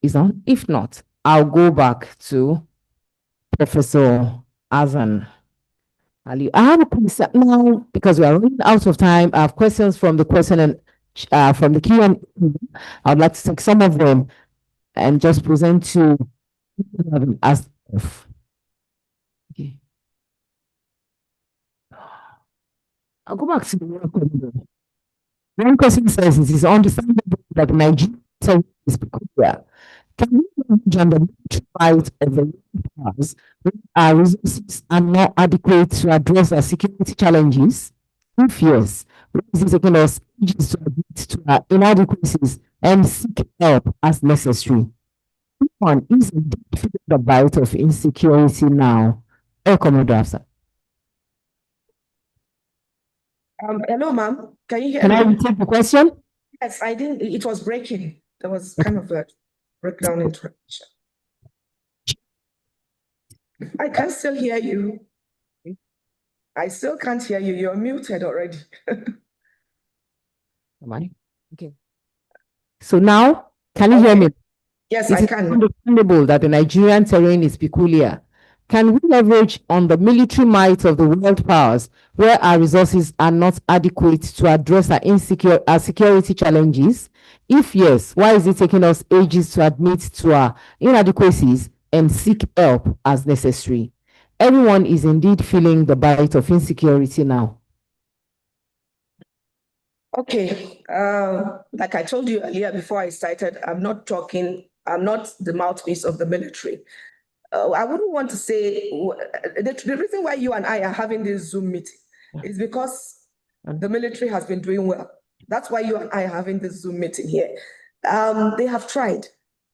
is on. If not, I'll go back to Professor Azan Ali. I have a question now because we are running out of time. I have questions from the question and from the Q&A. I'd like to take some of them and just present to as okay. I'll go back to the question. One question says it is understandable that Nigeria is peculiar. Can we imagine the right of the powers when our resources are not adequate to address our security challenges? If yes, what is it taking us ages to admit to our inadequacies and seek help as necessary? One is the bite of insecurity now. Commodore. Hello, ma'am. Can you hear Can me? I repeat the question? Yes, I didn't. It was breaking. There was kind of a breakdown in transmission. I can still hear you. I still can't hear you. You're muted already. Am I? Okay. So now, can you hear me? Yes, It I is can. understandable that the Nigerian terrain is peculiar. Can we leverage on the military might of the world powers where our resources are not adequate to address our security challenges? If yes, why is it taking us ages to admit to our inadequacies and seek help as necessary? Everyone is indeed feeling the bite of insecurity now. Okay, like I told you earlier before I started, I'm not the mouthpiece of the military. I wouldn't want to say, the reason why you and I are having this Zoom meeting is because the military has been doing well. That's why you and I are having this Zoom meeting here. They have tried.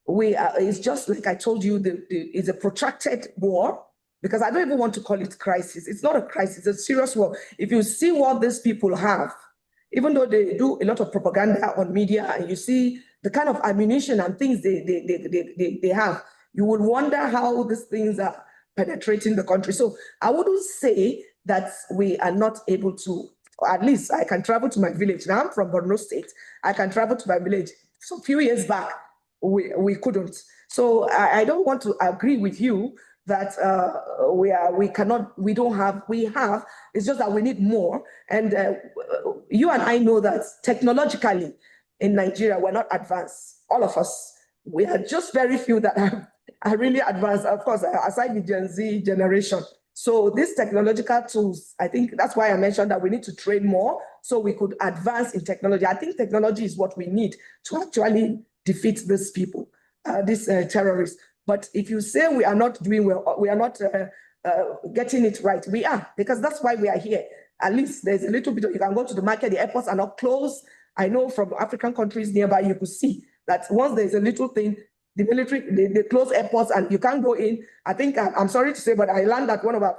It's just like I told you, it's a protracted war, because I don't even want to call it crisis. It's not a crisis, it's a serious war. If you see what these people have, even though they do a lot of propaganda on media, and you see the kind of ammunition and things they have, you would wonder how these things are penetrating the country. So I wouldn't say that we are not able to, or at least I can travel to my village. Now I'm from Borno State. I can travel to my village. So a few years back, we couldn't. So I don't want to agree with you that we have. It's just that we need more. And you and I know that technologically in Nigeria, we're not advanced. All of us, we are just very few that are really advanced, of course, aside the Gen Z generation. So these technological tools, I think that's why I mentioned that we need to train more so we could advance in technology. I think technology is what we need to actually defeat these people, these terrorists. But if you say we are not doing well, we are not getting it right, we are, because that's why we are here. At least there's a little bit of, you can go to the market, the airports are not closed. I know from African countries nearby, you could see that once there's a little thing, the military, they close airports and you can't go in. I think, I'm sorry to say, but I learned that one of our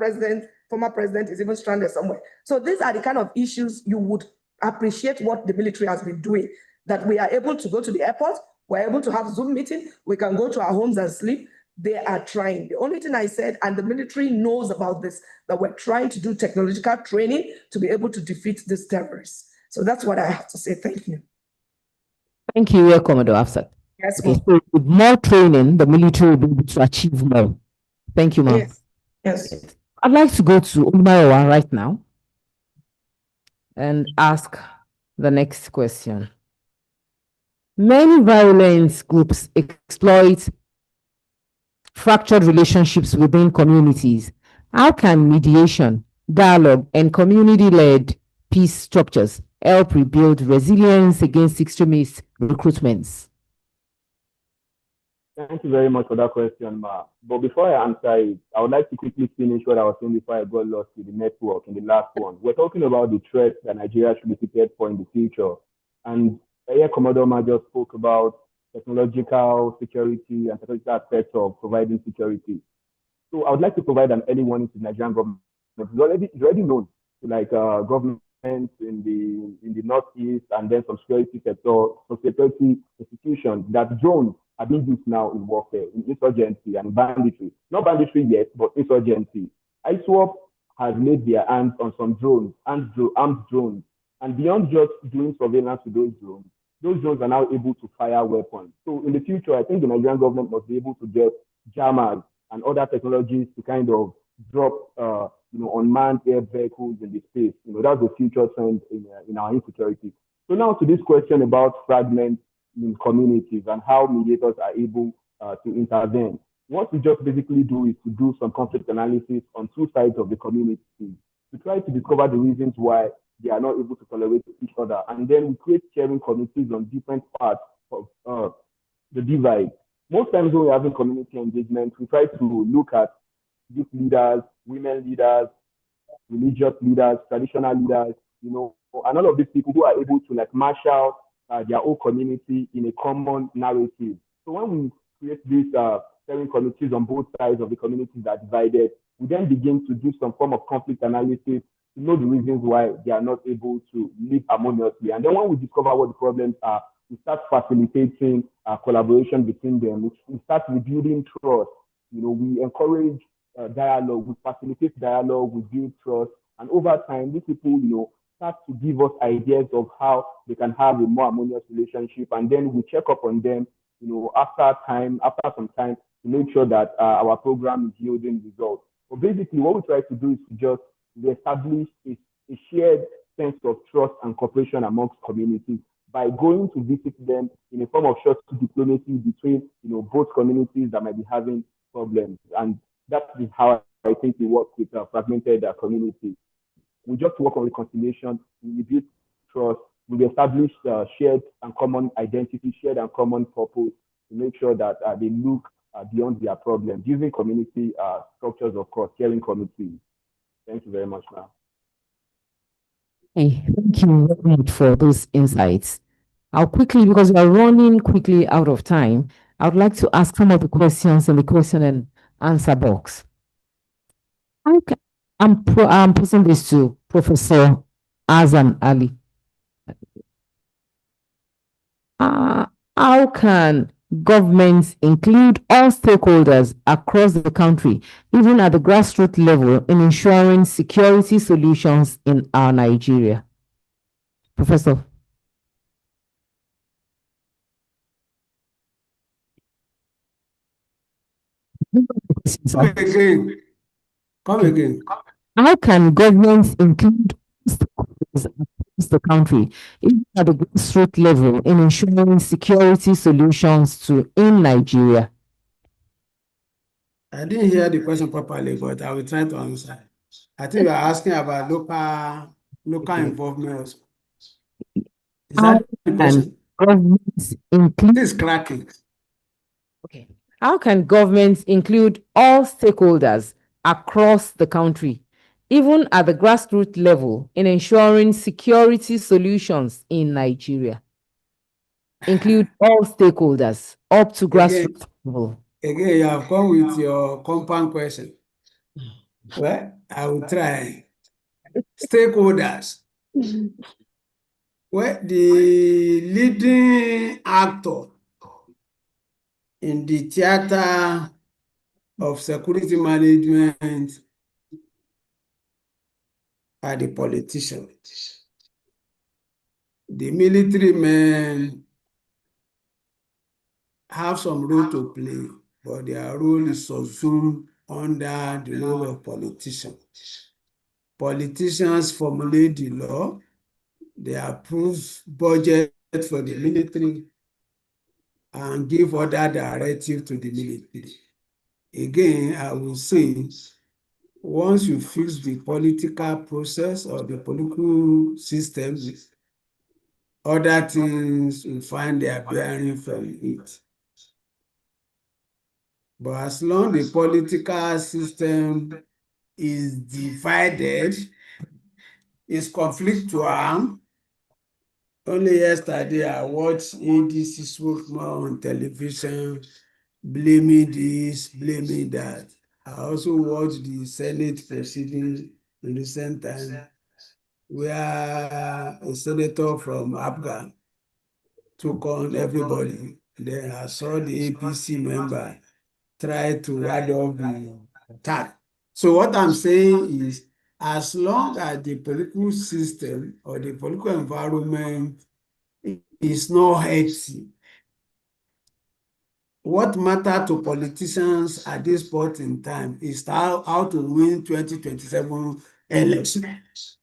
former president is even stranded somewhere. So these are the kind of issues you would appreciate what the military has been doing, that we are able to go to the airport, we're able to have Zoom meeting, we can go to our homes and sleep. They are trying. The only thing I said, and the military knows about this, that we're trying to do technological training to be able to defeat these terrorists. So that's what I have to say. Thank you. Thank you, Commodore Afsat. Yes, okay, so with more training, the military will be able to achieve more. Thank you, ma'am. Yes. I'd like to go to Umarowa right now and ask the next question. Many violence groups exploit fractured relationships within communities. How can mediation, dialogue, and community-led peace structures help rebuild resilience against extremist recruitments? Thank you very much for that question, Ma. But before I answer it, I would like to quickly finish what I was saying before I got lost in the network in the last one. We're talking about the threats that Nigeria should be prepared for in the future. And Air Commodore Ma just spoke about technological security and technological aspects of providing security. So I would like to provide an early warning to the Nigerian government. It's already known to like governments in the northeast and then some security sector, some security institutions that drones are being used now in warfare, in insurgency and banditry. Not banditry yet, but insurgency. ISWAP has laid their hands on some drones, armed drones. And beyond just doing surveillance with those drones, those drones are now able to fire weapons. So in the future, I think the Nigerian government must be able to get jammers and other technologies to kind of drop, unmanned air vehicles in the space. That's the future trend in our insecurity. So now to this question about fragments in communities and how mediators are able to intervene. What we just basically do is to do some conflict analysis on two sides of the community to try to discover the reasons why they are not able to tolerate each other. And then we create sharing committees on different parts of the divide. Most times when we're having community engagement, we try to look at youth leaders, women leaders, religious leaders, traditional leaders, and all of these people who are able to marshal their own community in a common narrative. So when we create these sharing committees on both sides of the communities that are divided, we then begin to do some form of conflict analysis to know the reasons why they are not able to live harmoniously. And then when we discover what the problems are, we start facilitating collaboration between them. We start rebuilding trust. We encourage dialogue, we facilitate dialogue, we build trust. And over time, these people, start to give us ideas of how they can have a more harmonious relationship. And then we check up on them, after some time to make sure that our program is yielding results. But basically, what we try to do is to just reestablish a shared sense of trust and cooperation amongst communities by going to visit them in a form of short diplomacy between, both communities that might be having problems. And that is how I think we work with fragmented communities. We just work on reconciliation, we build trust, we establish shared and common identity, shared and common purpose to make sure that they look beyond their problems using community structures, of course, caring communities. Thank you very much, ma'am. Hey, thank you very much for those insights. I'll quickly, because we are running quickly out of time, I would like to ask some of the questions in the question and answer box. I'm posing this to Professor Azam Ali. How can governments include all stakeholders across the country, even at the grassroots level, in ensuring security solutions in our Nigeria? Professor. Come again. How can governments include stakeholders across the country, even at the grassroots level, in ensuring security solutions in Nigeria? I didn't hear the question properly, but I will try to answer. I think you are asking about local involvement. Is that the question? Governments include this cracking. Okay. How can governments include all stakeholders across the country, even at the grassroots level, in ensuring security solutions in Nigeria? Include all stakeholders up to grassroots level. Again, you have come with your compound question. Well, I will try. Stakeholders. Well, the leading actor in the theater of security management are the politicians. The military men have some role to play, but their role is subsumed under the role of politicians. Politicians formulate the law, they approve budget for the military, and give other directive to the military. Again, I will say, once you fix the political process or the political system, other things will find their bearing from it. But as long as the political system is divided, is conflict to harm. Only yesterday I watched ADC spokesman on television blaming this, blaming that. I also watched the Senate proceedings in recent time where a senator from Afghan took on everybody. Then I saw the APC member try to ride off the attack. So what I'm saying is, as long as the political system or the political environment is not healthy. What matters to politicians at this point in time is how to win 2027 elections.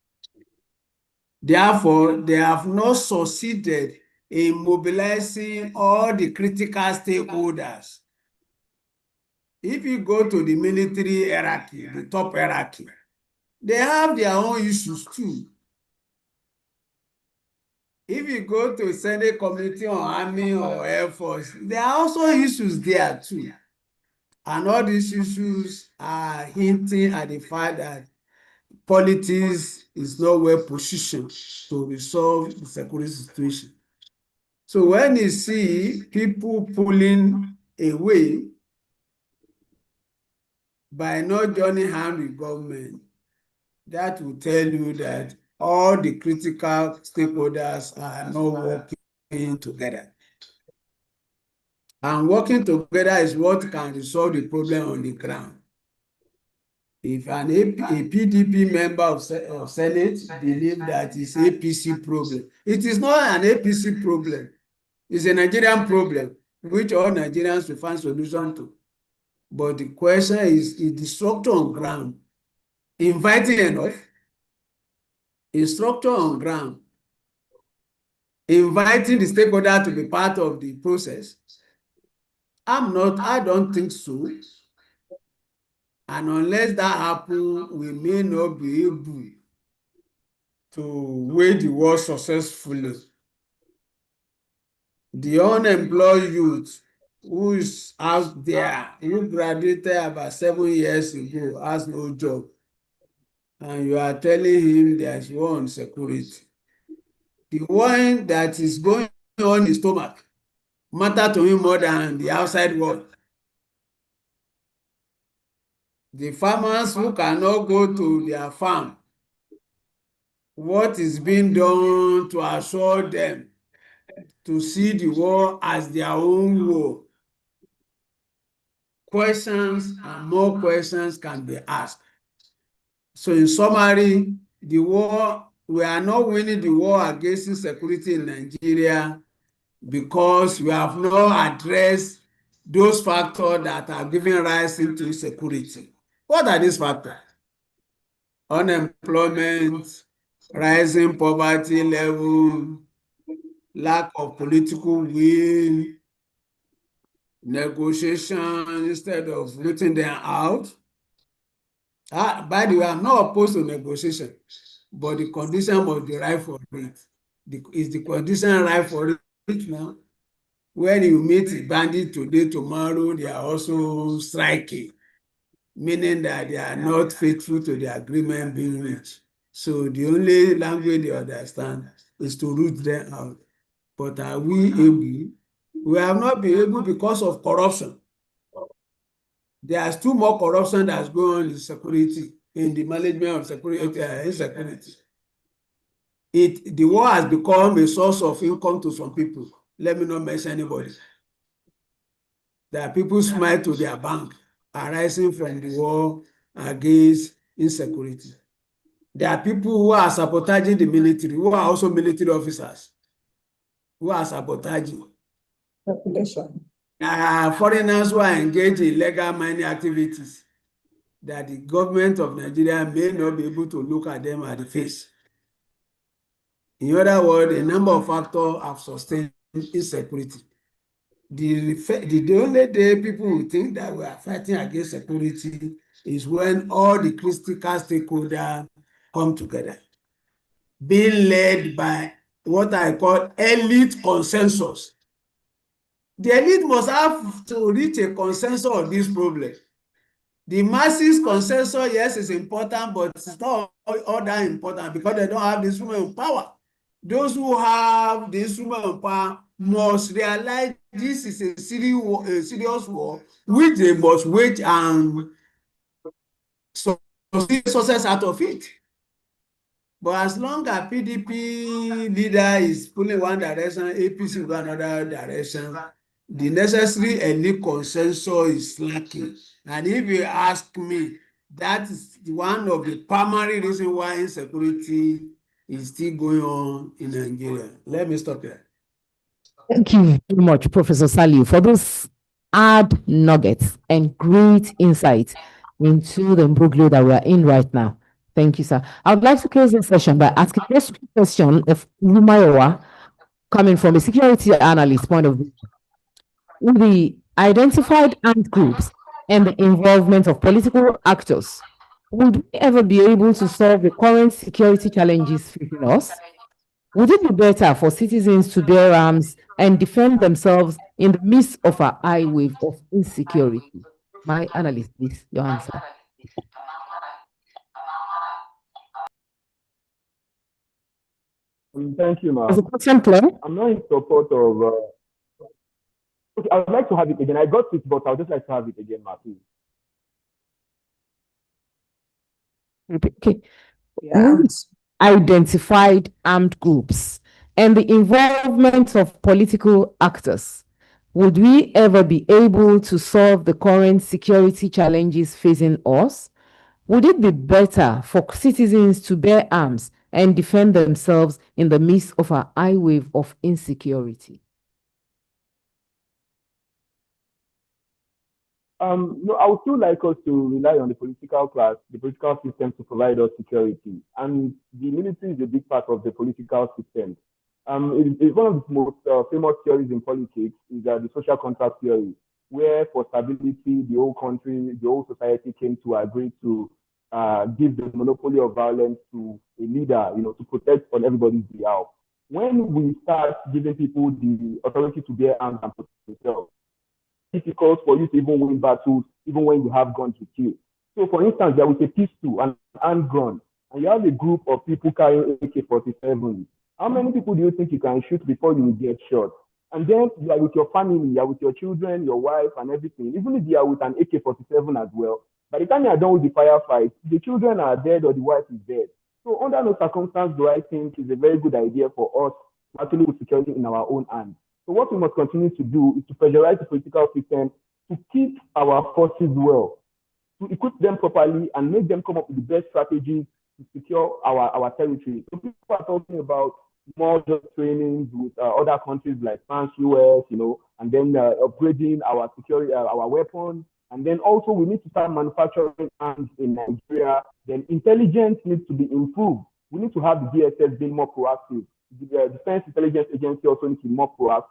Therefore, they have not succeeded in mobilizing all the critical stakeholders. If you go to the military hierarchy, the top hierarchy, they have their own issues too. If you go to Senate Committee on Army or Air Force, there are also issues there too. And all these issues are hinting at the fact that politics is not well positioned to resolve the security situation. So when you see people pulling away by not joining hands with government, that will tell you that all the critical stakeholders are not working together. And working together is what can resolve the problem on the ground. If a PDP member of Senate believes that it's APC problem, it is not an APC problem. It's a Nigerian problem, which all Nigerians will find solution to. But the question is the structure on ground inviting enough? Is structure on ground inviting the stakeholder to be part of the process? I don't think so. And unless that happens, we may not be able to wage the war successfully. The unemployed youth who is out there, who graduated about 7 years ago, has no job. And you are telling him there's war on security. The one that is going on in his stomach matter to him more than the outside world. The farmers who cannot go to their farm, what is being done to assure them to see the war as their own war? Questions and more questions can be asked. So in summary, the war, we are not winning the war against insecurity in Nigeria because we have not addressed those factors that are giving rise into insecurity. What are these factors? Unemployment, rising poverty level, lack of political will, negotiation instead of rooting them out. By the way, I'm not opposed to negotiation, but the condition must be right for it. Is the condition right for it now? When you meet bandits today, tomorrow, they are also striking, meaning that they are not faithful to the agreement being reached. So the only language they understand is to root them out. But are we able? We have not been able because of corruption. There's too much corruption that's going on in security, in the management of security, insecurity. The war has become a source of income to some people. Let me not mention anybody. There are people smile to their bank arising from the war against insecurity. There are people who are sabotaging the military, who are also military officers, who are sabotaging. Population. Foreigners who are engaged in illegal mining activities that the government of Nigeria may not be able to look at them at the face. In other words, a number of factors have sustained insecurity. The only day people will think that we are fighting against security is when all the critical stakeholders come together, being led by what I call elite consensus. The elite must have to reach a consensus on this problem. The masses consensus, yes, is important, but it's not all that important because they don't have the instrument of power. Those who have the instrument of power must realize this is a serious war, which they must wage and see success out of it. But as long as PDP leader is pulling one direction, APC will go another direction, the necessary elite consensus is lacking. And if you ask me, that is one of the primary reasons why insecurity is still going on in Nigeria. Let me stop here. Thank you very much, Professor Saliu, for those hard nuggets and great insights into the imbroglio that we are in right now. Thank you, sir. I would like to close this session by asking this question of Lumayowa, coming from a security analyst point of view. With the identified armed groups and the involvement of political actors, would we ever be able to solve the current security challenges facing us? Would it be better for citizens to bear arms and defend themselves in the midst of a high wave of insecurity? My analyst, please, your answer. Thank you, ma'am. Was the question clear? I'm not in support of. Okay, I would like to have it again. I got it, but I would just like to have it again, ma'am, please. Okay. Identified armed groups and the involvement of political actors, would we ever be able to solve the current security challenges facing us? Would it be better for citizens to bear arms and defend themselves in the midst of a high wave of insecurity? No, I would still like us to rely on the political class, the political system to provide us security. And the military is a big part of the political system. It's one of the most famous theories in politics is the social contract theory, where for stability, the whole country, the whole society came to agree to give the monopoly of violence to a leader, to protect on everybody's behalf. When we start giving people the authority to bear arms and protect themselves, difficult for you to even win battles, even when you have guns to kill. So, for instance, there was a pistol and handgun, and you have a group of people carrying AK-47. How many people do you think you can shoot before you get shot? And then you are with your family, you are with your children, your wife, and everything. Even if you are with an AK-47 as well, by the time you are done with the firefight, the children are dead or the wife is dead. So, under no circumstance do I think it's a very good idea for us to actually put security in our own hands. So what we must continue to do is to pressurize the political system to keep our forces well, to equip them properly and make them come up with the best strategies to secure our territory. So people are talking about more just trainings with other countries like France, US, and then upgrading our security, our weapons. And then also we need to start manufacturing arms in Nigeria. Then intelligence needs to be improved. We need to have the DSS being more proactive. The Defense Intelligence Agency also needs to be more proactive.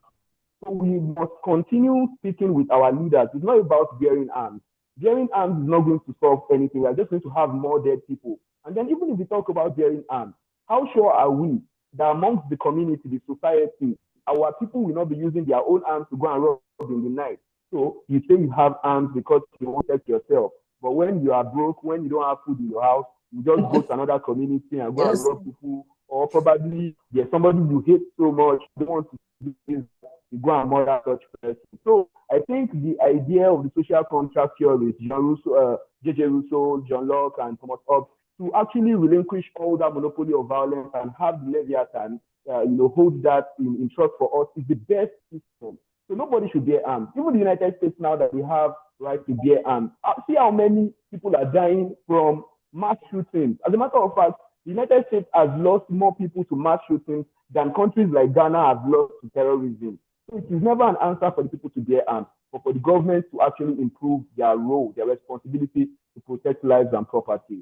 So we must continue speaking with our leaders. It's not about bearing arms. Bearing arms is not going to solve anything. We are just going to have more dead people. And then even if we talk about bearing arms, how sure are we that amongst the community, the society, our people will not be using their own arms to go and rob in the night? So you say you have arms because you want to protect yourself. But when you are broke, when you don't have food in your house, you just go to another community and go and rob people. Or probably there's somebody you hate so much, you don't want to do this, you go and murder such person. So I think the idea of the social contract theories, J.J. Rousseau, John Locke, and Thomas Hobbes, to actually relinquish all that monopoly of violence and have the Leviathan, hold that in trust for us is the best system. So nobody should bear arms. Even the United States now that we have right to bear arms, see how many people are dying from mass shootings. As a matter of fact, the United States has lost more people to mass shootings than countries like Ghana have lost to terrorism. So it is never an answer for the people to bear arms, but for the government to actually improve their role, their responsibility to protect lives and property.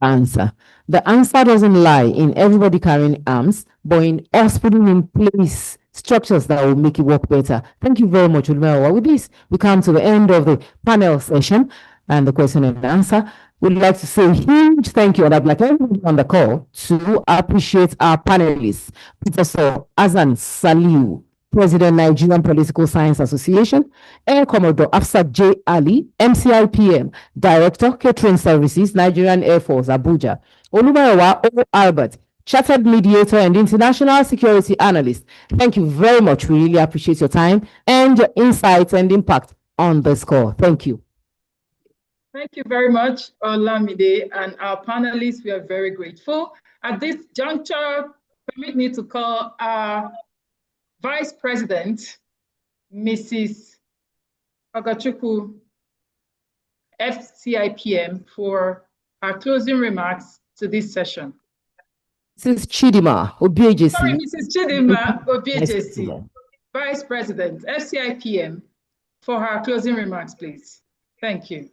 Answer. The answer doesn't lie in everybody carrying arms, but in us putting in place structures that will make it work better. Thank you very much, Ulmewa. With this, we come to the end of the panel session and the question and answer. We'd like to say a huge thank you, and I'd like everybody on the call to appreciate our panelists. Professor Azan Saliu, President, Nigerian Political Science Association, Air Commodore Afsat J. Ali, MCIPM, Director, Catering Services, Nigerian Air Force, Abuja, Olubayawa O. Albert, Chartered Mediator and International Security Analyst. Thank you very much. We really appreciate your time and your insights and impact on this call. Thank you. Thank you very much, Olamide, and our panelists. We are very grateful. At this juncture, permit me to call our Vice President, Mrs. Ogachukwu, FCIPM, for our closing remarks to this session. Mrs. Chidima Obiejesi. Sorry, Mrs. Chidima Obiejesi, Vice President, FCIPM, for her closing remarks, please. Thank you.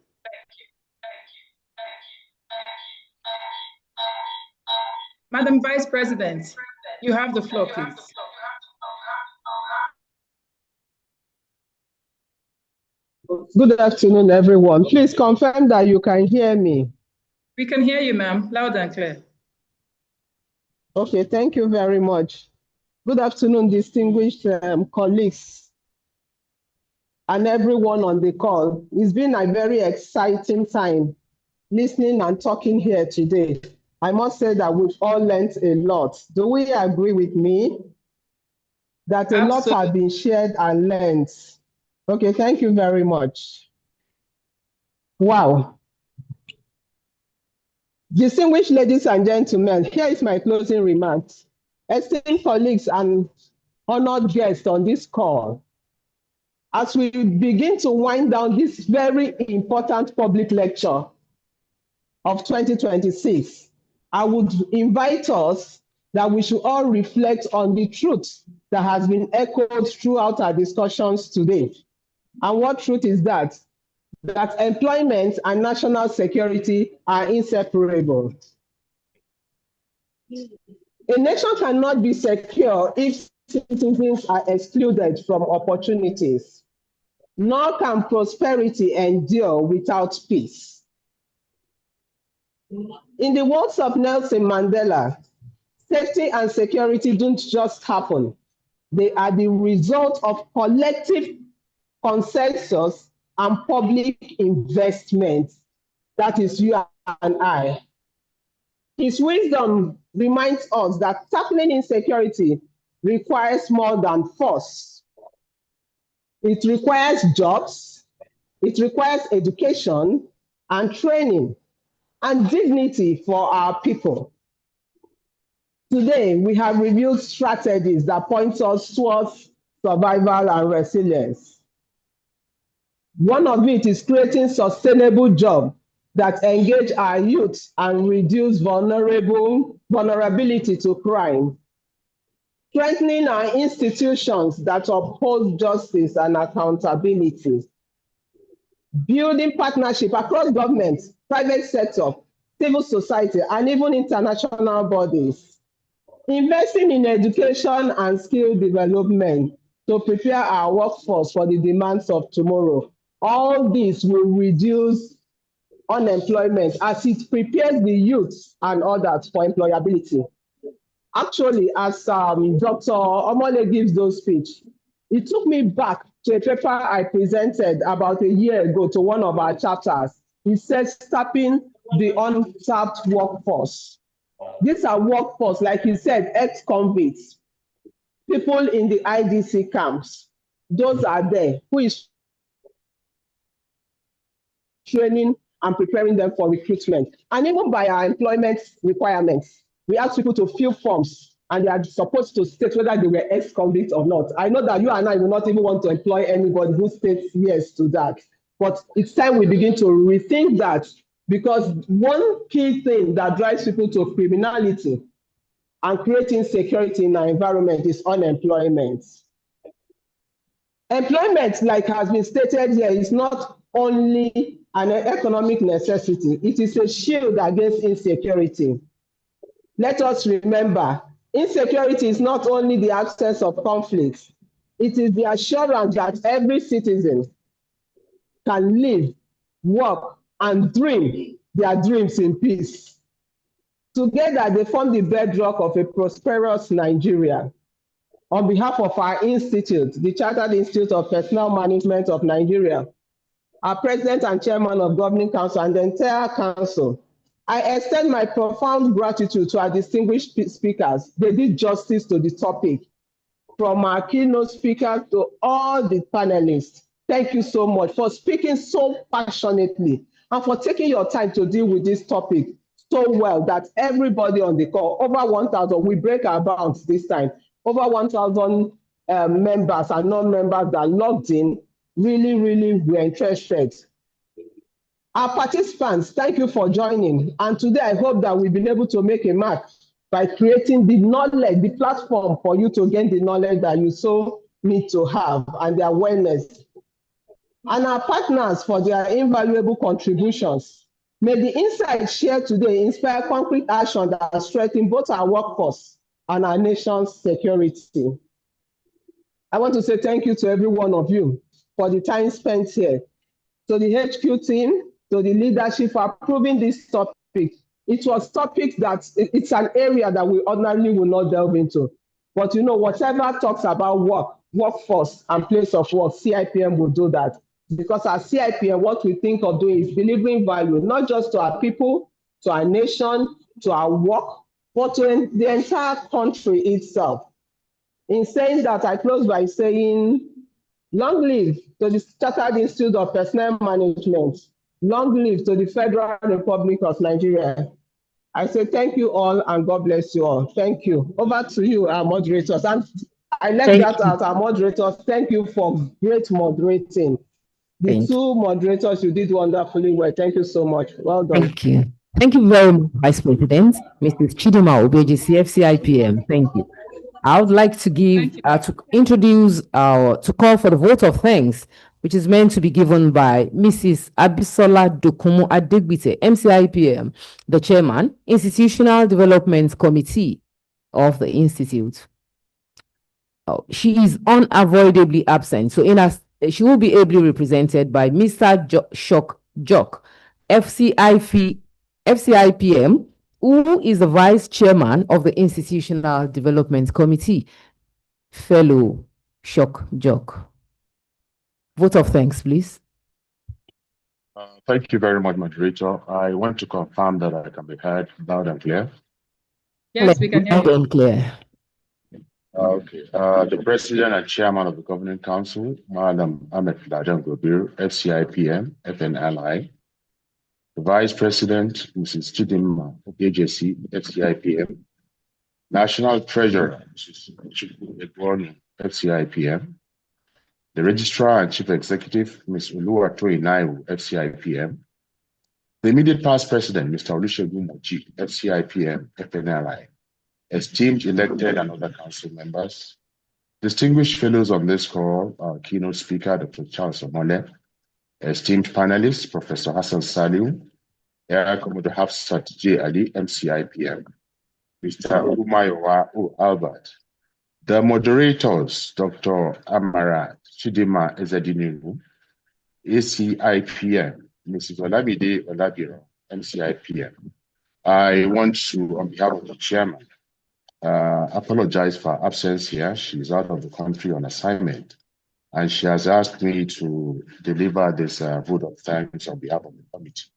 Madam Vice President, you have the floor, please. Good afternoon, everyone. Please confirm that you can hear me. We can hear you, ma'am, loud and clear. Okay, thank you very much. Good afternoon, distinguished colleagues and everyone on the call. It's been a very exciting time listening and talking here today. I must say that we've all learned a lot. Do we agree with me that a lot has been shared and learned? Okay, thank you very much. Wow. Distinguished ladies and gentlemen, here is my closing remarks. Esteemed colleagues and honored guests on this call, as we begin to wind down this very important public lecture of 2026, I would invite us that we should all reflect on the truth that has been echoed throughout our discussions today. And what truth is that? That employment and national security are inseparable. A nation cannot be secure if citizens are excluded from opportunities, nor can prosperity endure without peace. In the words of Nelson Mandela, safety and security don't just happen. They are the result of collective consensus and public investment. That is you and I. His wisdom reminds us that tackling insecurity requires more than force. It requires jobs, it requires education and training and dignity for our people. Today, we have reviewed strategies that point us towards survival and resilience. One of it is creating sustainable jobs that engage our youth and reduce vulnerability to crime. Strengthening our institutions that uphold justice and accountability. Building partnership across government, private sector, civil society, and even international bodies. Investing in education and skill development to prepare our workforce for the demands of tomorrow. All this will reduce unemployment as it prepares the youth and others for employability. Actually, as Dr. Omole gives those speech, it took me back to a paper I presented about a year ago to one of our chapters. It says tapping the untapped workforce. These are workforce, like he said, ex-convicts, people in the IDC camps. Those are there who is training and preparing them for recruitment. And even by our employment requirements, we ask people to fill forms and they are supposed to state whether they were ex-convict or not. I know that you and I will not even want to employ anybody who states yes to that. But it's time we begin to rethink that, because one key thing that drives people to criminality and creating insecurity in our environment is unemployment. Employment, like has been stated here, is not only an economic necessity, it is a shield against insecurity. Let us remember, insecurity is not only the absence of conflict, it is the assurance that every citizen can live, work, and dream their dreams in peace. Together, they form the bedrock of a prosperous Nigeria. On behalf of our institute, the Chartered Institute of Personnel Management of Nigeria, our President and Chairman of Governing Council and the entire Council, I extend my profound gratitude to our distinguished speakers. They did justice to the topic. From our keynote speakers to all the panelists, thank you so much for speaking so passionately and for taking your time to deal with this topic so well that everybody on the call, over 1,000, we break our bounds this time, over 1,000 members and non-members that logged in, really were interested. Our participants, thank you for joining. And today I hope that we've been able to make a mark by creating the knowledge, the platform for you to gain the knowledge that you so need to have and the awareness. And our partners for their invaluable contributions. May the insights shared today inspire concrete action that strengthen both our workforce and our nation's security. I want to say thank you to every one of you for the time spent here, to the HQ team, to the leadership for approving this topic. It was topic that it's an area that we ordinarily will not delve into. But you know, whatever talks about work, workforce, and place of work, CIPM will do that. Because at CIPM, what we think of doing is delivering value, not just to our people, to our nation, to our work, but to the entire country itself. In saying that, I close by saying, long live to the Chartered Institute of Personnel Management. Long live to the Federal Republic of Nigeria. I say thank you all and God bless you all. Thank you. Over to you, our moderators. And I left that out, our moderators. Thank you for great moderating. The two moderators, you did wonderfully well. Thank you so much. Well done. Thank you. Thank you very much, Vice President, Mrs. Chidima Obeji, CFCIPM. Thank you. I would like to give, to call for the vote of thanks, which is meant to be given by Mrs. Abisola Dokumu Adegbite, MCIPM, the Chairman, Institutional Development Committee of the Institute. She is unavoidably absent, so she will be ably represented by Mr. Shok Jok, FCIPM, who is the Vice Chairman of the Institutional Development Committee. Fellow Shok Jok. Vote of thanks, please. Thank you very much, moderator. I want to confirm that I can be heard loud and clear. Yes, we can hear you. Loud and clear. Okay. The President and Chairman of the Governing Council, Madam Ahmed Filajan Gobir, FCIPM, FNLI. The Vice President, Mrs. Chidima Obeji, FCIPM. National Treasurer, Mrs. Chidima FCIPM. The Registrar and Chief Executive, Ms. Oluwatoyin Nairu, FCIPM. The immediate past President, Mr. Olusegun Moji, FCIPM, FNLI. Esteemed elected and other council members, distinguished fellows on this call, our keynote speaker, Dr. Charles Omole, esteemed panelists, Professor Hassan Saliu, Air Commodore Hafsat J. Ali, MCIPM, Mr. Umayowa O. Albert, the moderators, Dr. Amara Chidima Ezediniru, ACIPM, Mrs. Olamide Olabiro, MCIPM. I want to, on behalf of the chairman, apologize for her absence here. She's out of the country on assignment, and she has asked me to deliver this vote of thanks on behalf of the committee.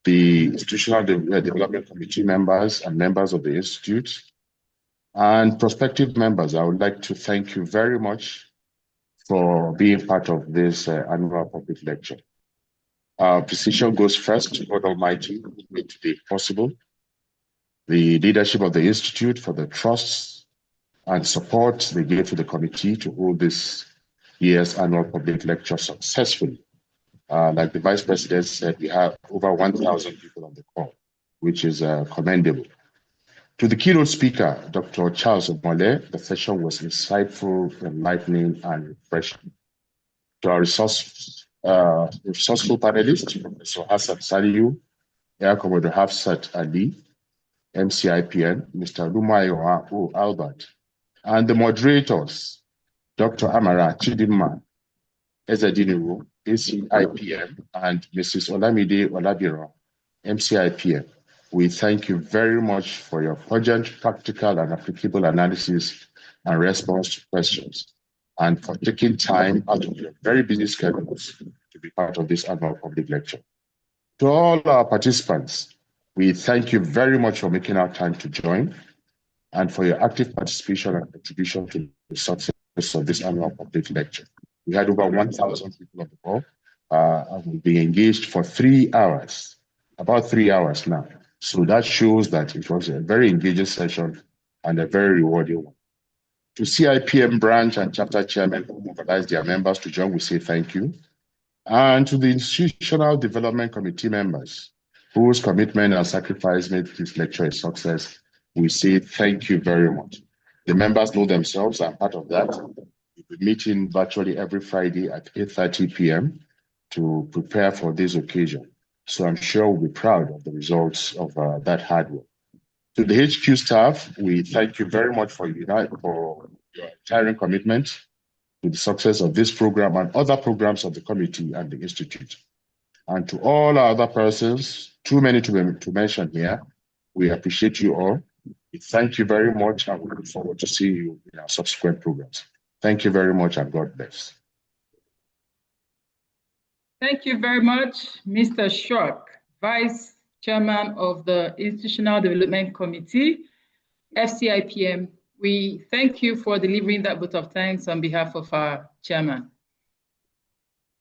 The Institutional Development Committee members and members of the Institute and prospective members, I would like to thank you very much for being part of this annual public lecture. Our appreciation goes first to God Almighty, who made today possible, the leadership of the Institute for the trusts and support they gave to the committee to hold this year's annual public lecture successfully. Like the Vice President said, we have over 1,000 people on the call, which is commendable. To the keynote speaker, Dr. Charles Omole, the session was insightful, enlightening, and refreshing. To our resourceful panelists, Professor Hassan Saliu, Air Commodore Hafsat Ali, MCIPM, Mr. Lumayo O. Albert, and the moderators, Dr. Amara Chidima Ezediniru, ACIPM, and Mrs. Olamide Olabiro, MCIPM. We thank you very much for your cogent, practical, and applicable analysis and response to questions, and for taking time out of your very busy schedules to be part of this annual public lecture. To all our participants, we thank you very much for making our time to join and for your active participation and contribution to the success of this annual public lecture. We had over 1,000 people on the call and will be engaged for 3 hours, about 3 hours now. So that shows that it was a very engaging session and a very rewarding one. To CIPM branch and chapter chairmen who mobilized their members to join, we say thank you. And to the Institutional Development Committee members whose commitment and sacrifice made this lecture a success, we say thank you very much. The members know themselves. I'm part of that. We'll be meeting virtually every Friday at 8:30 p.m. to prepare for this occasion. So I'm sure we'll be proud of the results of that hard work. To the HQ staff, we thank you very much for your untiring commitment to the success of this program and other programs of the committee and the Institute. And to all our other persons, too many to mention here, we appreciate you all. We thank you very much and we look forward to seeing you in our subsequent programs. Thank you very much and God bless. Thank you very much, Mr. Shock, Vice Chairman of the Institutional Development Committee, FCIPM. We thank you for delivering that vote of thanks on behalf of our chairman.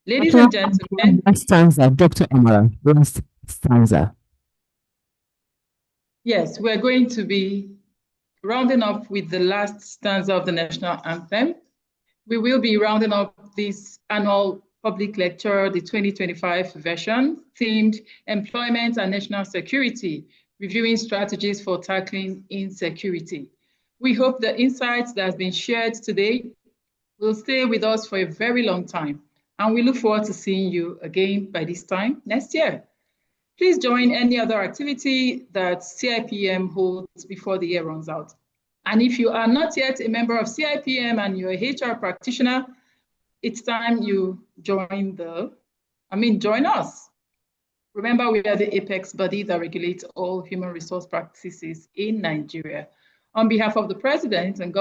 Ladies and gentlemen. Last stanza, Dr. Amara, last stanza. Yes, we're going to be rounding up with the last stanza of the national anthem. We will be rounding up this annual public lecture, the 2025 version, themed Employment and National Security, reviewing strategies for tackling insecurity. We hope the insights that have been shared today will stay with us for a very long time, and we look forward to seeing you again by this time next year. Please join any other activity that CIPM holds before the year runs out. And if you are not yet a member of CIPM and you're a HR practitioner, it's time you join us. Remember, we are the apex body that regulates all human resource practices in Nigeria. On behalf of the President and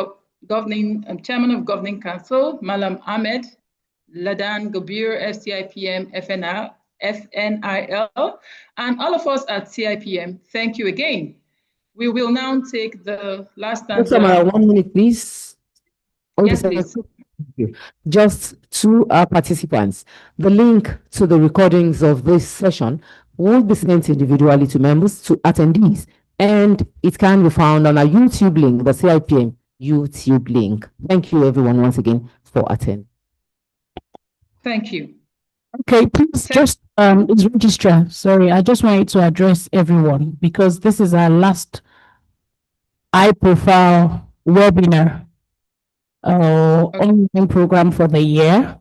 Chairman of Governing Council, Malam Ahmed, Ladan Gobir, FCIPM, FNIL, and all of us at CIPM, thank you again. We will now take the last stanza. 1 minute, please. Yes, please. Just to our participants, the link to the recordings of this session will be sent individually to members, to attendees, and it can be found on our YouTube link, the CIPM YouTube link. Thank you, everyone, once again for attending. Thank you. Okay, please just, it's registrar. Sorry, I just wanted to address everyone because this is our last high-profile webinar online program for the year,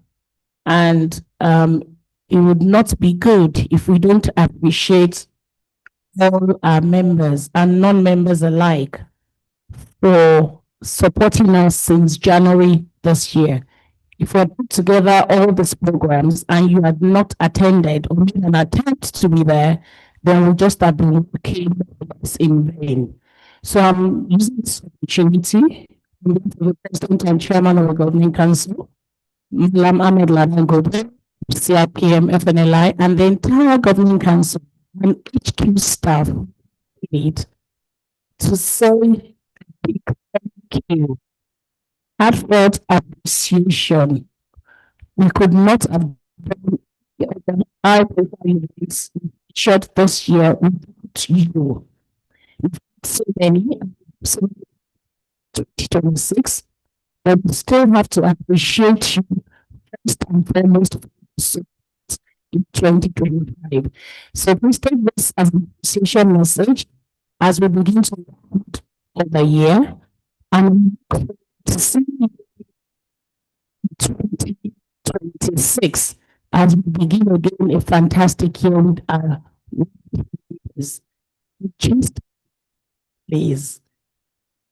and it would not be good if we don't appreciate all our members and non-members alike for supporting us since January this year. If we put together all these programs and you had not attended or made an attempt to be there, then we'll just have been working in vain. So I'm using this opportunity the President and Chairman of the Governing Council, Malam Ahmed Ladan Gobir, CIPM, FNLI, and the entire Governing Council and HQ staff need to say a big thank you. Heartfelt appreciation. We could not have done our events short this year without you. We've had so many, 2026, but we still have to appreciate you first and foremost in 2025. So please take this as an appreciation message as we begin to round of the year and to see 2026 as we begin again a fantastic year with our just please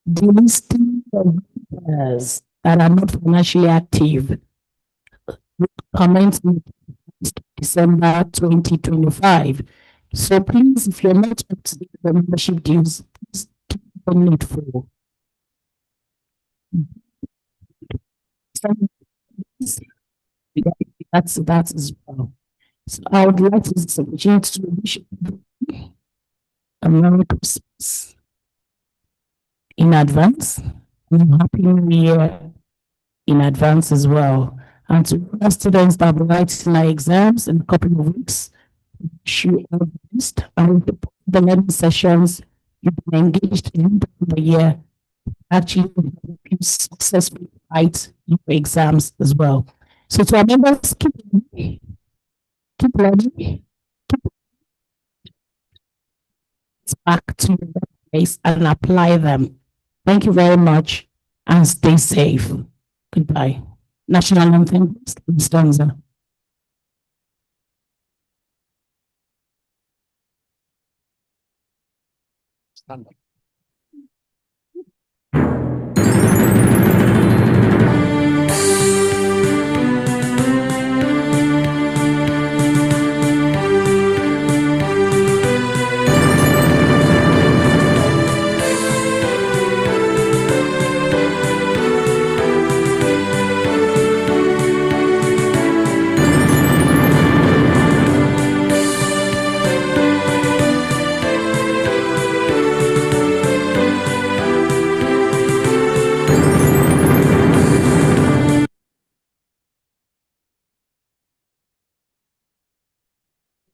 delisting of members that are not financially active will commence in December 2025. So please, if you're not up to the membership dues, please keep on it for. That's as well. So I would like this opportunity to wish a Merry Christmas in advance and a Happy New Year in advance as well. And to our students that will write in our exams in a couple of weeks, wish you all the best. And the learning sessions you've been engaged in the year actually successfully write your exams as well. So to our members, keep learning, keep back to your and apply them. Thank you very much and stay safe. Goodbye. National anthem, stanza. Stand up.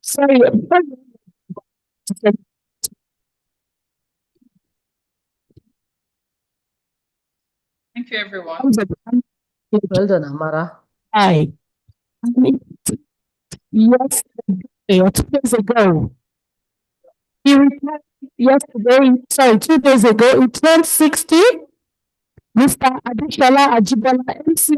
Sorry. Thank you, everyone. Well done, Amara. Hi. Yesterday or 2 days ago, he retired yesterday, sorry, 2 days ago, he turned 60. Mr. Adeshola Ajibola, MC.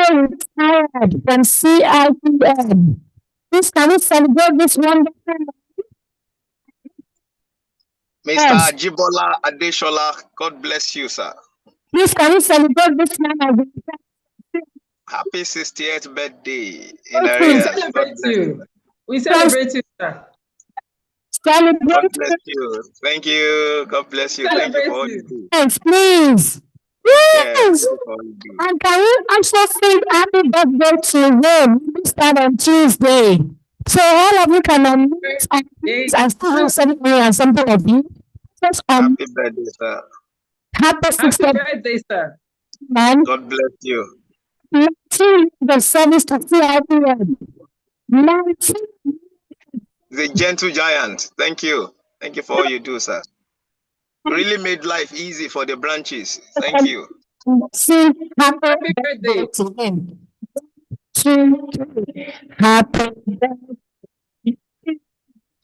Retired from CIPM. Please can we celebrate this wonderful Mr. Ajibola Adeshola, God bless you, sir. Please can we celebrate this man as Happy 60th birthday in We arrears. celebrate you. We celebrate you, sir. Celebrate. God bless you. Thank you. God bless you. Thank you for all you do. Yes, please. Yes. And can we also sing happy birthday to him? We start on Tuesday. So all of you can unmute and still send me and something of you. Just Happy birthday, sir. Happy 60th birthday, sir. Man. God bless you. 19 the service to CIPM. 19. The gentle giant. Thank you. Thank you for all you do, sir. Really made life easy for the branches. Thank you. Sing happy birthday to him. Happy birthday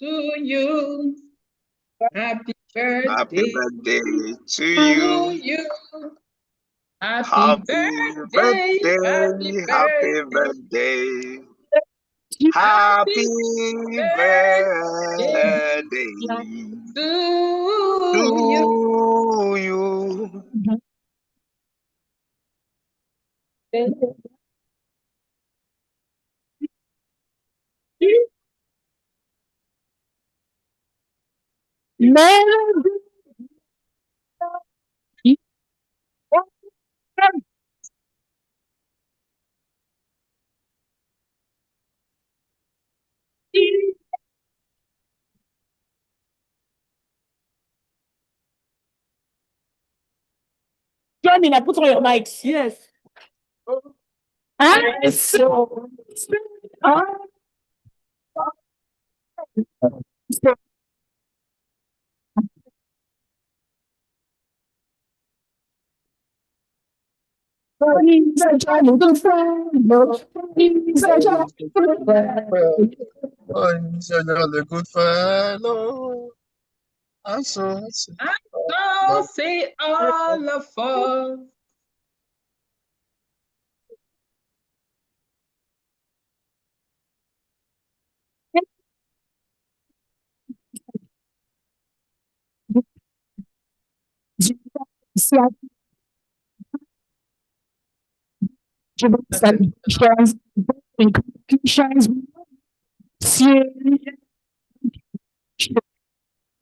to you. Happy birthday. Happy birthday to you. Happy birthday. Happy birthday. Happy birthday to you. Johnny, now put on your mics. Yes. So, he's a Johnny good friend. He's a Johnny good friend. He's a jolly good fellow. And so say all of us.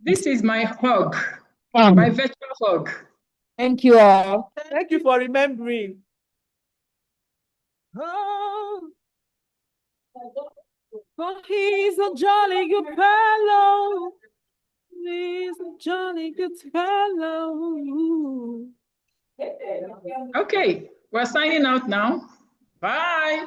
This is my hug, my virtual hug. Thank you all. Thank you for remembering. Oh, he's a jolly good fellow. He's a jolly good fellow. Okay, we're signing out now. Bye.